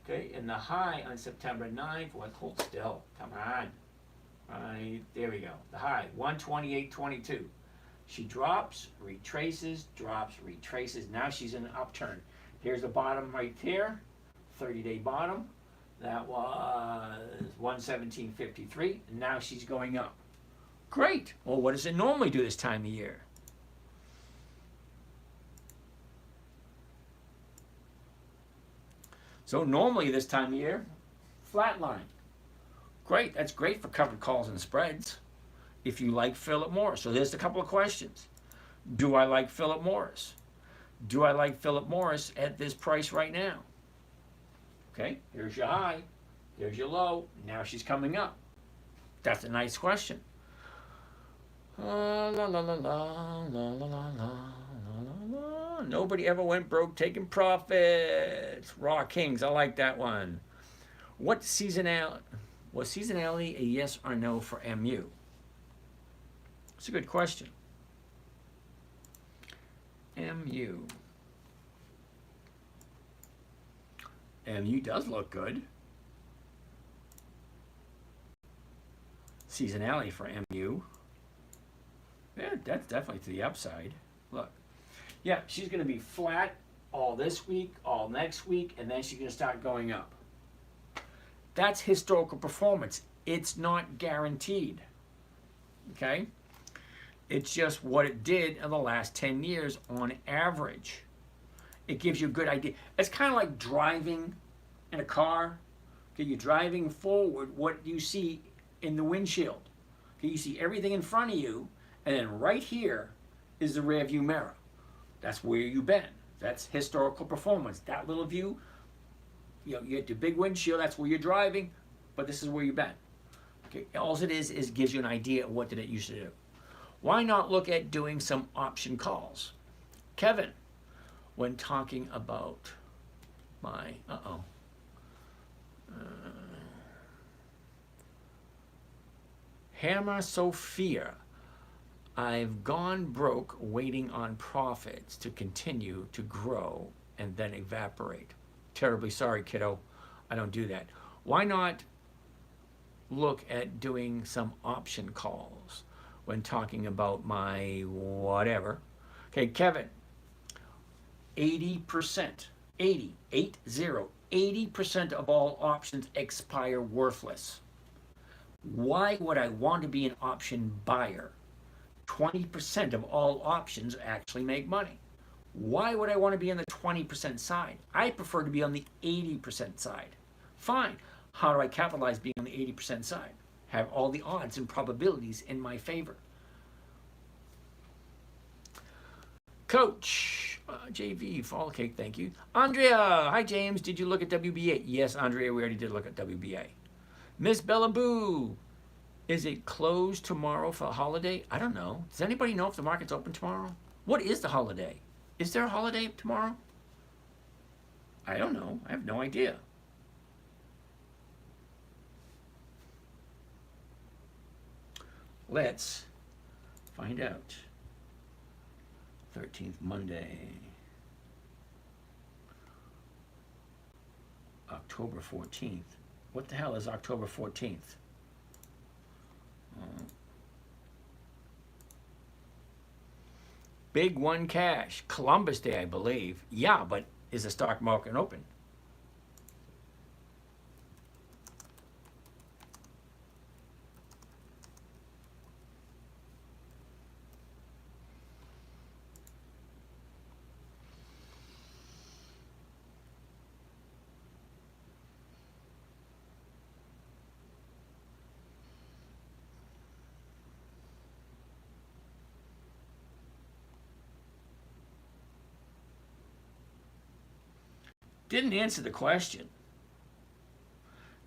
Okay, and the high on September 9th, what, hold still, come on. Right, there we go. The high, 128.22. She drops, retraces, drops, retraces. Now she's in an upturn. Here's the bottom right there, 30-day bottom. That was 117.53. And now she's going up. Great. Well, what does it normally do this time of year? So normally this time of year, flatline. Great. That's great for covered calls and spreads if you like Philip Morris. So there's a couple of questions. Do I like Philip Morris? Do I like Philip Morris at this price right now? Okay, here's your high. There's your low. Now she's coming up. That's a nice question. La la la la la la la la la. Nobody ever went broke taking profits. Raw Kings, I like that one. What seasonality? Was seasonality a yes or no for MU? It's a good question. MU. MU does look good. Seasonality for MU. Yeah, that's definitely to the upside. Look. Yeah, she's going to be flat all this week, all next week, and then she's going to start going up. That's historical performance. It's not guaranteed. Okay? It's just what it did in the last 10 years on average. It gives you a good idea. It's kind of like driving in a car. Okay, you're driving forward, what do you see in the windshield? Okay, you see everything in front of you, and then right here is the rear view mirror. That's where you've been. That's historical performance. That little view, you get the big windshield, that's where you're driving, but this is where you've been. Okay, all it is gives you an idea of what did it used to do. Why not look at doing some option calls? Kevin, when talking about my, Hammer Sophia, I've gone broke waiting on profits to continue to grow and then evaporate. Terribly sorry, kiddo. I don't do that. Why not look at doing some option calls when talking about my whatever? Okay, Kevin, 80%, 80% of all options expire worthless. Why would I want to be an option buyer? 20% of all options actually make money. Why would I want to be on the 20% side? I prefer to be on the 80% side. Fine. How do I capitalize being on the 80% side? Have all the odds and probabilities in my favor. Coach, JV, fall cake, thank you. Andrea, hi James, did you look at WBA? Yes, Andrea, we already did look at WBA. Miss Bellaboo, is it closed tomorrow for a holiday? I don't know. Does anybody know if the market's open tomorrow? What is the holiday? Is there a holiday tomorrow? I don't know. I have no idea. Let's find out. 13th Monday. October 14th. What the hell is October 14th? Big one cash. Columbus Day, I believe. Yeah, but is the stock market open? Didn't answer the question.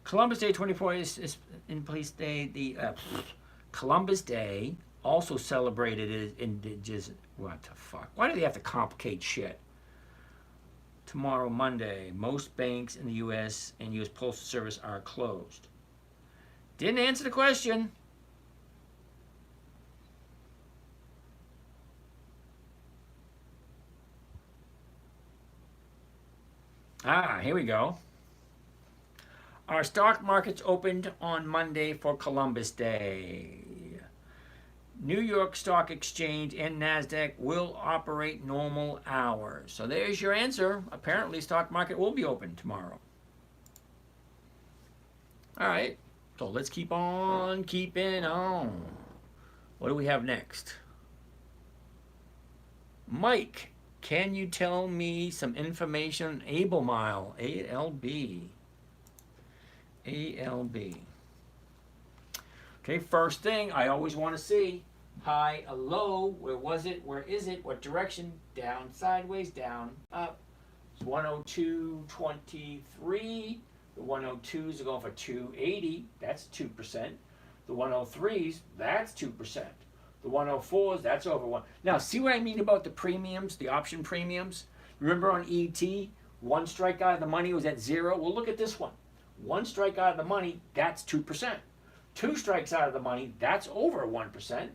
Columbus Day 24 is in place day. The Columbus Day also celebrated as indigenous. What the fuck? Why do they have to complicate shit? Tomorrow, Monday, most banks in the U.S. and U.S. Postal Service are closed. Didn't answer the question. Ah, here we go. Our stock markets opened on Monday for Columbus Day. New York Stock Exchange and NASDAQ will operate normal hours. So there's your answer. Apparently, stock market will be open tomorrow. All right, so let's keep on keeping on. What do we have next? Mike, can you tell me some information on Albemarle, ALB? ALB. Okay, first thing I always want to see, high, a low, where was it, where is it, what direction, down, sideways, down, up. It's 102.23. The 102s are going for 280, that's 2%. The 103s, that's 2%. The 104s, that's over 1. Now, see what I mean about the premiums, the option premiums? Remember on ET, one strike out of the money was at 0? Well, look at this one. One strike out of the money, that's 2%. Two strikes out of the money, that's over 1%.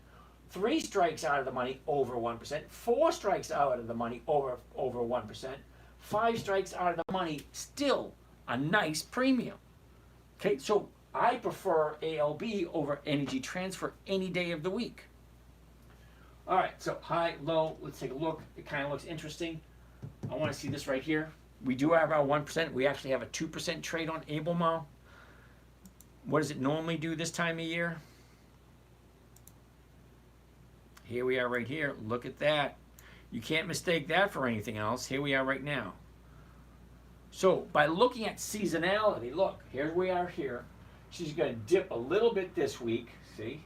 Three strikes out of the money, over 1%. Four strikes out of the money, over 1%. Five strikes out of the money, still a nice premium. Okay, so I prefer ALB over Energy Transfer any day of the week. All right, so high, low, let's take a look. It kind of looks interesting. I want to see this right here. We do have our 1%. We actually have a 2% trade on Albemarle. What does it normally do this time of year? Here we are right here. Look at that. You can't mistake that for anything else. Here we are right now. So by looking at seasonality, look, here we are here. She's going to dip a little bit this week. See?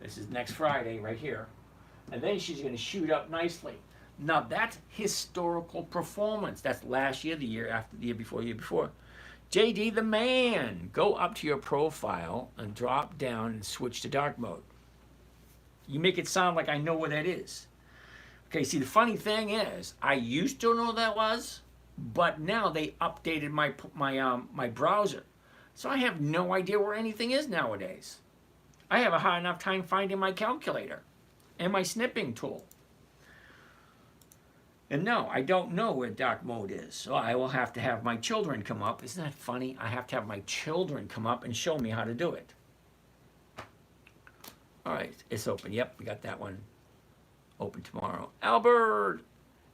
This is next Friday right here. And then she's going to shoot up nicely. Now that's historical performance. That's last year, the year after, the year before, JD the man, go up to your profile and drop down and switch to dark mode. You make it sound like I know what that is. Okay, see, the funny thing is, I used to know what that was, but now they updated my browser. So I have no idea where anything is nowadays. I have a hard enough time finding my calculator and my snipping tool. And no, I don't know where dark mode is. So I will have to have my children come up. Isn't that funny? I have to have my children come up and show me how to do it. All right, it's open. Yep, we got that one open tomorrow. Albert,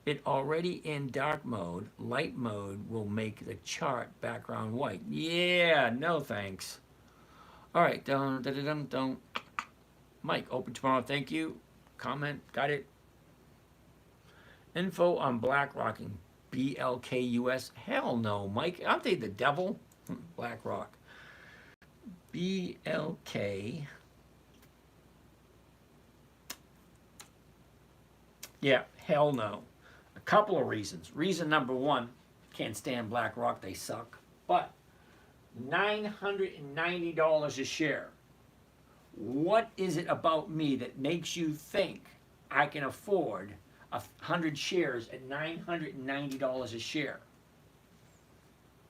it already in dark mode. Light mode will make the chart background white. Yeah, no thanks. All right, don't. Mike, open tomorrow. Thank you. Comment, got it. Info on BlackRock and BLKUS. Hell no, Mike. Aren't they the devil? BlackRock. BLK. Yeah, hell no. A couple of reasons. Reason number one, can't stand BlackRock. They suck. But $990 a share. What is it about me that makes you think I can afford 100 shares at $990 a share?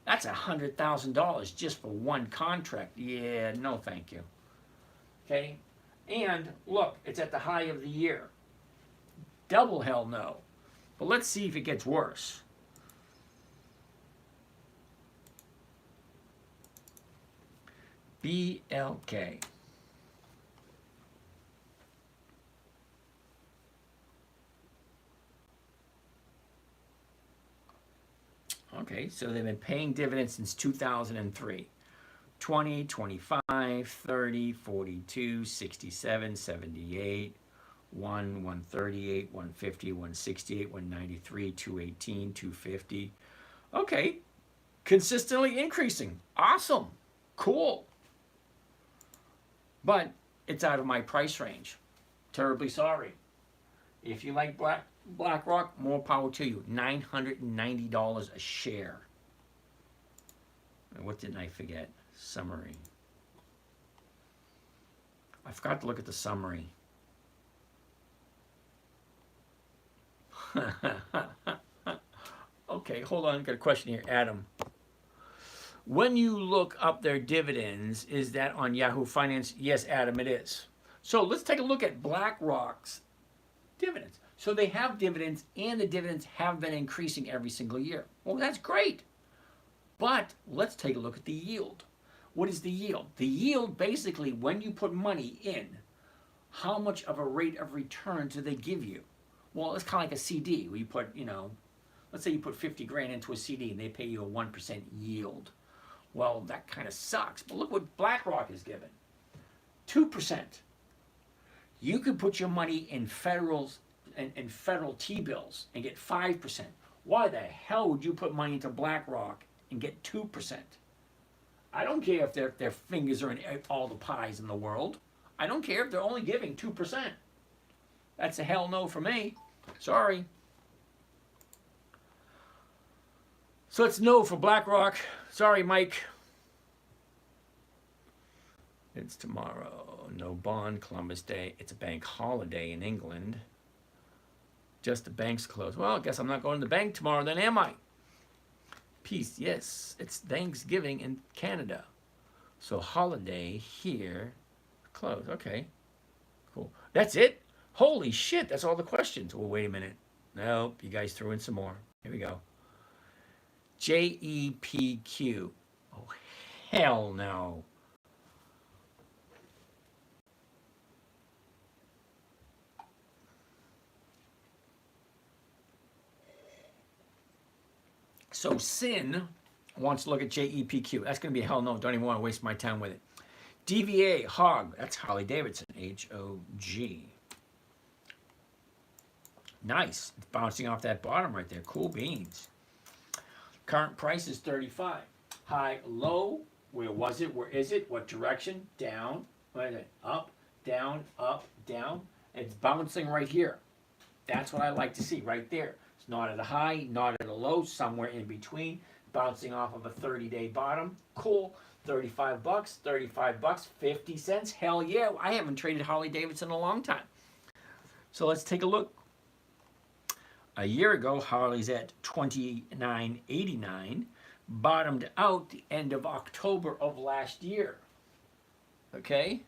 That's $100,000 just for one contract. Yeah, no thank you. Okay? And look, it's at the high of the year. Double hell no. But let's see if it gets worse. BLK. Okay, so they've been paying dividends since 2003. 20, 25, 30, 42, 67, 78, 138, 150, 168, 193, 218, 250. Okay, consistently increasing. Awesome. Cool. But it's out of my price range. Terribly sorry. If you like BlackRock, more power to you. $990 a share. And what didn't I forget? Summary. I forgot to look at the summary. Okay, hold on. I've got a question here. Adam. When you look up their dividends, is that on Yahoo Finance? Yes, Adam, it is. So let's take a look at BlackRock's dividends. So they have dividends, and the dividends have been increasing every single year. Well, that's great. But let's take a look at the yield. What is the yield? The yield, basically, when you put money in, how much of a rate of return do they give you? Well, it's kind of like a CD where you put, let's say you put 50 grand into a CD and they pay you a 1% yield. Well, that kind of sucks. But look what BlackRock is given. 2%. You could put your money in federal T-bills and get 5%. Why the hell would you put money into BlackRock and get 2%? I don't care if their fingers are in all the pies in the world. I don't care if they're only giving 2%. That's a hell no for me. Sorry. So it's no for BlackRock. Sorry, Mike. It's tomorrow. No bond, Columbus Day. It's a bank holiday in England. Just the bank's closed. Well, I guess I'm not going to the bank tomorrow then, am I? Peace, yes. It's Thanksgiving in Canada. So holiday here, closed. Okay, cool. That's it? Holy shit, that's all the questions. Well, wait a minute. Nope, you guys threw in some more. Here we go. JEPQ. Oh, hell no. So Sin wants to look at JEPQ. That's going to be a hell no. Don't even want to waste my time with it. DVA, HOG. That's Harley-Davidson. H-O-G. Nice. It's bouncing off that bottom right there. Cool beans. Current price is 35. High, low. Where was it? Where is it? What direction? Down. What is it? Up, down, up, down. It's bouncing right here. That's what I like to see right there. It's not at a high, not at a low, somewhere in between. Bouncing off of a 30-day bottom. Cool. 35 bucks, 35 bucks, 50 cents. Hell yeah. I haven't traded Harley-Davidson in a long time. So let's take a look. A year ago, Harley's at $29.89, bottomed out the end of October of last year. Okay?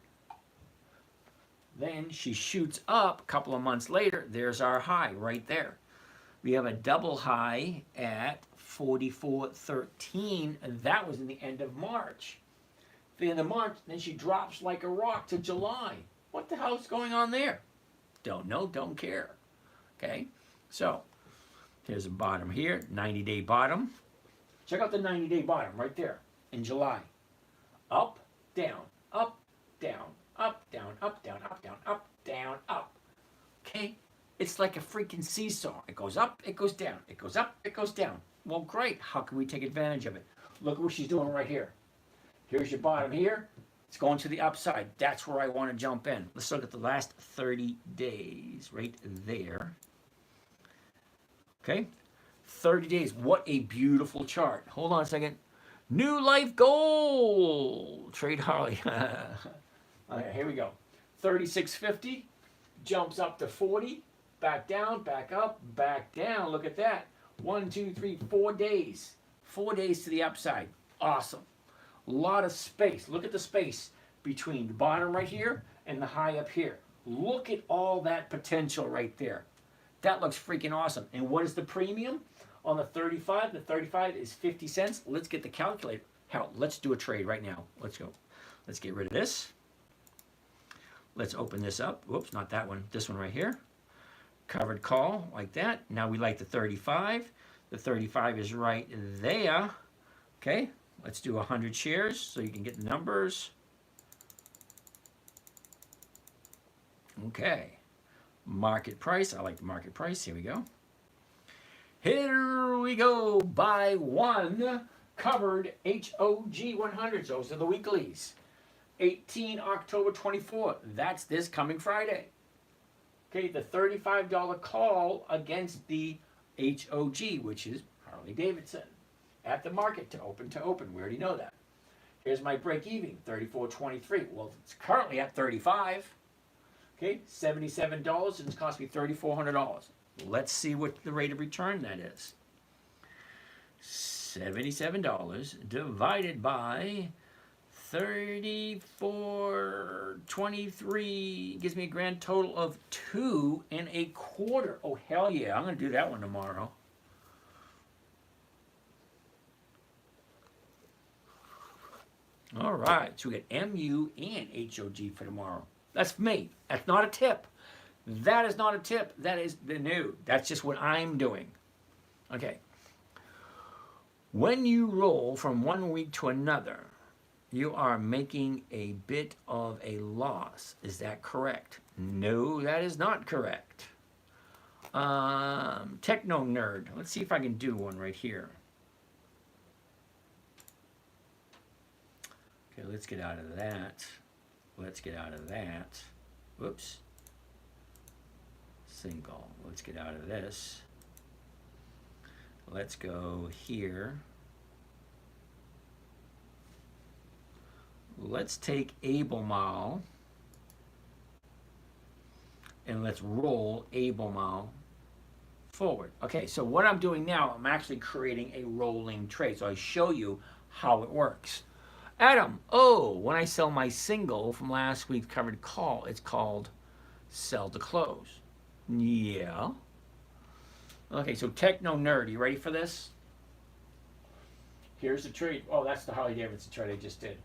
Then she shoots up a couple of months later. There's our high right there. We have a double high at 44.13, and that was in the end of March. The end of March, then she drops like a rock to July. What the hell's going on there? Don't know, don't care. Okay? So, here's a bottom here, 90-day bottom. Check out the 90-day bottom right there in July. Up, down, up, down, up, down, up, down, up, down, up, down, up. Okay? It's like a freaking seesaw. It goes up, it goes down. It goes up, it goes down. Well, great. How can we take advantage of it? Look at what she's doing right here. Here's your bottom here. It's going to the upside. That's where I want to jump in. Let's look at the last 30 days right there. Okay, 30 days. What a beautiful chart. Hold on a second. New life goal. Trade Harley. All right, here we go. 36.50 jumps up to 40. Back down, back up, back down. Look at that. 1, 2, 3, 4 days. 4 days to the upside. Awesome. A lot of space. Look at the space between the bottom right here and the high up here. Look at all that potential right there. That looks freaking awesome. And what is the premium on the 35? The 35 is 50 cents. Let's get the calculator. Hell, let's do a trade right now. Let's go. Let's get rid of this. Let's open this up. Whoops, not that one. This one right here. Covered call like that. Now we like the 35. The 35 is right there. Okay, let's do 100 shares so you can get the numbers. Okay. Market price. I like the market price. Here we go. Here we go. Buy one covered HOG 100s. Those are the weeklies. 18 October 24. That's this coming Friday. Okay, the $35 call against the HOG, which is Harley-Davidson. At the market to open. We already know that. Here's my break even, $34.23. Well, it's currently at $35. Okay, $77, and it's cost me $3,400. Let's see what the rate of return that is. $77 divided by 34.23 gives me a grand total of 2.25. Oh, hell yeah. I'm going to do that one tomorrow. All right, so we got MU and HOG for tomorrow. That's me. That's not a tip. That is not a tip. That is the new. That's just what I'm doing. Okay. When you roll from one week to another, you are making a bit of a loss. Is that correct? No, that is not correct. Techno nerd. Let's see if I can do one right here. Okay, let's get out of that. Let's get out of that. Whoops. Single. Let's get out of this. Let's go here. Let's take Abelmal and let's roll Abelmal forward. Okay, so what I'm doing now, I'm actually creating a rolling trade. So I show you how it works. Adam, when I sell my single from last week's covered call, it's called sell to close. Yeah. Okay, so Techno Nerd, you ready for this? Here's the trade. Oh, that's the Harley-Davidson trade I just did.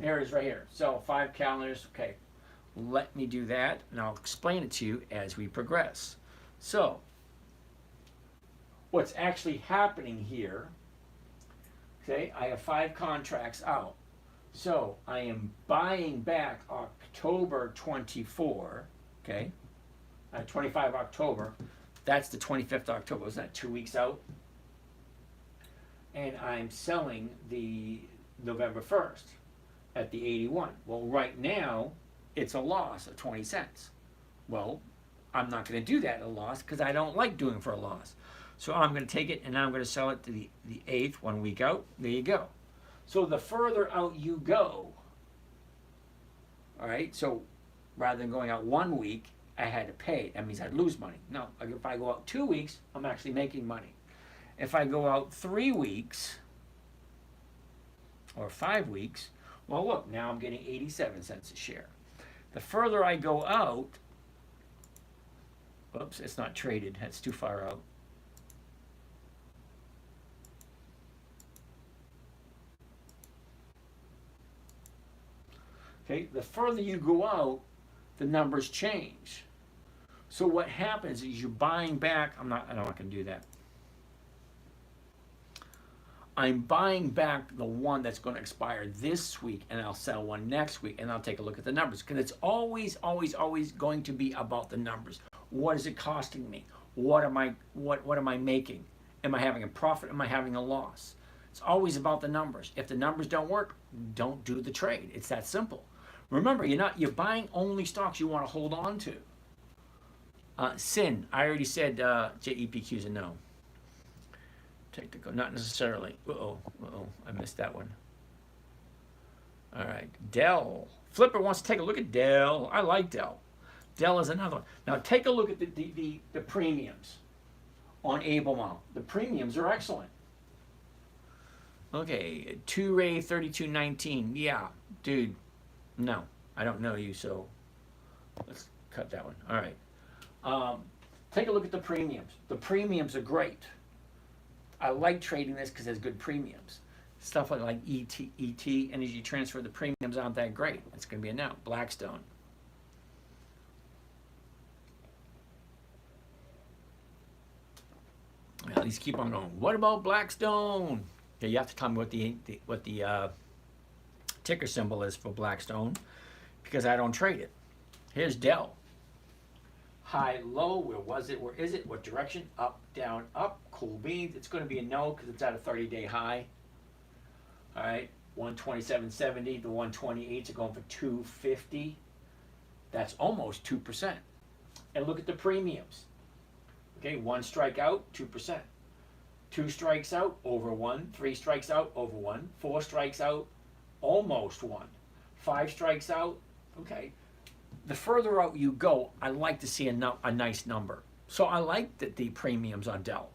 Here it is right here. Sell 5 calendars. Okay, let me do that, and I'll explain it to you as we progress. So, what's actually happening here, okay, I have 5 contracts out. So, I am buying back October 24, okay, 25 October. That's the 25th October. Isn't that 2 weeks out? And I'm selling the November 1st at the 81. Well, right now, it's a loss of 20 cents. Well, I'm not going to do that at a loss because I don't like doing for a loss. So I'm going to take it and I'm going to sell it to the 8th, 1 week out. There you go. So the further out you go, all right, so rather than going out 1 week, I had to pay. That means I'd lose money. No, if I go out 2 weeks, I'm actually making money. If I go out 3 weeks or 5 weeks, well, look, now I'm getting 87 cents a share. The further I go out, oops, it's not traded. That's too far out. Okay, the further you go out, the numbers change. So what happens is you're buying back. I'm not going to do that. I'm buying back the one that's going to expire this week, and I'll sell one next week, and I'll take a look at the numbers, because it's always going to be about the numbers. What is it costing me? What am I making? Am I having a profit? Am I having a loss? It's always about the numbers. If the numbers don't work, don't do the trade. It's that simple. Remember, you're buying only stocks you want to hold on to. Sin, I already said JEPQ is a no. Technical, not necessarily. I missed that one. All right, Dell. Flipper wants to take a look at Dell. I like Dell. Dell is another one. Now take a look at the premiums on Abelmal. The premiums are excellent. Okay, 2-ray 3219. Yeah, dude. No, I don't know you, so let's cut that one. All right. Take a look at the premiums. The premiums are great. I like trading this because it has good premiums. Stuff like ET, Energy Transfer, the premiums aren't that great. It's going to be a no. Blackstone. Well, these keep on going. What about Blackstone? Okay, you have to tell me what the ticker symbol is for Blackstone, because I don't trade it. Here's Dell. High, low, where was it? Where is it? What direction? Up, down, up. Cool beans. It's going to be a no because it's at a 30-day high. All right, 127.70. The 128s are going for 250. That's almost 2%. And look at the premiums. Okay, 1 strike out, 2%. 2 strikes out, over 1. 3 strikes out, over 1. 4 strikes out, almost 1. 5 strikes out, okay. The further out you go, I like to see a nice number. So I like the premiums on Dell.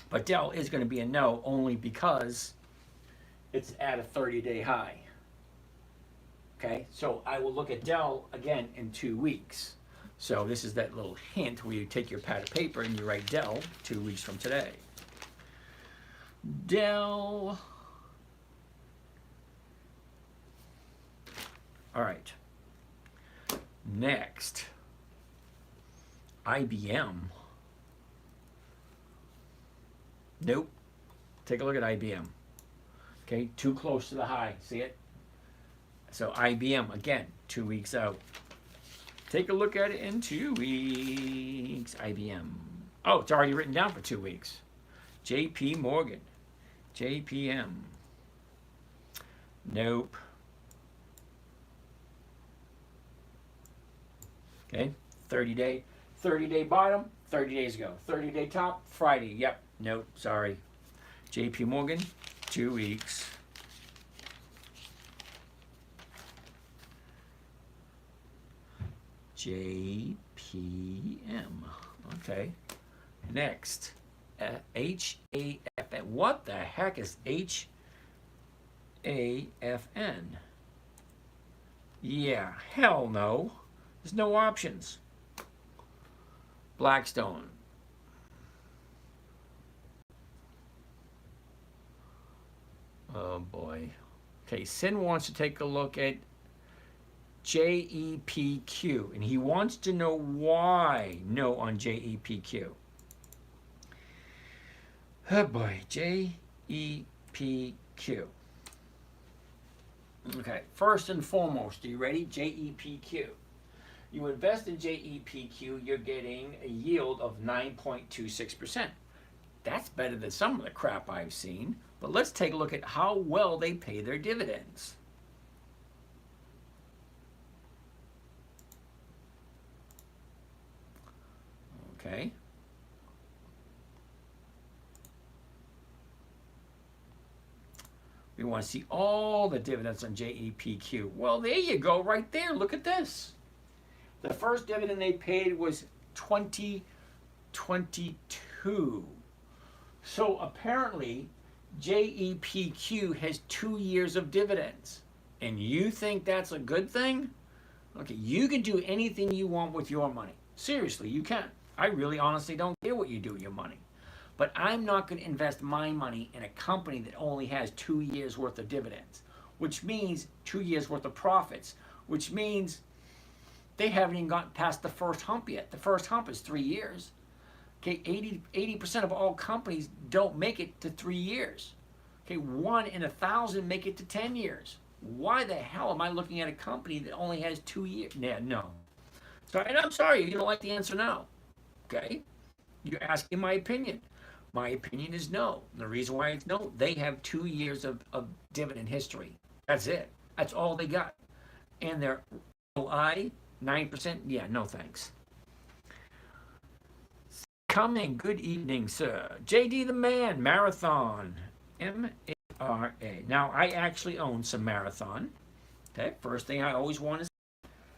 But Dell is going to be a no only because it's at a 30-day high. Okay, so I will look at Dell again in 2 weeks. So this is that little hint where you take your pad of paper and you write Dell 2 weeks from today. Dell, All right. Next, IBM. Nope. Take a look at IBM. Okay, too close to the high. See it? So IBM, again, 2 weeks out. Take a look at it in 2 weeks. IBM. Oh, it's already written down for 2 weeks. JP Morgan. JPM. Nope. Okay, 30-day bottom, 30 days ago. 30-day top, Friday. Yep, nope, sorry. JP Morgan, 2 weeks. JPM. Okay. Next, HAFN. What the heck is HAFN? Yeah, hell no. There's no options. Blackstone. Oh boy. Okay, Sin wants to take a look at JEPQ, and he wants to know why no on JEPQ. Oh boy, JEPQ. Okay, first and foremost, are you ready? JEPQ. You invest in JEPQ, you're getting a yield of 9.26%. That's better than some of the crap I've seen, but let's take a look at how well they pay their dividends. Okay. We want to see all the dividends on JEPQ. Well, there you go, right there. Look at this. The first dividend they paid was 2022. So apparently, JEPQ has 2 years of dividends. And you think that's a good thing? Okay, you can do anything you want with your money. Seriously, you can. I really honestly don't care what you do with your money. But I'm not going to invest my money in a company that only has 2 years worth of dividends, which means 2 years worth of profits, which means they haven't even gotten past the first hump yet. The first hump is 3 years. Okay, 80% of all companies don't make it to 3 years. Okay, 1 in 1,000 make it to 10 years. Why the hell am I looking at a company that only has 2 years? Yeah, no. So, and I'm sorry, you don't like the answer now. Okay, you're asking my opinion. My opinion is no. The reason why it's no, they have 2 years of dividend history. That's it. That's all they got. And their ROI, 9%, yeah, no thanks. Coming, good evening, sir. JD the Man, Marathon, M-A-R-A. Now, I actually own some Marathon. Okay, first thing I always want is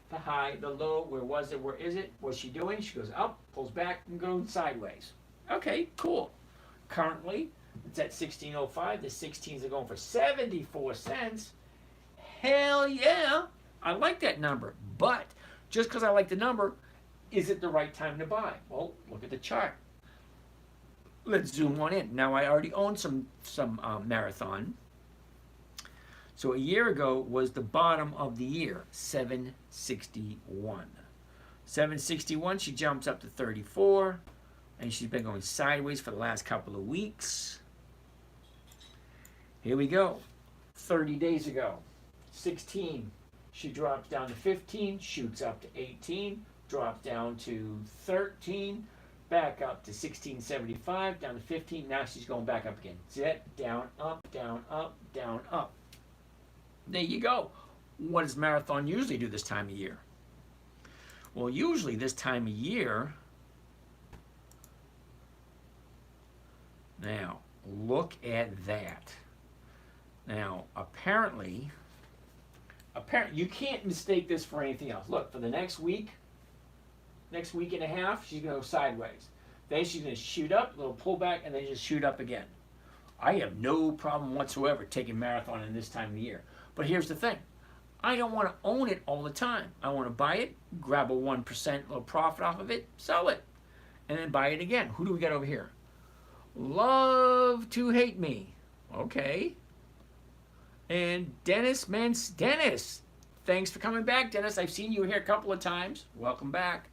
the high, the low, where was it, where is it, what's she doing? She goes up, pulls back, and goes sideways. Okay, cool. Currently, it's at 16.05. The 16s are going for 74 cents. Hell yeah, I like that number. But just because I like the number, is it the right time to buy? Well, look at the chart. Let's zoom on in. Now, I already own some Marathon. So a year ago was the bottom of the year, 761. 761, she jumps up to 34. And she's been going sideways for the last couple of weeks. Here we go. 30 days ago, 16. She drops down to 15, shoots up to 18, drops down to 13, back up to 1675, down to 15. Now she's going back up again. Zit, down, up, down, up, down, up. There you go. What does Marathon usually do this time of year? Well, usually this time of year, now, look at that. Now, apparently, you can't mistake this for anything else. Look, for the next week and a half, she's going to go sideways. Then she's going to shoot up, a little pullback, and then just shoot up again. I have no problem whatsoever taking Marathon in this time of the year. But here's the thing. I don't want to own it all the time. I want to buy it, grab a 1% little profit off of it, sell it, and then buy it again. Who do we got over here? Love to hate me. Okay. And Dennis, Thanks for coming back, Dennis. I've seen you here a couple of times. Welcome back.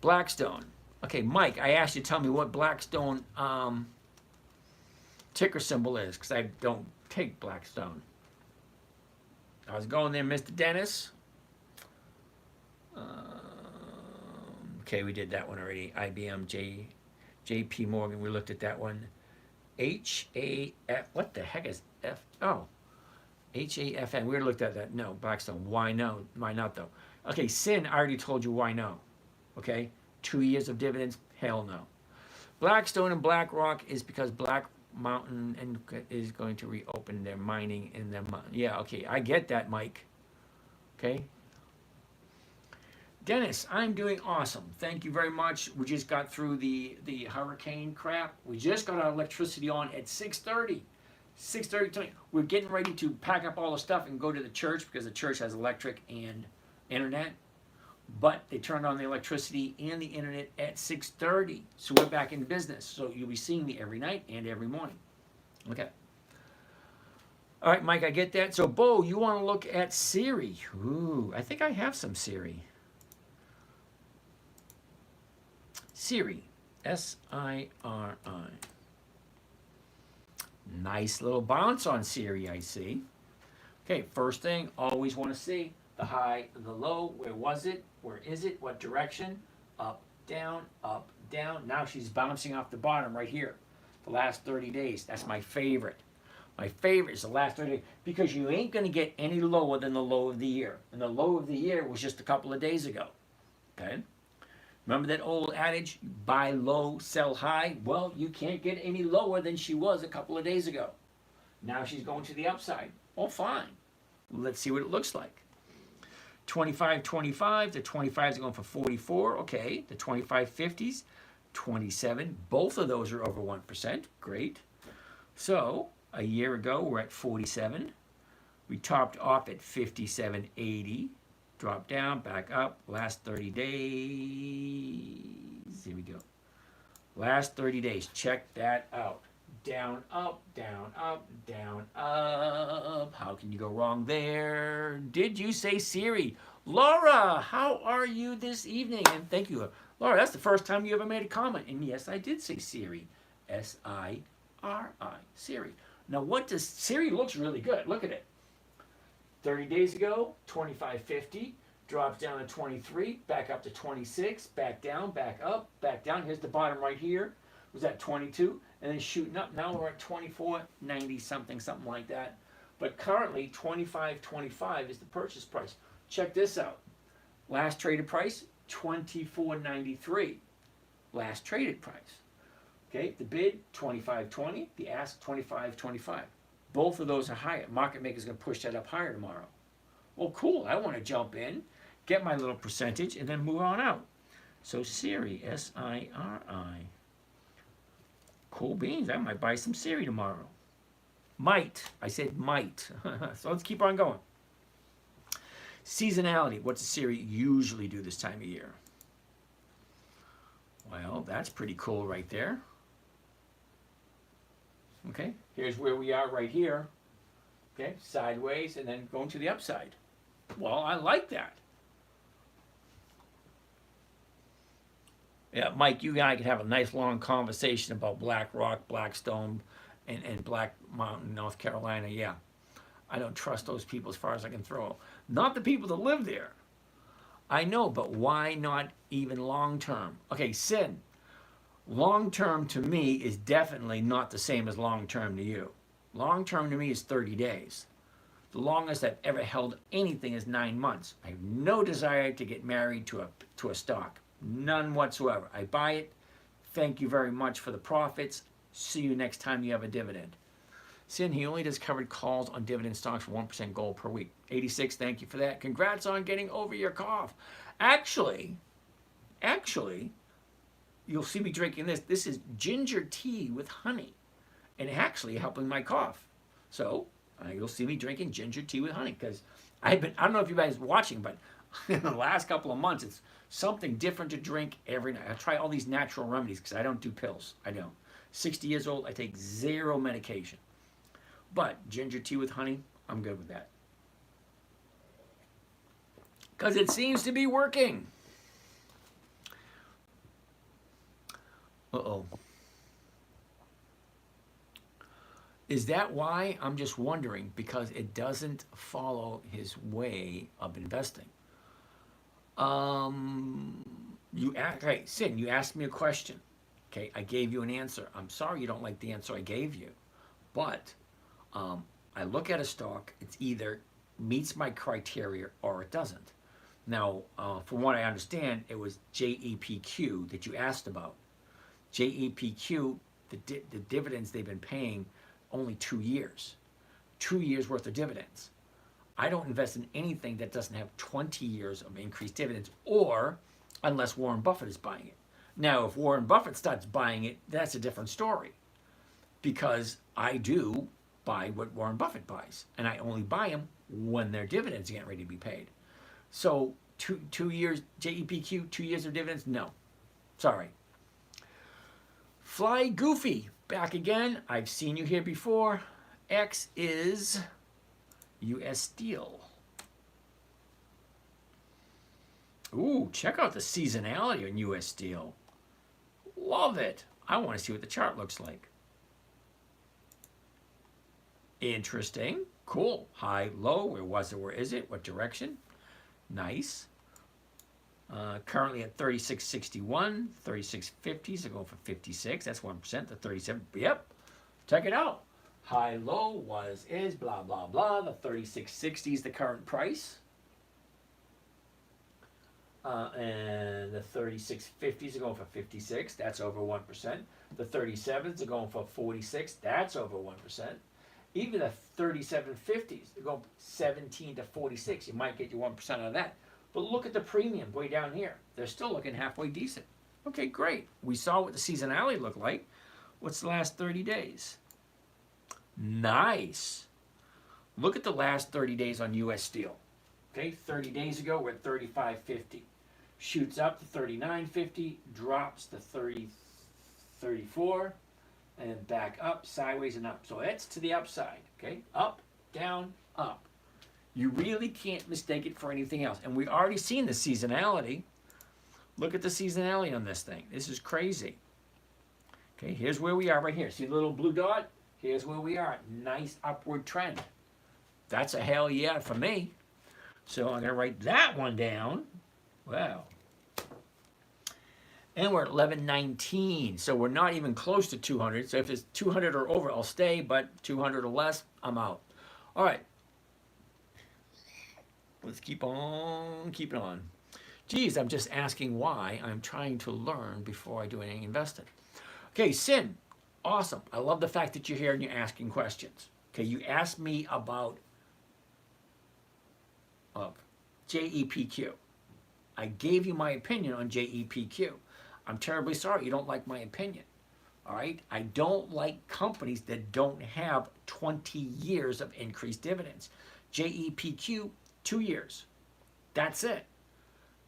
Blackstone. Okay, Mike, I asked you to tell me what Blackstone ticker symbol is, because I don't take Blackstone. I was going there, Mr. Dennis. Okay, we did that one already. IBM, JP Morgan, we looked at that one. HAF, what the heck is F? Oh, HAFN, we already looked at that. No, Blackstone, why no? Why not though? Okay, Sin, I already told you why no. Okay, 2 years of dividends, hell no. Blackstone and BlackRock is because Black Mountain is going to reopen their mining in their yeah, okay, I get that, Mike. Okay. Dennis, I'm doing awesome. Thank you very much. We just got through the hurricane crap. We just got our electricity on at 6:30. 6:30 tonight. We're getting ready to pack up all the stuff and go to the church because the church has electric and internet. But they turned on the electricity and the internet at 6:30. So we're back in business. So you'll be seeing me every night and every morning. Okay. All right, Mike, I get that. So, Bo, you want to look at Siri. Ooh, I think I have some Siri. Siri, S-I-R-I. Nice little bounce on Siri, I see. Okay, first thing, always want to see the high and the low. Where was it? Where is it? What direction? Up, down, up, down. Now she's bouncing off the bottom right here. The last 30 days. That's my favorite. My favorite is the last 30 days because you ain't going to get any lower than the low of the year. And the low of the year was just a couple of days ago. Okay? Remember that old adage, buy low, sell high? Well, you can't get any lower than she was a couple of days ago. Now she's going to the upside. Oh, fine. Let's see what it looks like. 25.25, the 25s are going for 44. Okay, the 25.50s, 27. Both of those are over 1%. Great. So, a year ago, we're at 47. We topped off at 57.80. Drop down, back up, last 30 days. Here we go. Last 30 days, check that out. Down, up, down, up, down, up. How can you go wrong there? Did you say Siri? Laura, how are you this evening? And thank you. Laura, that's the first time you ever made a comment. And yes, I did say Siri. S-I-R-I. Siri. Now, what does Siri looks really good. Look at it. 30 days ago, 25.50, drops down to 23, back up to 26, back down, back up, back down. Here's the bottom right here. It was at 22, and then shooting up. Now we're at 24.90 something, something like that. But currently, 25.25 is the purchase price. Check this out. Last traded price, 24.93. Last traded price. Okay, the bid, 25.20. The ask, 25.25. Both of those are higher. Market maker's going to push that up higher tomorrow. Well, cool. I want to jump in, get my little percentage, and then move on out. So Siri, S-I-R-I. Cool beans. I might buy some Siri tomorrow. Might. I said might. So let's keep on going. Seasonality. What does Siri usually do this time of year? Well, that's pretty cool right there. Okay, here's where we are right here. Okay, sideways and then going to the upside. Well, I like that. Yeah, Mike, you and I could have a nice long conversation about BlackRock, Blackstone, and Black Mountain, North Carolina. Yeah, I don't trust those people as far as I can throw. Not the people that live there. I know, but why not even long term? Okay, Sin. Long term to me is definitely not the same as long term to you. Long term to me is 30 days. The longest I've ever held anything is 9 months. I have no desire to get married to a stock. None whatsoever. I buy it. Thank you very much for the profits. See you next time you have a dividend. Sin, he only does covered calls on dividend stocks for 1% gold per week. 86, thank you for that. Congrats on getting over your cough. Actually, you'll see me drinking this. This is ginger tea with honey, and actually helping my cough. So you'll see me drinking ginger tea with honey because I don't know if you guys are watching, but in the last couple of months, it's something different to drink every night. I try all these natural remedies because I don't do pills. I don't. 60 years old, I take 0 medication. But ginger tea with honey, I'm good with that. Because it seems to be working. Uh-oh. Is that why? I'm just wondering, because it doesn't follow his way of investing. Okay, Sin, you asked me a question. Okay, I gave you an answer. I'm sorry you don't like the answer I gave you. But I look at a stock, it's either meets my criteria or it doesn't. Now, from what I understand, it was JEPQ that you asked about. JEPQ, the dividends they've been paying only 2 years. 2 years worth of dividends. I don't invest in anything that doesn't have 20 years of increased dividends, or unless Warren Buffett is buying it. Now, if Warren Buffett starts buying it, that's a different story, because I do buy what Warren Buffett buys, and I only buy them when their dividends get ready to be paid. So 2 years, JEPQ, 2 years of dividends? No. Sorry. Fly Goofy, back again. I've seen you here before. X is US Steel. Ooh, check out the seasonality on US Steel. Love it. I want to see what the chart looks like. Interesting. Cool. High, low. Where was it? Where is it? What direction? Nice. Currently at 36.61, 36.50, so going for 56. That's 1%. The 37. Yep. Check it out. High, low, was, is, blah, blah, blah. The 36.60 is the current price. And the 36.50s are going for 56. That's over 1%. The 37s are going for 46. That's over 1%. Even the 37.50s, they're going 17 to 46. You might get your 1% out of that. But look at the premium way down here. They're still looking halfway decent. Okay, great. We saw what the seasonality looked like. What's the last 30 days? Nice. Look at the last 30 days on US Steel. Okay, 30 days ago, we're at 35.50. Shoots up to 39.50, drops to 30.34, and then back up, sideways, and up. So that's to the upside. Okay, up, down, up. You really can't mistake it for anything else. And we've already seen the seasonality. Look at the seasonality on this thing. This is crazy. Okay, here's where we are right here. See the little blue dot? Here's where we are. Nice upward trend. That's a hell yeah for me. So I'm going to write that one down. Wow. And we're at 1119. So we're not even close to 200. So if it's 200 or over, I'll stay. But 200 or less, I'm out. All right. Let's keep on keeping on. Geez, I'm just asking why. I'm trying to learn before I do any investing. Okay, Sin. Awesome. I love the fact that you're here and you're asking questions. Okay, you asked me about JEPQ. I gave you my opinion on JEPQ. I'm terribly sorry you don't like my opinion. All right? I don't like companies that don't have 20 years of increased dividends. JEPQ, 2 years. That's it.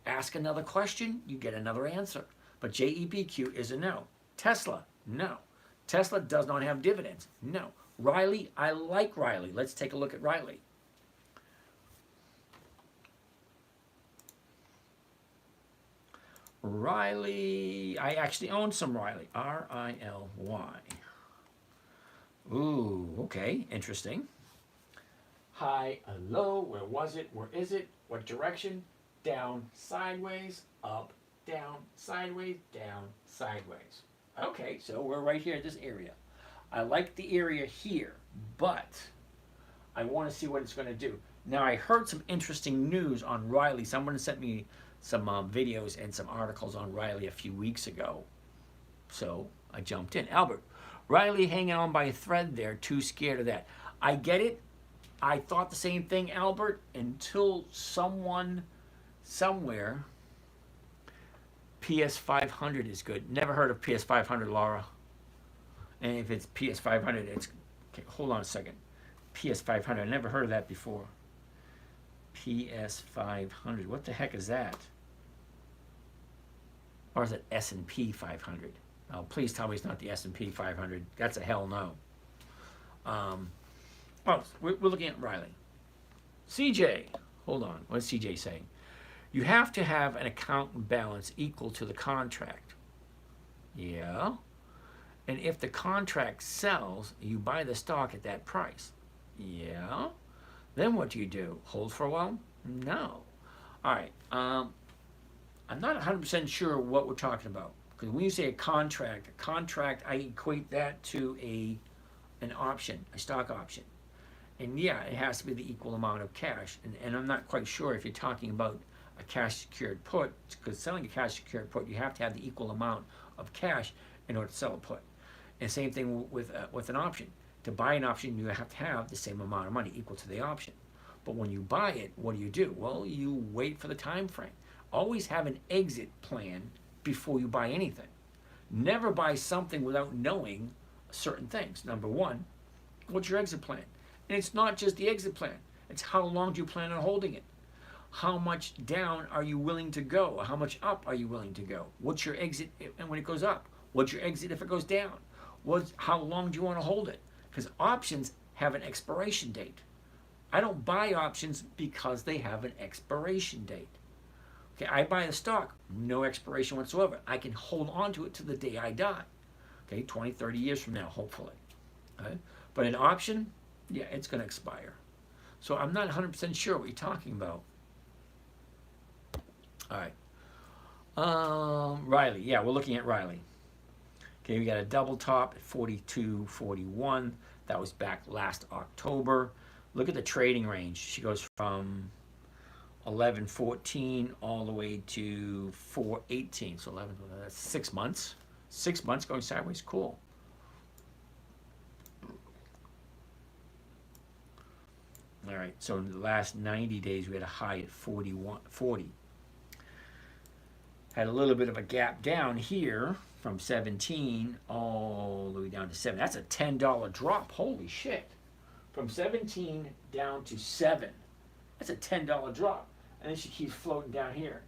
Ask another question, you get another answer. But JEPQ is a no. Tesla, no. Tesla does not have dividends. No. Riley, I like Riley. Let's take a look at Riley. Riley, I actually own some Riley. R-I-L-Y. Ooh, okay, interesting. High, low, where was it? Where is it? What direction? Down, sideways, up, down, sideways, down, sideways. Okay, so we're right here in this area. I like the area here, but I want to see what it's going to do. Now, I heard some interesting news on Riley. Someone sent me some videos and some articles on Riley a few weeks ago. So I jumped in. Albert, Riley hanging on by a thread there, too scared of that. I get it. I thought the same thing, Albert, until someone somewhere. PS500 is good. Never heard of PS500, Laura. And if it's PS500, it's... Okay, hold on a second. PS500, I never heard of that before. PS500, what the heck is that? Or is it S&P 500? Oh, please tell me it's not the S&P 500. That's a hell no. Oh, we're looking at Riley. CJ, hold on. What's CJ saying? You have to have an account balance equal to the contract. Yeah. And if the contract sells, you buy the stock at that price. Yeah. Then what do? Hold for a while? No. All right. I'm not 100% sure what we're talking about. Because when you say a contract, I equate that to an option, a stock option. And yeah, it has to be the equal amount of cash. And I'm not quite sure if you're talking about a cash secured put, because selling a cash secured put, you have to have the equal amount of cash in order to sell a put. And same thing with an option. To buy an option, you have to have the same amount of money equal to the option. But when you buy it, what do? Well, you wait for the time frame. Always have an exit plan before you buy anything. Never buy something without knowing certain things. Number one, what's your exit plan? And it's not just the exit plan. It's how long do you plan on holding it? How much down are you willing to go? How much up are you willing to go? What's your exit and when it goes up? What's your exit if it goes down? How long do you want to hold it? Because options have an expiration date. I don't buy options because they have an expiration date. Okay, I buy a stock, no expiration whatsoever. I can hold on to it to the day I die. Okay, 20, 30 years from now, hopefully. Okay? But an option, yeah, it's going to expire. So I'm not 100% sure what you're talking about. All right. Riley, yeah, we're looking at Riley. Okay, we got a double top at 42.41. That was back last October. Look at the trading range. She goes from 11.14 all the way to 4.18. So 11, that's 6 months. 6 months going sideways. Cool. All right. So in the last 90 days, we had a high at 40. Had a little bit of a gap down here from 17 all the way down to 7. That's a $10 drop. Holy shit. From 17 down to 7. That's a $10 drop. And then she keeps floating down here.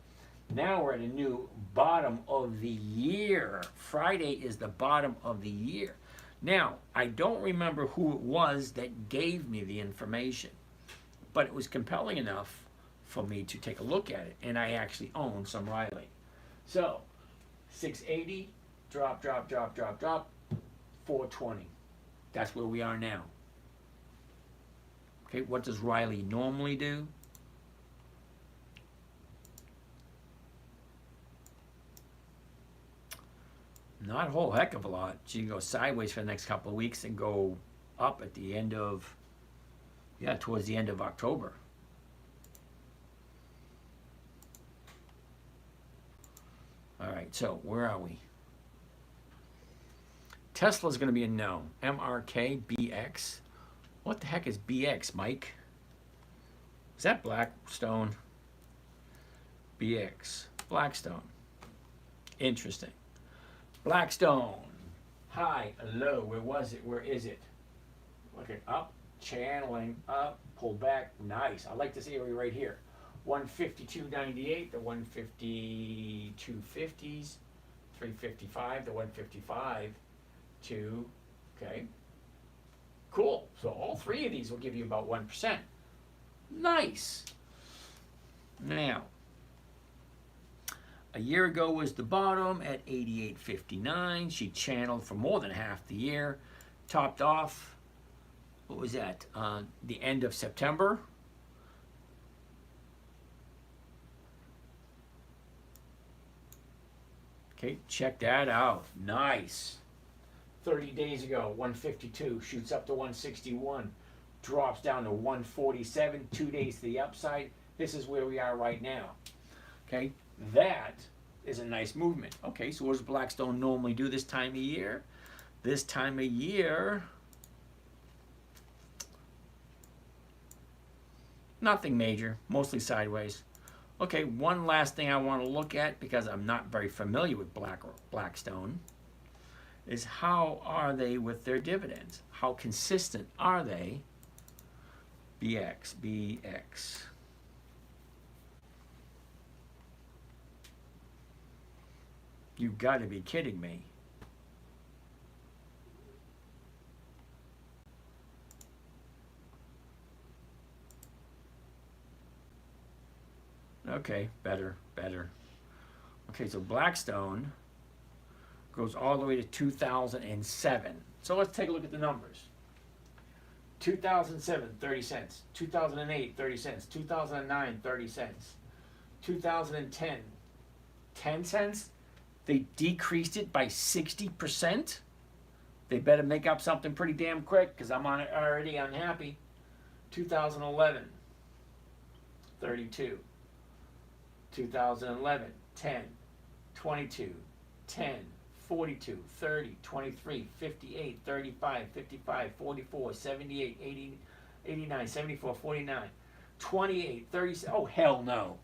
Now we're at a new bottom of the year. Friday is the bottom of the year. Now, I don't remember who it was that gave me the information, but it was compelling enough for me to take a look at it, and I actually own some Riley. So, 680, drop, 420. That's where we are now. Okay, what does Riley normally do? Not a whole heck of a lot. She can go sideways for the next couple of weeks and go up at the end of, towards the end of October. All right, so where are we? Tesla's going to be a no. MRK, BX. What the heck is BX, Mike? Is that Blackstone? BX. Blackstone. Interesting. Blackstone. High, low. Where was it? Where is it? Look at up, channeling, up, pull back. Nice. I like this area right here. 152.98, the 152.50s, 355, the 155 to, okay. Cool. So all three of these will give you about 1%. Nice. Now, a year ago was the bottom at 88.59. She channeled for more than half the year. Topped off, what was that? The end of September. Okay, check that out. Nice. 30 days ago, 152, shoots up to 161, drops down to 147, 2 days to the upside. This is where we are right now. Okay, that is a nice movement. Okay, so what does Blackstone normally do this time of year? This time of year, nothing major, mostly sideways. Okay, one last thing I want to look at, because I'm not very familiar with Blackstone, is how are they with their dividends? How consistent are they? BX. You've got to be kidding me. Okay, better. Okay, so Blackstone goes all the way to 2007. So let's take a look at the numbers. 2007, 30 cents. 2008, 30 cents. 2009, 30 cents. 2010, 10 cents. They decreased it by 60%. They better make up something pretty damn quick because I'm already unhappy. 2011, 32. 2011, 10, 22, 10, 42, 30, 23, 58, 35, 55, 44, 78, 80, 89, 74, 49, 28, 30. Oh, hell no.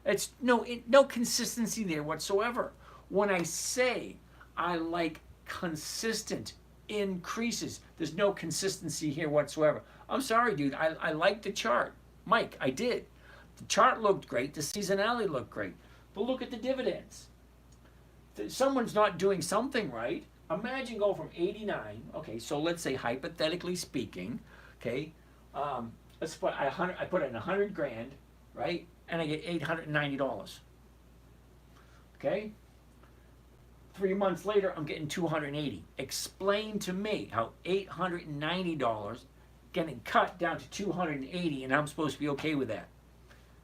It's no consistency there whatsoever. When I say I like consistent increases, there's no consistency here whatsoever. I'm sorry, dude. I like the chart. Mike, I did. The chart looked great. The seasonality looked great. But look at the dividends. Someone's not doing something right. Imagine going from 89. Okay, so let's say hypothetically speaking, okay, let's put I put in 100 grand, right, and I get $890. Okay. 3 months later, I'm getting 280. Explain to me how $890 getting cut down to 280, and I'm supposed to be okay with that.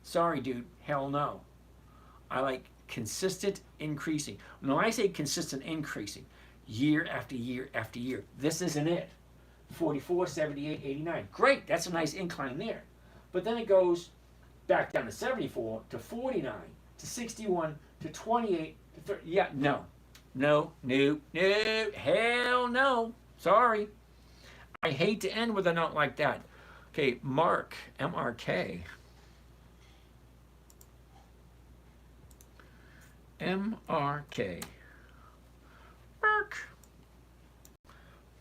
Sorry, dude. Hell no. I like consistent increasing. When I say consistent increasing, year after year after year, this isn't it. 44, 78, 89. Great. That's a nice incline there. But then it goes back down to 74, to 49, to 61, to 28, to 30. Yeah, no. No. Hell no. Sorry. I hate to end with a note like that. Okay, Mark, MRK. MRK.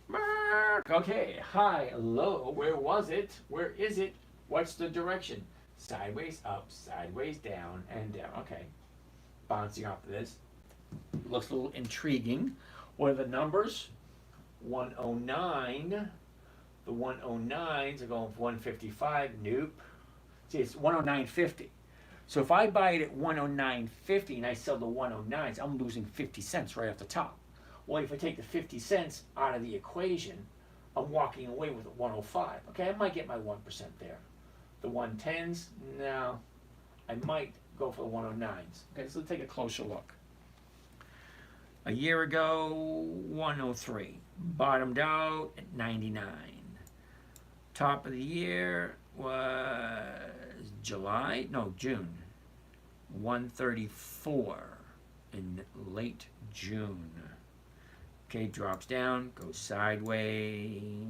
Mark. Okay, hi, hello. Where was it? Where is it? What's the direction? Sideways up, sideways down, and down. Okay. Bouncing off of this. Looks a little intriguing. What are the numbers? 109. The 109s are going for 155. Nope. See, it's 109.50. So if I buy it at 109.50 and I sell the 109s, I'm losing 50 cents right off the top. Well, if I take the 50 cents out of the equation, I'm walking away with 105. Okay, I might get my 1% there. The 110s, no. I might go for the 109s. Okay, so let's take a closer look. A year ago, 103. Bottomed out at 99. Top of the year was June. 134 in late June. Okay, drops down, goes sideways,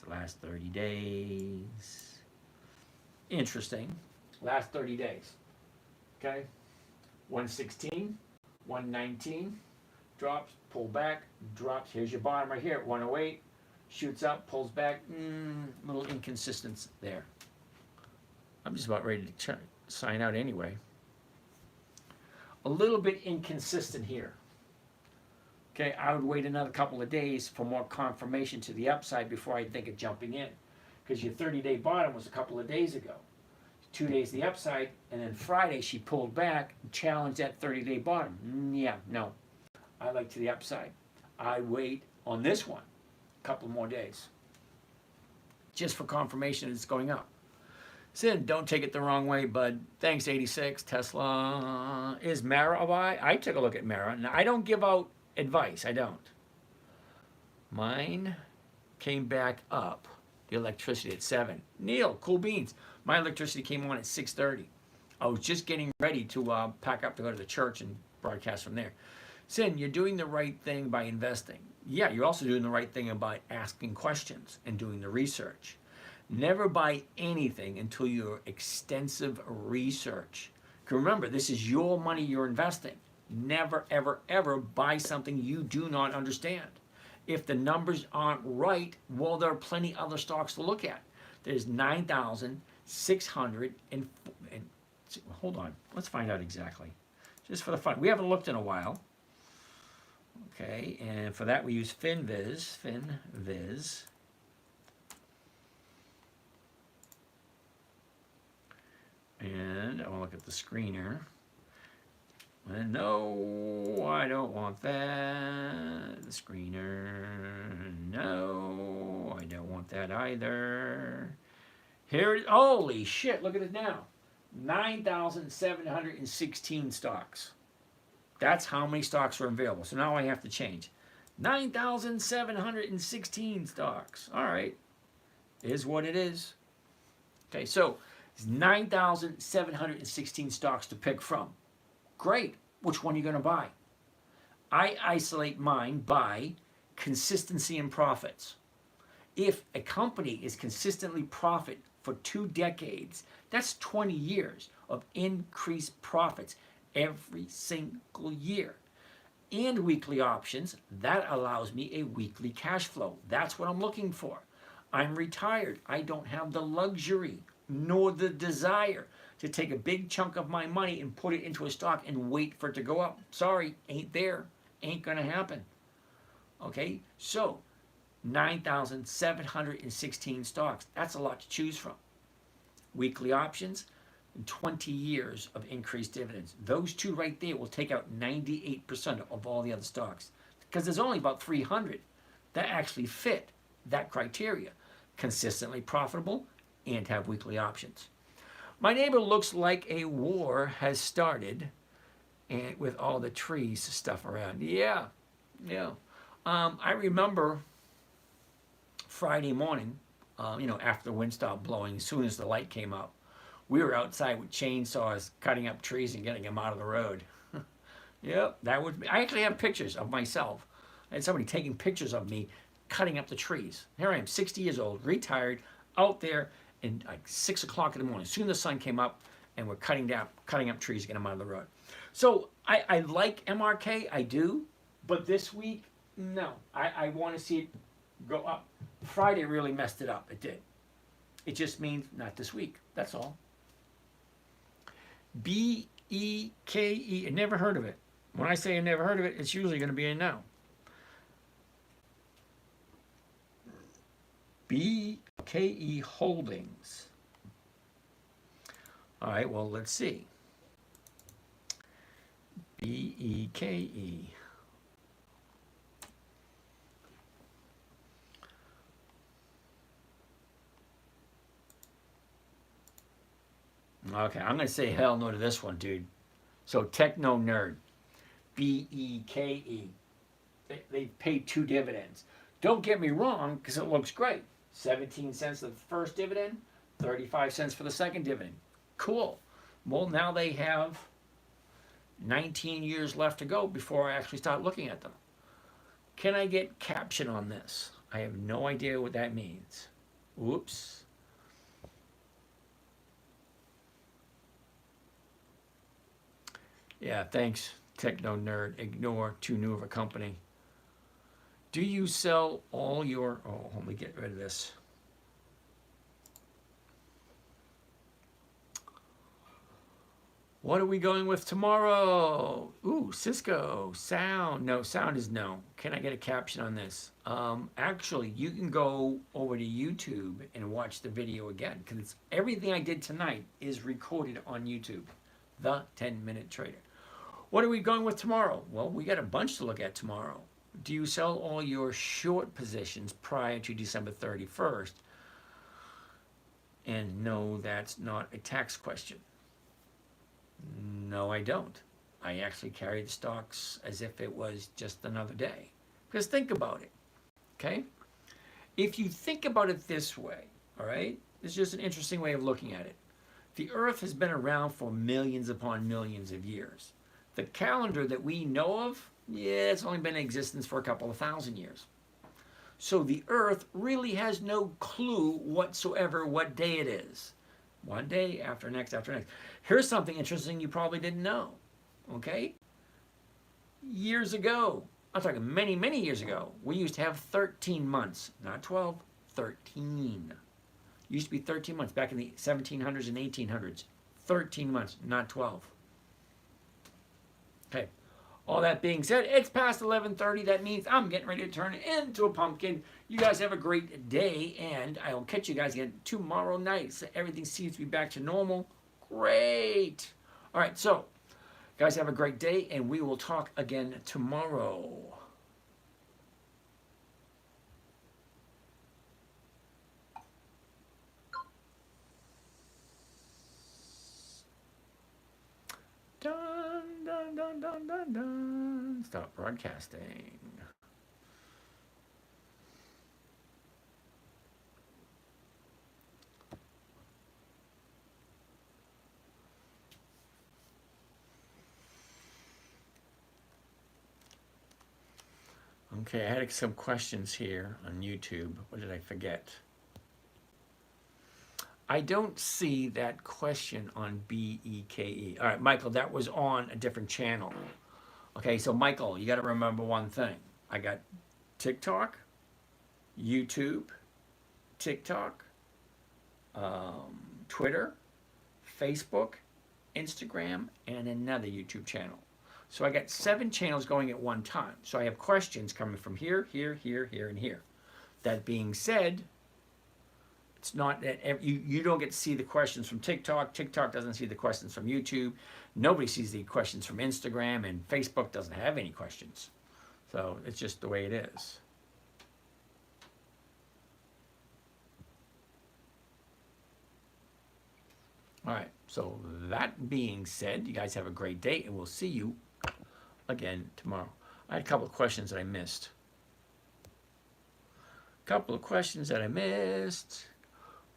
last 30 days. Interesting, last 30 days. Okay, 116, 119, drops, pull back, drops. Here's your bottom right here at 108, shoots up, pulls back, little inconsistence there. I'm just about ready to sign out anyway. A little bit inconsistent here. Okay, I would wait another couple of days for more confirmation to the upside before I think of jumping in. Because your 30-day bottom was a couple of days ago. 2 days the upside, and then Friday she pulled back and challenged that 30-day bottom. Yeah, no. I like to the upside. I wait on this one a couple more days. Just for confirmation it's going up. Sin, don't take it the wrong way, bud. Thanks, 86. Tesla. Is Mara a buy? I took a look at Mara. Now, I don't give out advice. I don't. Mine came back up. The electricity at 7. Neil, cool beans. My electricity came on at 6:30. I was just getting ready to pack up to go to the church and broadcast from there. Sin, you're doing the right thing by investing. Yeah, you're also doing the right thing by asking questions and doing the research. Never buy anything until your extensive research. Remember, this is your money you're investing. Never, ever, ever buy something you do not understand. If the numbers aren't right, well, there are plenty other stocks to look at. There's 9,600 and hold on, let's find out exactly. Just for the fun. We haven't looked in a while. Okay, and for that we use FinViz. And I want to look at the screener. And no, I don't want that. The screener. No, I don't want that either. Here it is. Holy shit, look at it now. 9,716 stocks. That's how many stocks are available. So now I have to change. 9,716 stocks. All right. Is what it is. Okay, so it's 9,716 stocks to pick from. Great. Which one are you going to buy? I isolate mine by consistency and profits. If a company is consistently profit for 2 decades, that's 20 years of increased profits every single year. And weekly options, that allows me a weekly cash flow. That's what I'm looking for. I'm retired. I don't have the luxury nor the desire to take a big chunk of my money and put it into a stock and wait for it to go up. Sorry, ain't there. Ain't gonna happen. Okay, so 9,716 stocks. That's a lot to choose from. Weekly options, 20 years of increased dividends. Those two right there will take out 98% of all the other stocks, because there's only about 300 that actually fit that criteria. Consistently profitable and have weekly options. My neighbor looks like a war has started, and with all the trees stuff around. Yeah. I remember Friday morning, after the wind stopped blowing, as soon as the light came up, we were outside with chainsaws cutting up trees and getting them out of the road. Yep, that would be. I actually have pictures of myself. I had somebody taking pictures of me cutting up the trees. Here I am, 60 years old, retired, out there, and like 6 o'clock in the morning. Soon as the sun came up, and we're cutting up trees, get them out of the road. So I like MRK, I do, but this week, no. I want to see it go up. Friday really messed it up. It did. It just means not this week. That's all. BEKE. I never heard of it. When I say I never heard of it, it's usually going to be a no. BKE Holdings. All right, well, let's see. BEKE. Okay, I'm going to say hell no to this one, dude. So, Techno Nerd. BEKE. They paid 2 dividends. Don't get me wrong, because it looks great. 17 cents of the first dividend, 35 cents for the second dividend. Cool. Well, now they have 19 years left to go before I actually start looking at them. Can I get caption on this? I have no idea what that means. Oops. Yeah, thanks, Techno Nerd. Ignore too new of a company. Do you sell all your... Oh, let me get rid of this. What are we going with tomorrow? Ooh, Cisco. Sound. No, sound is no. Can I get a caption on this? Actually, you can go over to YouTube and watch the video again, because everything I did tonight is recorded on YouTube. The 10-Minute Trader. What are we going with tomorrow? Well, we got a bunch to look at tomorrow. Do you sell all your short positions prior to December 31st? And no, that's not a tax question. No, I don't. I actually carry the stocks as if it was just another day. Because think about it, okay? If you think about it this way, all right? It's just an interesting way of looking at it. The Earth has been around for millions upon millions of years. The calendar that we know of, yeah, it's only been in existence for a couple of thousand years. So the Earth really has no clue whatsoever what day it is. One day after next after next. Here's something interesting you probably didn't know, okay? Years ago, I'm talking many, many years ago, we used to have 13 months, not 12, 13. Used to be 13 months back in the 1700s and 1800s. 13 months, not 12. Okay. All that being said, it's past 11:30. That means I'm getting ready to turn it into a pumpkin. You guys have a great day, and I will catch you guys again tomorrow night. So everything seems to be back to normal. Great. All right, so guys, have a great day, and we will talk again tomorrow. Dun, dun, dun, dun, dun, dun. Stop broadcasting. Okay, I had some questions here on YouTube. What did I forget? I don't see that question on BEKE. All right, Michael, that was on a different channel. Okay, so Michael, you got to remember one thing. I got TikTok, YouTube, TikTok, Twitter, Facebook, Instagram, and another YouTube channel. So I got 7 channels going at one time. So I have questions coming from here, here, here, here, and here. That being said, it's not that you don't get to see the questions from TikTok. TikTok doesn't see the questions from YouTube. Nobody sees the questions from Instagram, and Facebook doesn't have any questions. So it's just the way it is. All right, so that being said, you guys have a great day, and we'll see you again tomorrow. I had a couple of questions that I missed.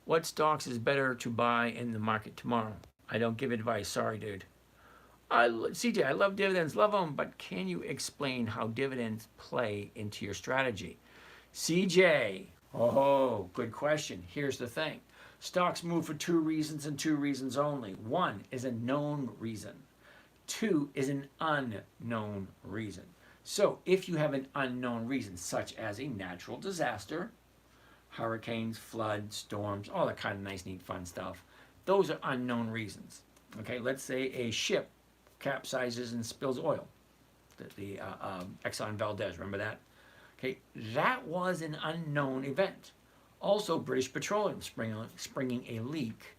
What stocks is better to buy in the market tomorrow? I don't give advice. Sorry, dude. CJ, I love dividends. Love them. But can you explain how dividends play into your strategy? CJ, oh, good question. Here's the thing. Stocks move for 2 reasons and 2 reasons only. 1 is a known reason. 2 is an unknown reason. So if you have an unknown reason, such as a natural disaster, hurricanes, floods, storms, all that kind of nice, neat, fun stuff, those are unknown reasons. Okay, let's say a ship capsizes and spills oil. The Exxon Valdez, remember that? Okay, that was an unknown event. Also, British Petroleum springing a leak.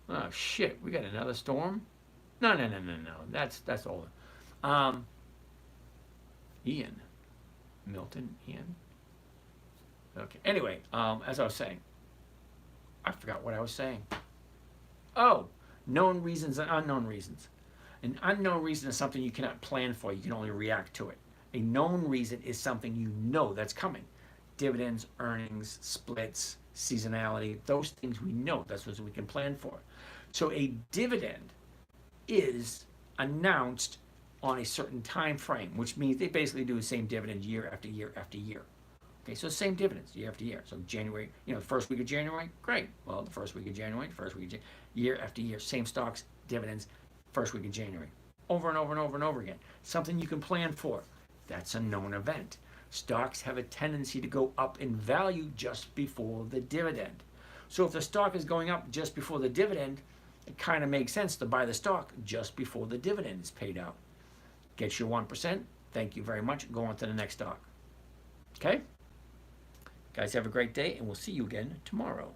Oh shit, we got another storm? No. That's all. Ian. Milton, Ian. Okay. Anyway, as I was saying, I forgot what I was saying. Oh, known reasons and unknown reasons. An unknown reason is something you cannot plan for. You can only react to it. A known reason is something you know that's coming. Dividends, earnings, splits, seasonality, those things we know. That's what we can plan for. So a dividend is announced on a certain time frame, which means they basically do the same dividend year after year after year. Okay, so same dividends year after year. So January, the first week of January, great. Well, the first week of January, year after year, same stocks, dividends, first week of January. Over and over and over and over again. Something you can plan for. That's a known event. Stocks have a tendency to go up in value just before the dividend. So if the stock is going up just before the dividend, it kind of makes sense to buy the stock just before the dividend is paid out. Get your 1%. Thank you very much. Go on to the next stock. Okay? Guys, have a great day, and we'll see you again tomorrow.